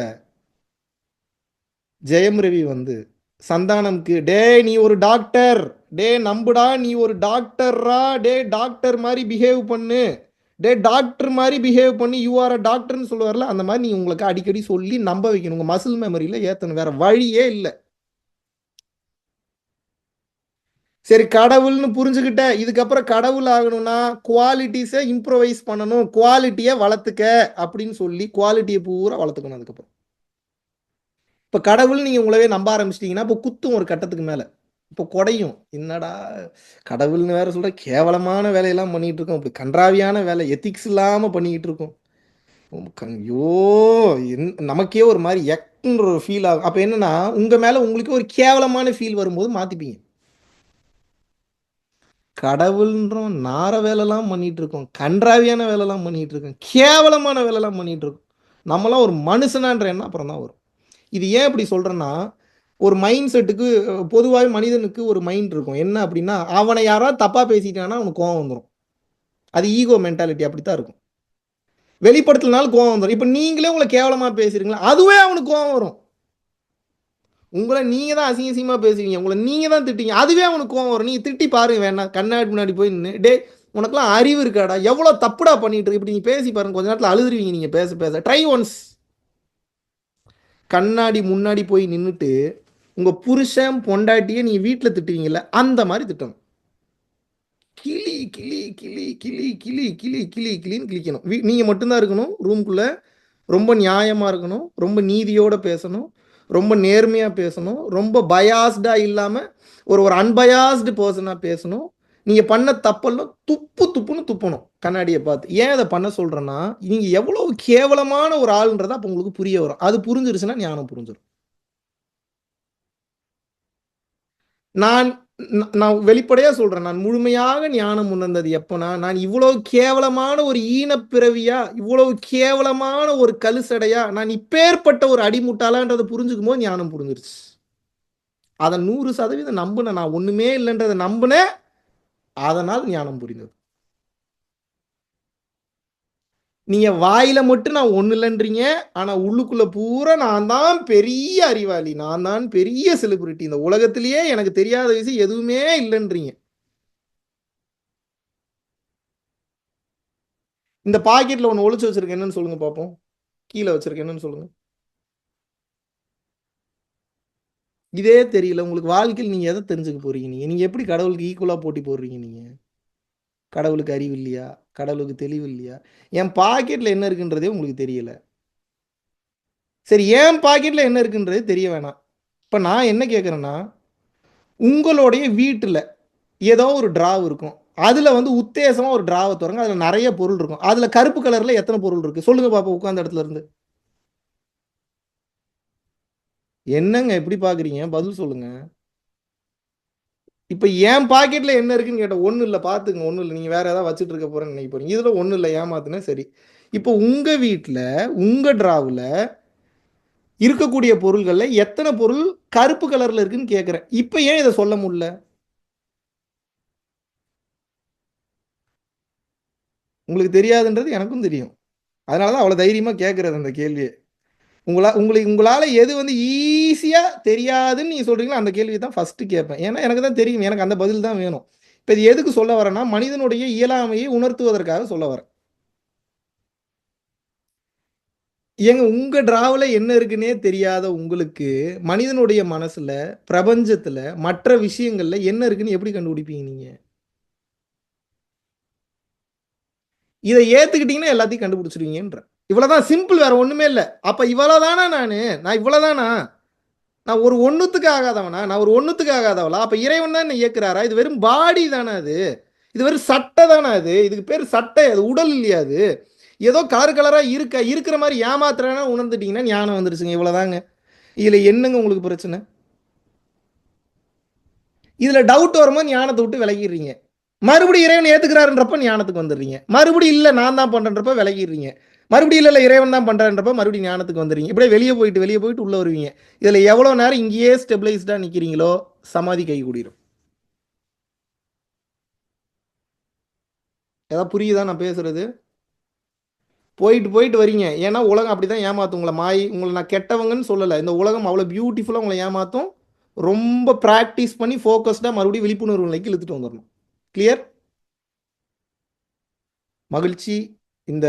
ஜெயம் ரவி வந்து சந்தானம்க்கு, டே நீ ஒரு டாக்டர், டே நம்புடா நீ ஒரு டாக்டர்ரா, டே டாக்டர் மாதிரி பிஹேவ் பண்ணு, டே டாக்டர் மாதிரி பிஹேவ் பண்ணி யூ ஆர் அ டாக்டர்னு சொல்லுவார்ல, அந்த மாதிரி நீ உங்களுக்கு அடிக்கடி சொல்லி நம்ப வைக்கணும். உங்க மசில் மெமரியில ஏத்தணும். வேற வழியே இல்லை. சரி கடவுள்னு புரிஞ்சுக்கிட்ட, இதுக்கப்புறம் கடவுள் ஆகணும்னா குவாலிட்டிஸை இம்ப்ரோவைஸ் பண்ணணும், குவாலிட்டியை வளர்த்துக்க அப்படின்னு சொல்லி குவாலிட்டியை பூரா வளர்த்துக்கணும். அதுக்கப்புறம் இப்போ கடவுள் நீங்கள் உங்களவே நம்ப ஆரம்பிச்சிட்டிங்கன்னா இப்போ குத்தும் ஒரு கட்டத்துக்கு மேலே. இப்போ குடையும். என்னடா கடவுள்னு வேற சொல்ற, கேவலமான வேலையெல்லாம் பண்ணிட்டு இருக்கோம். இப்படி கன்றாவியான வேலை எத்திக்ஸ் இல்லாமல் பண்ணிக்கிட்டு இருக்கோம். ஐயோ நமக்கே ஒரு மாதிரி எக்ன்ற ஒரு ஃபீல் ஆகும். அப்போ என்னன்னா உங்க மேல உங்களுக்கு ஒரு கேவலமான ஃபீல் வரும்போது மாத்திப்பீங்க. கடவுள்ன்றோம் நார வேலைலாம் பண்ணிட்டு இருக்கோம். கன்றாவியான வேலைலாம் பண்ணிட்டு இருக்கோம். கேவலமான வேலைலாம் பண்ணிட்டு இருக்கோம். நம்மலாம் ஒரு மனுஷனான்ற எண்ணம் அப்புறம் தான் வரும். இது ஏன் இப்படி சொல்றேன்னா, ஒரு மைண்ட் செட்டுக்கு பொதுவாவே மனிதனுக்கு ஒரு மைண்ட் இருக்கும். என்ன அப்படின்னா, அவன யாராவது தப்பா பேசிட்டான்னா அவனுக்கு கோவம் வந்துரும். அது ஈகோ மென்டாலிட்டி அப்படித்தான் இருக்கும். வெளிப்படுத்தலனாலும் கோவம் வந்துடும். இப்போ நீங்களே உங்களை கேவலமாக பேசுறீங்களா, அதுவே அவனுக்கு கோவம் வரும். உங்களை நீங்க தான் அசிங்க அசிங்கமா பேசுவீங்க, உங்களை நீங்க தான் திட்டீங்க, அதுவே அவனுக்கு கோவம் வரும். நீங்க திட்டி பாருங்க வேணா, கண்ணாடி முன்னாடி போய் நின்று, டே உனக்குலாம் அறிவு இருக்காடா, எவ்வளோ தப்புடா பண்ணிட்டு இருக்கு, இப்படி நீ பேசி பாருங்க, கொஞ்ச நேரத்தில் அழுதுருவீங்க. நீங்க பேச பேச ட்ரை ஒன்ஸ். கண்ணாடி முன்னாடி போய் நின்றுட்டு உங்க புருஷன் பொண்டாட்டியை நீ வீட்டில் திட்டுவீங்கல்ல, அந்த மாதிரி திட்டணும். கிளி கிளி கிளி கிளி கிளி கிளி கிளி கிளின்னு கிளிக்கணும். நீங்கள் மட்டும்தான் இருக்கணும் ரூம்குள்ளே. ரொம்ப நியாயமாக இருக்கணும், ரொம்ப நீதியோடு பேசணும், ரொம்ப நேர்மையாக பேசணும், ரொம்ப பயாஸ்டாக இல்லாமல் ஒரு ஒரு அன்பயாஸ்டு பர்சனாக பேசணும். நீங்கள் பண்ண தப்பெல்லாம் துப்பு துப்புன்னு துப்பணும் கண்ணாடியை பார்த்து. ஏன் அதை பண்ண சொல்கிறேன்னா, நீங்கள் எவ்வளோ கேவலமான ஒரு ஆளுன்றதை அப்போ உங்களுக்கு புரிய வரும். அது புரிஞ்சிருச்சுன்னா ஞானம் புரிஞ்சிடும். நான் நான் வெளிப்படையா சொல்றேன். நான் முழுமையாக ஞானம் உணர்ந்தது எப்போனா, நான் இவ்வளவு கேவலமான ஒரு ஈனப்பிறவியா, இவ்வளவு கேவலமான ஒரு கழுசடையா, நான் இப்பேற்பட்ட ஒரு அடிமுட்டாளான்றத புரிஞ்சுக்கும்போது ஞானம் புரிஞ்சிருச்சு. அத 100% நம்புனேன். நான் ஒண்ணுமே இல்லன்றத நம்புனேன். அதனால் ஞானம் புரிந்தது. நீங்க வாயில மட்டும் நான் ஒண்ணு இல்லன்றீங்க. ஆனா உள்ளுக்குள்ள பூரா நான் தான் பெரிய அறிவாளி. நான் தான் பெரிய செலிபிரிட்டி. இந்த உலகத்திலேயே எனக்கு தெரியாத விஷயம் எதுவுமே இல்லன்றீங்க. இந்த பாக்கெட்ல ஒண்ணு ஒளிச்சு வச்சிருக்கேன், என்னன்னு சொல்லுங்க பாப்போம். கீழ வச்சிருக்கேன், என்னன்னு சொல்லுங்க. இதே தெரியல உங்களுக்கு, வாழ்க்கையில் நீங்க எதை தெரிஞ்சுக்க போறீங்க? நீங்க எப்படி கடவுளுக்கு ஈக்குவலா போட்டி போடுறீங்க நீங்க? கடவுளுக்கு அறிவு இல்லையா? கடவுளுக்கு தெளிவு இல்லையா? என் பாக்கெட்ல என்ன இருக்குன்றதே உங்களுக்கு தெரியல. சரி, என் பாக்கெட்ல என்ன இருக்குன்றதே தெரிய வேணாம். இப்ப நான் என்ன கேட்கிறேன்னா, உங்களுடைய வீட்டுல ஏதோ ஒரு டிராவ் இருக்கும். அதுல வந்து உத்தேசமா ஒரு டிராவ தொறங்க. அதுல நெறைய பொருள் இருக்கும். அதுல கருப்பு கலர்ல எத்தனை பொருள் இருக்கு? சொல்லுங்க பாப்போம் உட்கார்ந்த இடத்துல இருந்து. என்னங்க இப்படி பார்க்குறீங்க? பதில் சொல்லுங்க. இப்ப என் பாக்கெட்ல என்ன இருக்குன்னு கேட்டேன். ஒண்ணும் இல்ல பாத்துக்கங்க. ஒண்ணும் இல்ல. நீங்க வேற ஏதாவது வச்சுட்டு இருக்க போறேன்னு நினைக்க போறீங்க. இதுல ஒண்ணும் இல்ல, ஏமாத்துனேன் சரி. இப்போ உங்க வீட்ல, உங்க டிராவுல இருக்கக்கூடிய பொருள்கள்ல எத்தனை பொருள் கருப்பு கலர்ல இருக்குன்னு கேட்கிறேன். இப்ப ஏன் இத சொல்ல முடியல? உங்களுக்கு தெரியாதுன்றது எனக்கும் தெரியும். அதனால தான் அவ்வளவு தைரியமா கேட்கிறது அந்த கேள்விய. உங்களால எது வந்து ஈஸியா தெரியாதுன்னு நீங்க சொல்றீங்களோ அந்த கேள்விய தான் ஃபர்ஸ்ட் கேட்பேன். ஏன்னா எனக்கு தான் தெரியும். எனக்கு அந்த பதில் தான் வேணும். இப்ப இது எதுக்கு சொல்ல வரேன்னா, மனிதனுடைய இயலாமையை உணர்த்துவதற்காக சொல்ல வரேன். ஏங்க உங்க டிராவுல என்ன இருக்குன்னே தெரியாத உங்களுக்கு, மனிதனுடைய மனசுல, பிரபஞ்சத்துல, மற்ற விஷயங்கள்ல என்ன இருக்குன்னு எப்படி கண்டுபிடிப்பீங்க நீங்க? இத ஏத்துக்கிட்டீங்கன்னா எல்லாத்தையும் கண்டுபிடிச்சுருவீங்கன்றேன். இவ்வளவுதான் சிம்பிள், வேற ஒண்ணுமே இல்ல. அப்ப இவ்வளவுதானா நானு? நான் இவ்வளவுதானா? நான் ஒரு ஒண்ணுத்துக்கு ஆகாதவனா? நான் ஒரு ஒண்ணுத்துக்கு ஆகாதவளா? அப்ப இறைவன் தான் என்ன இயக்குறாரா? இது வெறும் பாடி தானே அது. இது வெறும் சட்டை தானே அது. இதுக்கு பேரு சட்டை, அது உடல் இல்லையா அது. ஏதோ கலர் கலரா இருக்கிற மாதிரி ஏமாத்துறேன்னு உணர்ந்துட்டீங்கன்னா ஞானம் வந்துருச்சுங்க. இவ்வளவுதாங்க. இதுல என்னங்க உங்களுக்கு பிரச்சனை? இதுல டவுட் வரும்போது ஞானத்தை விட்டு விலகிடுறீங்க. மறுபடியும் இறைவன் ஏத்துக்கிறாருன்றப்ப ஞானத்துக்கு வந்துடுறீங்க. மறுபடியும் இல்ல நான் தான் பண்றேன்றப்ப விலகிடுறீங்க. மறுபடியும் இல்ல இறைவன் தான் பண்றேன்றப்ப மறுபடியும் ஞானத்துக்கு வந்துடுறீங்க. இப்படியே வெளியே போயிட்டு உள்ள வருவீங்க. இதுல எவ்வளவு நேரம் இங்கேயே ஸ்டெபிளைஸ்டா நிக்கிறீங்களோ சமாதி கை கூடிரும். ஏதாவது புரியுதா நான் பேசுறது? போயிட்டு போயிட்டு வரீங்க. ஏன்னா உலகம் அப்படிதான் ஏமாத்தும் உங்களை. உங்களை நான் கெட்டவங்கன்னு சொல்லல. இந்த உலகம் அவ்வளவு பியூட்டிஃபுல்லா உங்களை ஏமாத்தும். ரொம்ப பிராக்டிஸ் பண்ணி ஃபோக்கஸ்டா மறுபடியும் விழிப்புணர்வு நிலைக்கு இழுத்துட்டு வந்துடணும். கிளியர்? மகிழ்ச்சி. இந்த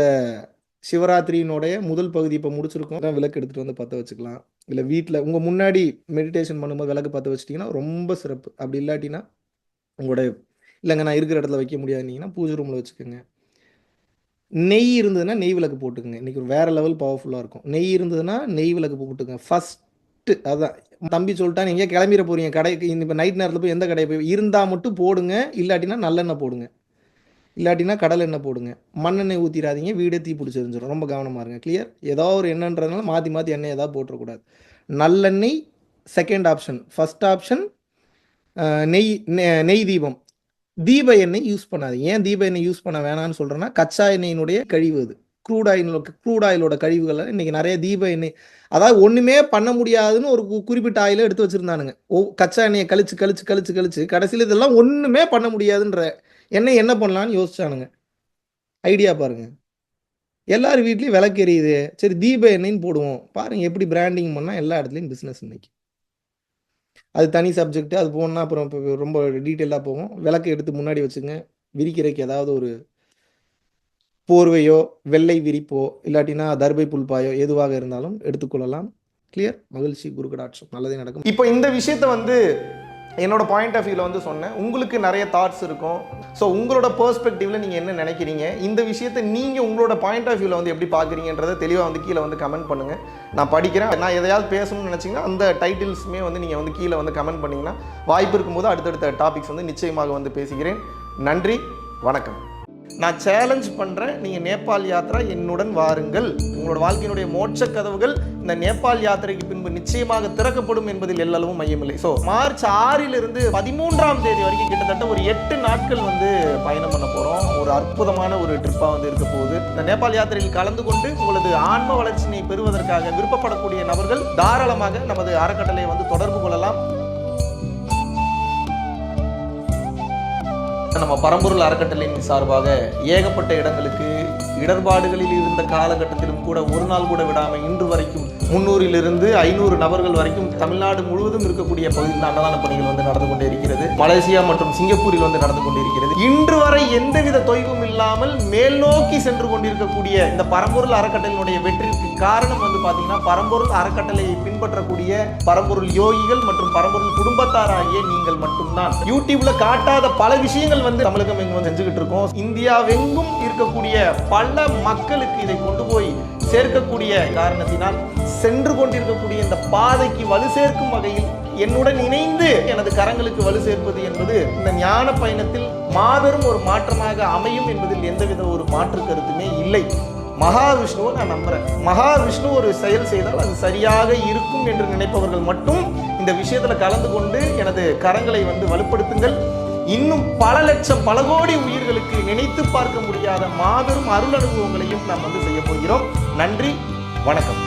சிவராத்திரியினுடைய முதல் பகுதி இப்போ முடிச்சிருக்கோம். விளக்கு எடுத்துட்டு வந்து பற்ற வச்சுக்கலாம். இல்லை வீட்டில் உங்கள் முன்னாடி மெடிடேஷன் பண்ணும்போது விளக்கு பற்ற வச்சிட்டிங்கன்னா ரொம்ப சிறப்பு. அப்படி இல்லாட்டினா உங்களோட, இல்லைங்க நான் இருக்கிற இடத்துல வைக்க முடியாதுன்னீங்கன்னா பூஜை ரூமில் வச்சுக்கோங்க. நெய் இருந்ததுன்னா நெய் விளக்கு போட்டுக்கோங்க. இன்றைக்கி ஒரு வேறு லெவல் பவர்ஃபுல்லாக இருக்கும். நெய் இருந்ததுன்னா நெய் விளக்கு போட்டுக்கோங்க ஃபஸ்ட்டு. அதான் தம்பி சொல்லிட்டா நீங்கள் கிளம்பிட போகிறீங்க கடைக்கு. இப்போ நைட் நேரத்தில் போய் எந்த கடை போய் இருந்தால் மட்டும் போடுங்க. இல்லாட்டினா நல்லெண்ணெய் போடுங்க. இல்லாட்டினா கடல் எண்ணெய் போடுங்க. மண்ணெண்ணெய் ஊற்றிடாதீங்க, வீடே தீ பிடிச்சி எரிஞ்சிடும். ரொம்ப கவனமாக இருங்க. கிளியர்? ஏதோ ஒரு எண்ணெய்ன்றதுனால மாற்றி மாற்றி எண்ணெய் ஏதாவது போட்டுறக்கூடாது. நல்லெண்ணெய் செகண்ட் ஆப்ஷன். ஃபஸ்ட் ஆப்ஷன் நெய். நெய் தீபம். தீப எண்ணெய் யூஸ் பண்ணாதீங்க. ஏன் தீப எண்ணெய் யூஸ் பண்ண வேணாம்னு சொல்கிறேன்னா, கச்சா எண்ணெயினுடைய கழிவு அது. க்ரூட் ஆயிலோட கழிவுகள் இன்றைக்கி நிறைய தீப எண்ணெய், அதாவது ஒன்றுமே பண்ண முடியாதுன்னு ஒரு குறிப்பிட்ட ஆயிலை எடுத்து வச்சுருந்தானுங்க. கச்சா எண்ணெயை கழிச்சு கழிச்சு கழிச்சு கழிச்சு கடைசியில் இதெல்லாம் ஒன்றுமே பண்ண முடியாதுன்ற எண்ணெய் என்ன பண்ணலான்னு யோசிச்சானுங்க. ஐடியா பாருங்க. எல்லார் வீட்லேயும் விளக்கு எரியுது, சரி தீப எண்ணெய்ன்னு போடுவோம். பாருங்கள் எப்படி பிராண்டிங் பண்ணால் எல்லா இடத்துலையும் பிஸ்னஸ் இன்னைக்கு. அது தனி சப்ஜெக்ட். அது போனால் அப்புறம் இப்போ ரொம்ப டீட்டெயிலாக போகும். விளக்கு எடுத்து முன்னாடி வச்சுங்க. விரிக்கிறதுக்கு ஏதாவது ஒரு போர்வையோ, வெள்ளை விரிப்போ, இல்லாட்டினா தர்பை புல்பாயோ எதுவாக இருந்தாலும் எடுத்துக்கொள்ளலாம். கிளியர். மகிழ்ச்சி. குரு கடாட்சம். நல்லதே நடக்கும். இப்போ இந்த விஷயத்தை வந்து என்னோட பாயிண்ட் ஆஃப் வியூவில் வந்து சொன்னேன். உங்களுக்கு நிறைய தாட்ஸ் இருக்கும். ஸோ உங்களோட பெர்ஸ்பெக்டிவில் நீங்கள் என்ன நினைக்கிறீங்க, இந்த விஷயத்தை நீங்கள் உங்களோட பாயிண்ட் ஆஃப் வியூவில் வந்து எப்படி பார்க்குறீங்கன்றதை தெளிவாக வந்து கீழே வந்து கமெண்ட் பண்ணுங்கள். நான் படிக்கிறேன். நான் எதையாவது பேசணும்னு நினச்சிங்கன்னா அந்த டைட்டில்ஸுமே வந்து நீங்கள் வந்து கீழே வந்து கமெண்ட் பண்ணிங்கன்னா வாய்ப்பு இருக்கும்போது அடுத்தடுத்த டாபிக்ஸ் வந்து நிச்சயமாக வந்து பேசுகிறேன். நன்றி, வணக்கம். நான் சேலஞ்ச் பண்ணுறேன், நீங்கள் நேபாள் யாத்திரா என்னுடன் வாருங்கள். உங்களோட வாழ்க்கையினுடைய மோட்ச கதவுகள் இந்த நேபாள் யாத்திரைக்கு பின்பு நிச்சயமாக திறக்கப்படும் என்பதில் எல்லளவும் மையமில்லை. ஸோ மார்ச் 6லிருந்து 13ஆம் தேதி வரைக்கும் கிட்டத்தட்ட ஒரு 8 நாட்கள் வந்து பயணம் பண்ண போகிறோம். ஒரு அற்புதமான ஒரு ட்ரிப்பாக வந்து இருக்க போகுது. இந்த நேபாள் யாத்திரையில் கலந்து கொண்டு உங்களது ஆன்ம வளர்ச்சியை பெறுவதற்காக விருப்பப்படக்கூடிய நபர்கள் தாராளமாக நமது அறக்கட்டளையை வந்து தொடர்பு கொள்ளலாம். நம்ம பரம்பொருள் அறக்கட்டளையின் சார்பாக ஏகப்பட்ட இடங்களுக்கு இடர்பாடுகளில் இருந்த காலகட்டத்திலும் கூட ஒரு நாள் கூட விடாமல் இன்று வரைக்கும் 300லிருந்து 500 நபர்கள் வரைக்கும் தமிழ்நாடு முழுவதும் இருக்கக்கூடிய பகுதியில் அன்னதான பணிகள் வந்து நடந்து கொண்டே இருக்கிறது. மலேசியா மற்றும் சிங்கப்பூரில் வந்து நடந்து கொண்டிருக்கிறது. இன்று வரை எந்தவித தொய்வும் இல்லாமல் மேல் நோக்கி சென்று கொண்டிருக்கக்கூடிய இந்த பரம்பொருள் அறக்கட்டளையினுடைய வெற்றிக்கு காரணம் வந்து பாத்தீங்கன்னா பரம்பொருள் அறக்கட்டளையை பின்பற்றக்கூடிய பரம்பொருள் யோகிகள் மற்றும் பரம்பொருள் குடும்பத்தார் ஆகிய நீங்கள் மட்டும்தான். யூடியூப்ல காட்டாத பல விஷயங்கள் வந்து தமிழகம் எங்கும் வந்து செஞ்சுக்கிட்டு இருக்கோம். இந்தியாவெங்கும் இருக்கக்கூடிய பல மக்களுக்கு இதை கொண்டு போய் சேர்க்கக்கூடிய காரணத்தினால் சென்று கொண்டிருக்கக்கூடிய இந்த பாதைக்கு வலு சேர்க்கும் வகையில் என்னுடன் இணைந்து எனது கரங்களுக்கு வலு சேர்ப்பது என்பது இந்த ஞான பயணத்தில் மாபெரும் ஒரு மாற்றமாக அமையும் என்பதில் எந்தவித ஒரு மாற்று கருத்துமே இல்லை. மகாவிஷ்ணுவை நான் நம்புறேன். மகாவிஷ்ணு ஒரு செயல் செய்தால் அது சரியாக இருக்கும் என்று நினைப்பவர்கள் மட்டும் இந்த விஷயத்துல கலந்து கொண்டு எனது கரங்களை வந்து வலுப்படுத்துங்கள். இன்னும் பல லட்சம் பல கோடி உயிர்களுக்கு நினைத்து பார்க்க முடியாத மாபெரும் அருள் அனுபவங்களையும் நாம் வந்து செய்ய போகிறோம். நன்றி, வணக்கம்.